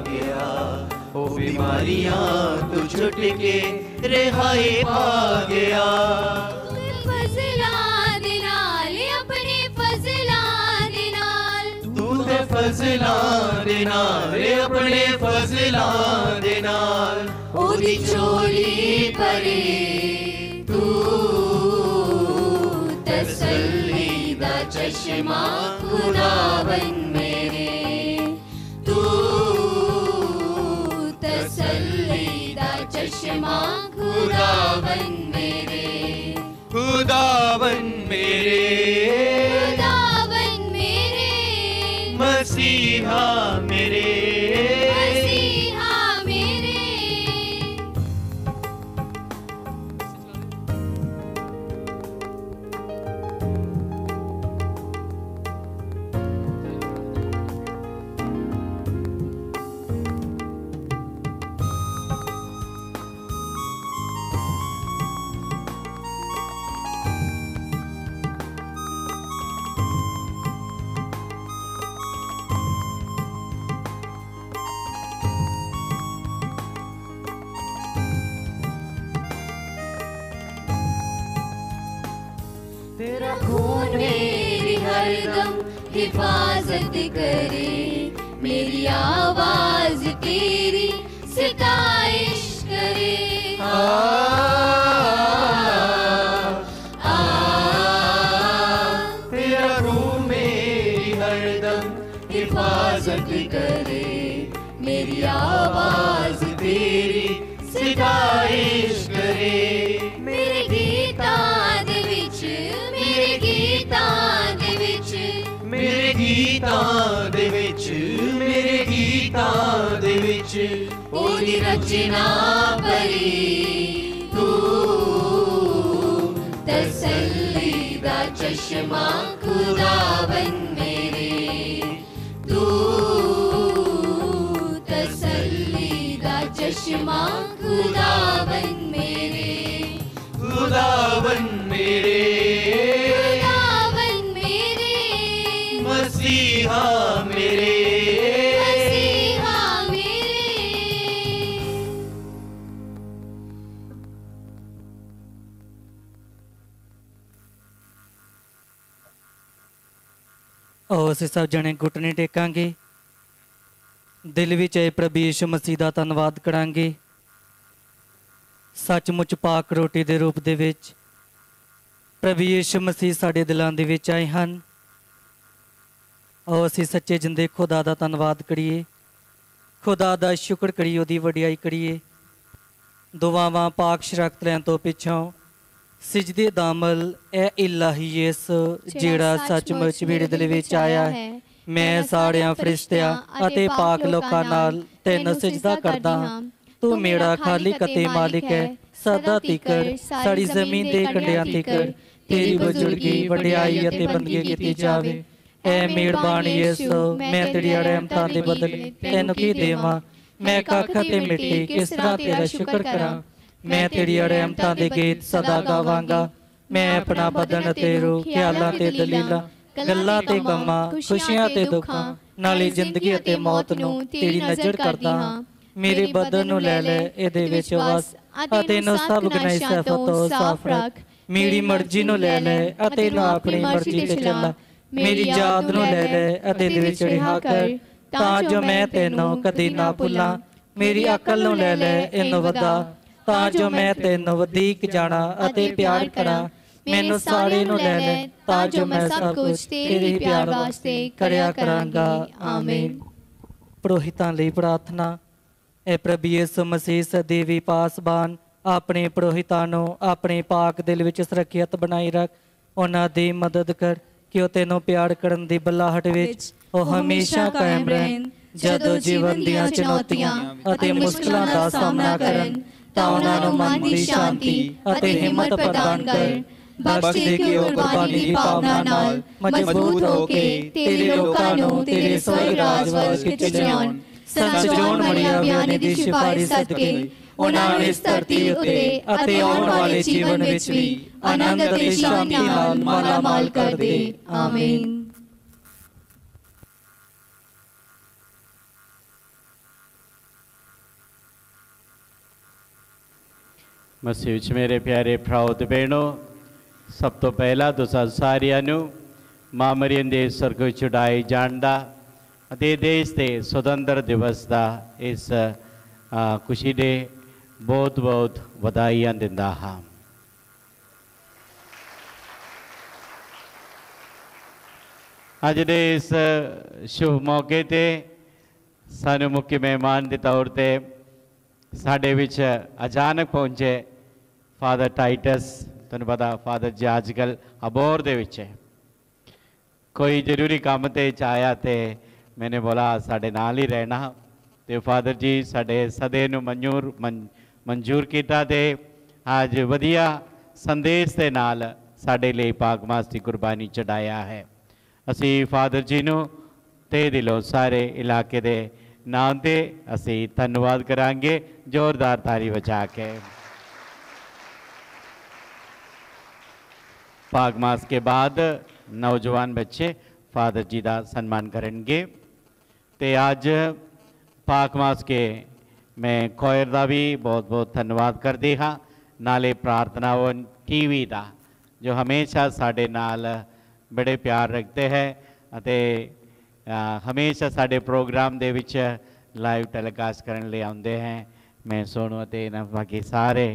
गया बीमारियां तू छुट के रिहाई पा गया। फजलां दे नाल अपने फजलां दे नाल तू ते फजलां दे नाल अपने फजलां दे नाल ओदी झोली भरे तू तसल्ली दा चश्मा खुदावन मेरे तू तसल्ली दा चश्मा खुदावन मेरे खुदावन मेरे खुदावन मेरे मसीहा मेरे मसीहा मेरे तेरा खून मेरी हरदम हिफाजत करे मेरी आवाज तेरी सिताइश करे तेरा रूह मेरी हरदम हिफाजत करे मेरी आवाज तेरी सिताइश करे मेरे गीतां दे विच मेरे गीतां दे विच मेरे गीतां दे विच मेरे गीतां दे विच ओदी रचना भरी तू तसल्ली दा चश्मा खुदावन मेरे तू तसल्ली दा चश्मा खुदावन मेरे खुदावन मेरे खुदावन मेरे मसीहा मेरे मसीहा मेरे ਆਓ ਅਸੀਂ ਸਭ ਜਣੇ ਘੁਟਨੇ ਟੇਕਾਂਗੇ ਦਿਲ ਵਿੱਚ ਆਏ ਪ੍ਰਭੂ ਯਿਸੂ ਮਸੀਹ ਦਾ ਧੰਨਵਾਦ ਕਰਾਂਗੇ। ਸੱਚਮੁੱਚ ਪਾਕ ਰੋਟੀ ਦੇ ਰੂਪ ਦੇ ਵਿੱਚ ਪ੍ਰਭੂ ਯਿਸੂ ਮਸੀਹ ਸਾਡੇ ਦਿਲਾਂ ਦੇ ਵਿੱਚ ਆਏ ਹਨ। ਆਓ ਅਸੀਂ ਸੱਚੇ ਜਿੰਦੇ ਖੁਦਾ ਦਾ ਧੰਨਵਾਦ ਕਰੀਏ, ਖੁਦਾ ਦਾ ਸ਼ੁਕਰ ਕਰੀਏ, ਉਹਦੀ ਵਡਿਆਈ ਕਰੀਏ। ਦੁਆਵਾਂ ਪਾਕ ਸ਼ਰਕਤ ਲੈਣ ਤੋਂ ਪਿੱਛੋਂ ਸਿਜਦੇ ਦਾ ਅਮਲ ਇਹ ਇਲਾਹੀ ਯਿਸੂ ਜਿਹੜਾ ਸੱਚਮੁੱਚ ਮੇਰੇ ਦਿਲ ਵਿੱਚ ਆਇਆ ਹੈ। ਮੈਂ ਸਾਰਿਆਂ ਫਰਿਸ਼ਤਿਆਂ ਅਤੇ ਪਾਕ ਲੋਕਾਂ ਨਾਲ ਤੈਨੂੰ ਸਿਜਦਾ ਕਰਦਾ ਹਾਂ। ਤੂੰ ਮੇਰਾ ਖਾਲਿਕ ਅਤੇ ਮਾਲਿਕ ਹੈ ਸਦਾ ਤੀਕਰ ਸਾਰੀ ਜ਼ਮੀਨ ਦੇ ਕੰਢਿਆਂ ਤੀਕਰ ਤੇਰੀ ਬਜ਼ੁਰਗੀ ਵਡਿਆਈ ਅਤੇ ਬੰਦਗੀ ਕੀਤੀ ਜਾਵੇ। ਐ ਮਿਹਰਬਾਨ ਯਿਸੂ ਮੈਂ ਤੇਰੀ ਰਹਿਮਤਾਂ ਦੇ ਬਦਲੇ ਤੈਨੂੰ ਕੀ ਦੇਵਾਂ। ਮੈਂ ਕੱਖ ਅਤੇ ਮਿੱਟੀ ਕਿਸ ਤਰ੍ਹਾਂ ਤੇਰਾ ਸ਼ੁਕਰ ਕਰਾਂ। ਮੈਂ ਤੇਰੀ ਰਹਿਮਤਾਂ ਦੇ ਗੀਤ ਸਦਾ ਗਾਵਾਂਗਾ। ਮੈਂ ਆਪਣਾ ਬਦਨ ਅਤੇ ਰੂਹ ਖਿਆਲਾਂ ਤੇ ਦਲੀਲਾਂ ਗੱਲਾਂ ਤੇ ਗਮਾਂ ਖੁਸ਼ੀਆਂ ਤੇ ਦੁੱਖਾਂ ਨਾਲੇ ਜ਼ਿੰਦਗੀ ਅਤੇ ਮੌਤ ਨੂੰ ਤੇਰੀ ਨਜ਼ਰ ਕਰਦਾ ਹਾਂ। ਮੇਰੇ ਬਦਨ ਨੂੰ ਲੈ ਲੈ ਇਹਦੇ ਵਿੱਚ ਵਸ ਅਤੇ ਇਹਨੂੰ ਸਭ ਗੁਨਾਹ ਸਹਿਫਤ ਤੋਂ ਸਾਫ਼ ਰੱਖ। ਮੇਰੀ ਮਰਜ਼ੀ ਨੂੰ ਲੈ ਲੈ ਅਤੇ ਇਹਨੂੰ ਆਪਣੀ ਮਰਜ਼ੀ ਤੇ ਚੱਲਾ। ਮੇਰੀ ਜਾਤ ਨੂੰ ਲੈ ਲੈ ਅਤੇ ਇਹਦੇ ਵਿੱਚ ਰਿਹਾ ਕਰ ਤਾਂ ਜੋ ਮੈਂ ਤੈਨੂੰ ਕਦੇ ਨਾ ਭੁੱਲਾਂ। ਮੇਰੀ ਅਕਲ ਨੂੰ ਲੈ ਲੈ ਇਹਨੂੰ ਵਧਾ ਤਾਂ ਜੋ ਮੈਂ ਤੈਨੂੰ ਵਧੇਕ ਜਾਣਾ ਅਤੇ ਪਿਆਰ ਕਰਾਂ। ਮੈਨੂੰ ਸਾਰੇ ਨੂੰ ਲੈ ਲੈ ਤਾਂ ਜੋ ਮੈਂ ਸਭ ਕੁਝ ਤੇਰੇ ਪਿਆਰ ਵਾਸਤੇ ਕਰਿਆ ਕਰਾਂਗਾ। ਆਮੀਨ। ਪੁਰੋਹਿਤਾਂ ਲਈ ਪ੍ਰਾਰਥਨਾ। ਐ ਪ੍ਰਭੂ ਯਿਸੂ ਮਸੀਹ ਸਦੀਵੀ ਪਾਸਬਾਨ ਆਪਣੇ ਪੁਰੋਹਿਤਾਂ ਨੂੰ ਆਪਣੇ ਪਾਕ ਦਿਲ ਵਿੱਚ ਸੁਰੱਖਿਅਤ ਬਣਾਈ ਰੱਖ। ਉਹਨਾਂ ਦੀ ਮਦਦ ਕਰ ਕਿ ਉਹ ਤੈਨੂੰ ਪਿਆਰ ਕਰਨ ਦੀ ਬਲਾਹਟ ਵਿੱਚ ਉਹ ਹਮੇਸ਼ਾ ਕਾਇਮ ਰਹਿਣ। ਜਦੋਂ ਜੀਵਨ ਦੀਆਂ ਚੁਣੌਤੀਆਂ ਅਤੇ ਮੁਸ਼ਕਲਾਂ ਦਾ ਸਾਹਮਣਾ ਕਰਨ ਤਾਂ ਉਹਨਾਂ ਨੂੰ ਮਨ ਦੀ ਸ਼ਾਂਤੀ ਅਤੇ ਹਿੰਮਤ ਪ੍ਰਦਾਨ ਕਰ। ਬਖਸ਼ ਦੇ ਕਿ ਉਹ ਕੁਰਬਾਨੀ ਦੀ ਭਾਵਨਾ ਨਾਲ ਮਜ਼ਬੂਤ ਹੋ ਕੇ ਤੇਰੇ ਲੋਕਾਂ ਨੂੰ ਤੇਰੇ ਸਵਰਗ ਰਾਜ ਵੱਲ ਖਿੱਚ ਲਿਆਉਣ। ਸੰਤ ਜੋਨ ਮਰੀਆ ਵਿਆਹੀ ਦੀ ਸਿਫਾਰਿਸ਼ ਸਦਕੇ ਉਹਨਾਂ ਨੂੰ ਇਸ ਧਰਤੀ ਉੱਤੇ ਅਤੇ ਆਉਣ ਵਾਲੇ ਜੀਵਨ ਵਿੱਚ ਵੀ ਆਨੰਦ ਅਤੇ ਸ਼ਾਂਤੀ ਨਾਲ ਮਾਲਾਮਾਲ ਕਰ ਦੇ। ਆਮੀਨ। मसीह विच मेरे प्यारे भराओ ते भैणों, सब तो पहला तुसां सारियां नूं मां मरियम दे स्वर्ग विच उड़ाए जाण दा ਅਤੇ देश के सुतंत्र दिवस का इस खुशी दे बहुत बहुत ਵਧਾਈਆਂ ਦਿੰਦਾ ਹਾਂ। ਅੱਜ ਦੇ ਇਸ शुभ मौके ਤੇ ਸਾਨੂੰ ਮੁੱਖ ਮਹਿਮਾਨ ਦੇ ਤੌਰ ਤੇ ਸਾਡੇ ਵਿੱਚ ਅਚਾਨਕ ਪਹੁੰਚੇ ਫਾਦਰ ਟਾਈਟਸ। ਤੁਹਾਨੂੰ ਪਤਾ ਫਾਦਰ ਜੀ ਅੱਜ ਕੱਲ੍ਹ ਅਬੋਹਰ ਦੇ ਵਿੱਚ ਹੈ, ਕੋਈ ਜ਼ਰੂਰੀ ਕੰਮ ਤੇ ਆਇਆ ਤੇ मैंने बोला साढ़े नाल ही रहना, तो फादर जी साढ़े सदे नूं मंजूर किया ते आज वधिया संदेश के नाल साढ़े लिए पाक मास की कुर्बानी चढ़ाया है। असी फादर जी नूं ते दिलों सारे इलाके दे नाम ते असी धन्यवाद करांगे जोरदार ताली बजा के। पाक मास के बाद नौजवान बच्चे फादर जी का सन्मान करेंगे। तो आज पाक मास के मैं कोयर का भी बहुत बहुत धन्यवाद करती हाँ, नाले प्रार्थना TV का जो हमेशा साढ़े नाल बड़े प्यार रखते हैं अते हमेशा साढ़े प्रोग्राम दे विच लाइव टेलीकास्ट करने ले आते हैं। मैं सोनू अते बाकी सारे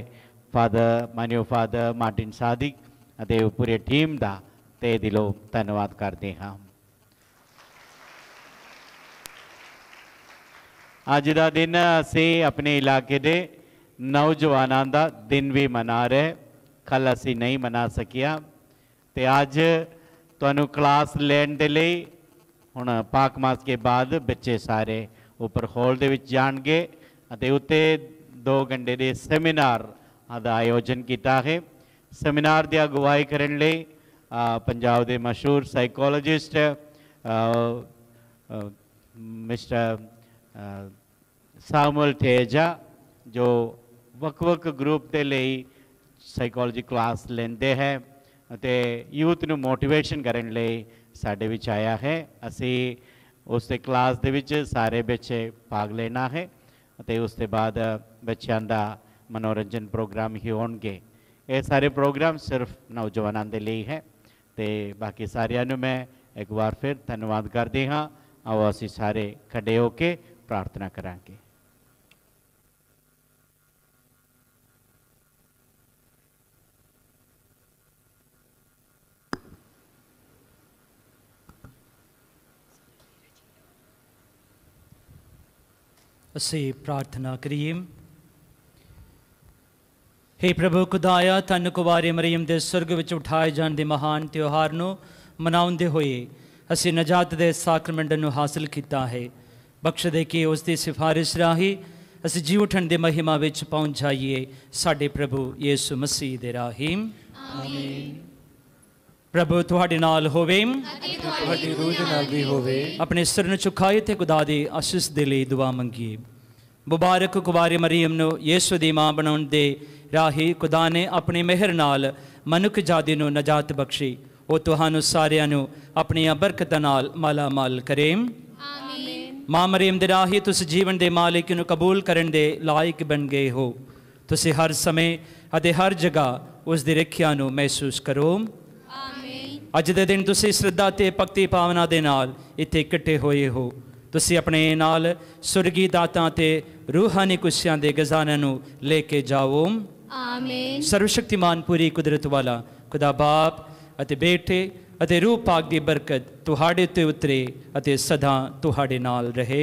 फादर मान्यो फादर मार्टिन सादिक अते पूरी टीम का ते दिलों धन्यवाद करते हाँ। अज का दिन असी अपने इलाके के नौजवानों का दिन भी मना रहे, कल असी नहीं मना सकिया। तो अज तुहानू क्लास लैन के लिए हुण पाक मास के बाद बच्चे सारे उपर हॉल दे विच जाणगे अते उत्ते 2 घंटे के सैमीनार का आयोजन किया है। सैमीनार की अगवाई करने लिए पंजाब के मशहूर साइकोलॉजिस्ट मिस्टर सामुअल ठेजा जो वक-वक ग्रुप के लिए साइकोलॉजी क्लास लेंदे हैं अते यूथ नू मोटिवेशन करने लिए साडे विच आया है। असी उस क्लास दे विच सारे बच्चे भाग लेना है अते उसके बाद बच्चों का मनोरंजन प्रोग्राम ही होंगे। ये सारे प्रोग्राम सिर्फ नौजवानों के लिए है। तो बाकी सारियां नू मैं एक बार फिर धन्यवाद करती हाँ। आओ असी सारे खड़े होके प्रार्थना करांगे। असी प्रार्थना करिए। हे प्रभु खुदाया, धन कुवारी मरियम के स्वर्ग विच उठाए जाने के महान त्यौहार नूं मनाउंदे होए असी नजात के साक्रमेंट नूं हासिल किया है। बख्श दे कि उसकी सिफारिश राही असी जी उठन की महिमा विच पहुँच जाइए साडे प्रभु यीशु मसीह दे राही। प्रभु तुहाडे नाल होवे, तुहाडी रूह दे नाल भी होवे। अपने सिर नूं झुकाए ते खुदा दी आशीष दे लई दुआ मंगीए। मुबारक कुवारी मरियम नूं यीशु दी मां बनाउण दे राही खुदा ने अपनी मेहर नाल मनुख जाति नूं नजात बख्शी। वो तुहानू सारियां नूं अपनी बरकत नाल माला माल करे। मां मरियम दे राही तुस जीवन दे मालिक नूं कबूल करन दे लायक बन गए हो। तुसी हर समय अते हर जगह उस दी रखिया नूं महसूस करो। अज दे दिन तुसी श्रद्धा ते भगती भावना दे नाल इत्थे इकट्ठे होए हो। तुसी अपने नाल सुरगी दातां ते रूहानी खुशियां दे खजाने नूं लेके जाओ। आमीन। सर्वशक्तिमान पूरी कुदरत वाला खुदा बाप अते बेटे अते रूह पाक दी बरकत तुहाडे ते उतरे अते सदा तुहाडे नाल रहे।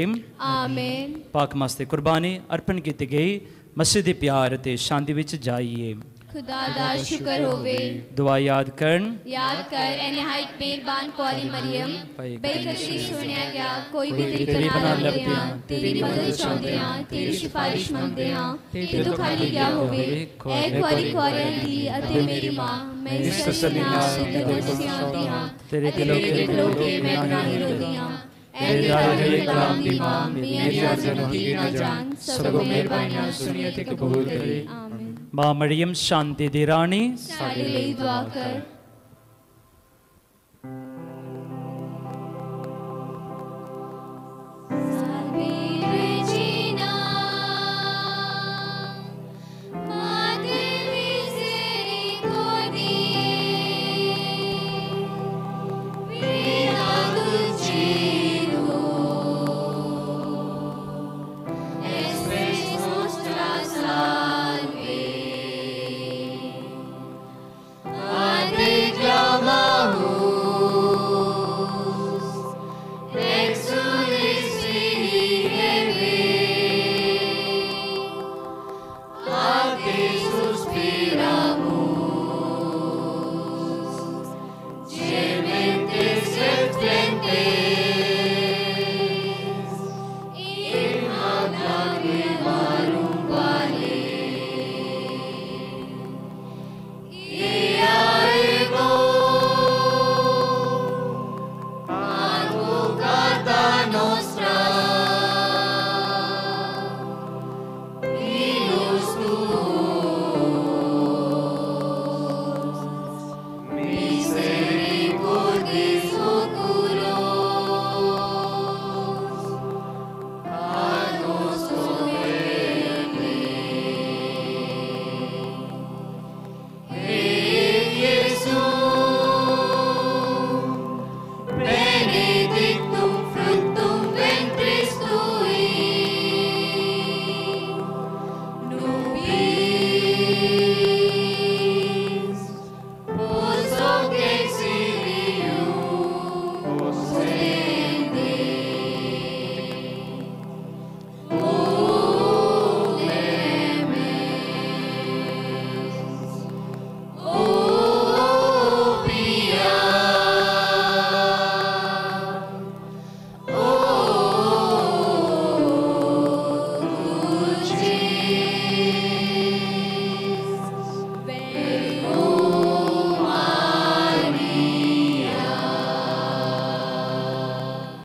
आमीन। पाक मास दी कुर्बानी अर्पण की गई मसीह दे प्यार अते शांति विच जाइए। खुदा दा शुक्र होवे। दुआ याद कर ए निहायत मेहरबान कुआरी मरियम बेकदरी सुनिया गया कोई भी तेरी पनाह लभदे हां तेरी मदद चाहते हां तेरी सिफारिश मंगदे हां ते तू खाली गया होवे। ए कुआरियां दी अते मेरी मां मैं इस सलीना ते गुस्सियां दी हां तेरे दिलों के मैं नहीं रोदी हां। ए तेरे कलाम दी मां मेरी अर्ज़ की ना जान सब मेहरबानी सुनिए ते कबूल करे। आमीन। मां मरियम शांति दी रानी साडे लिए दुआ कर।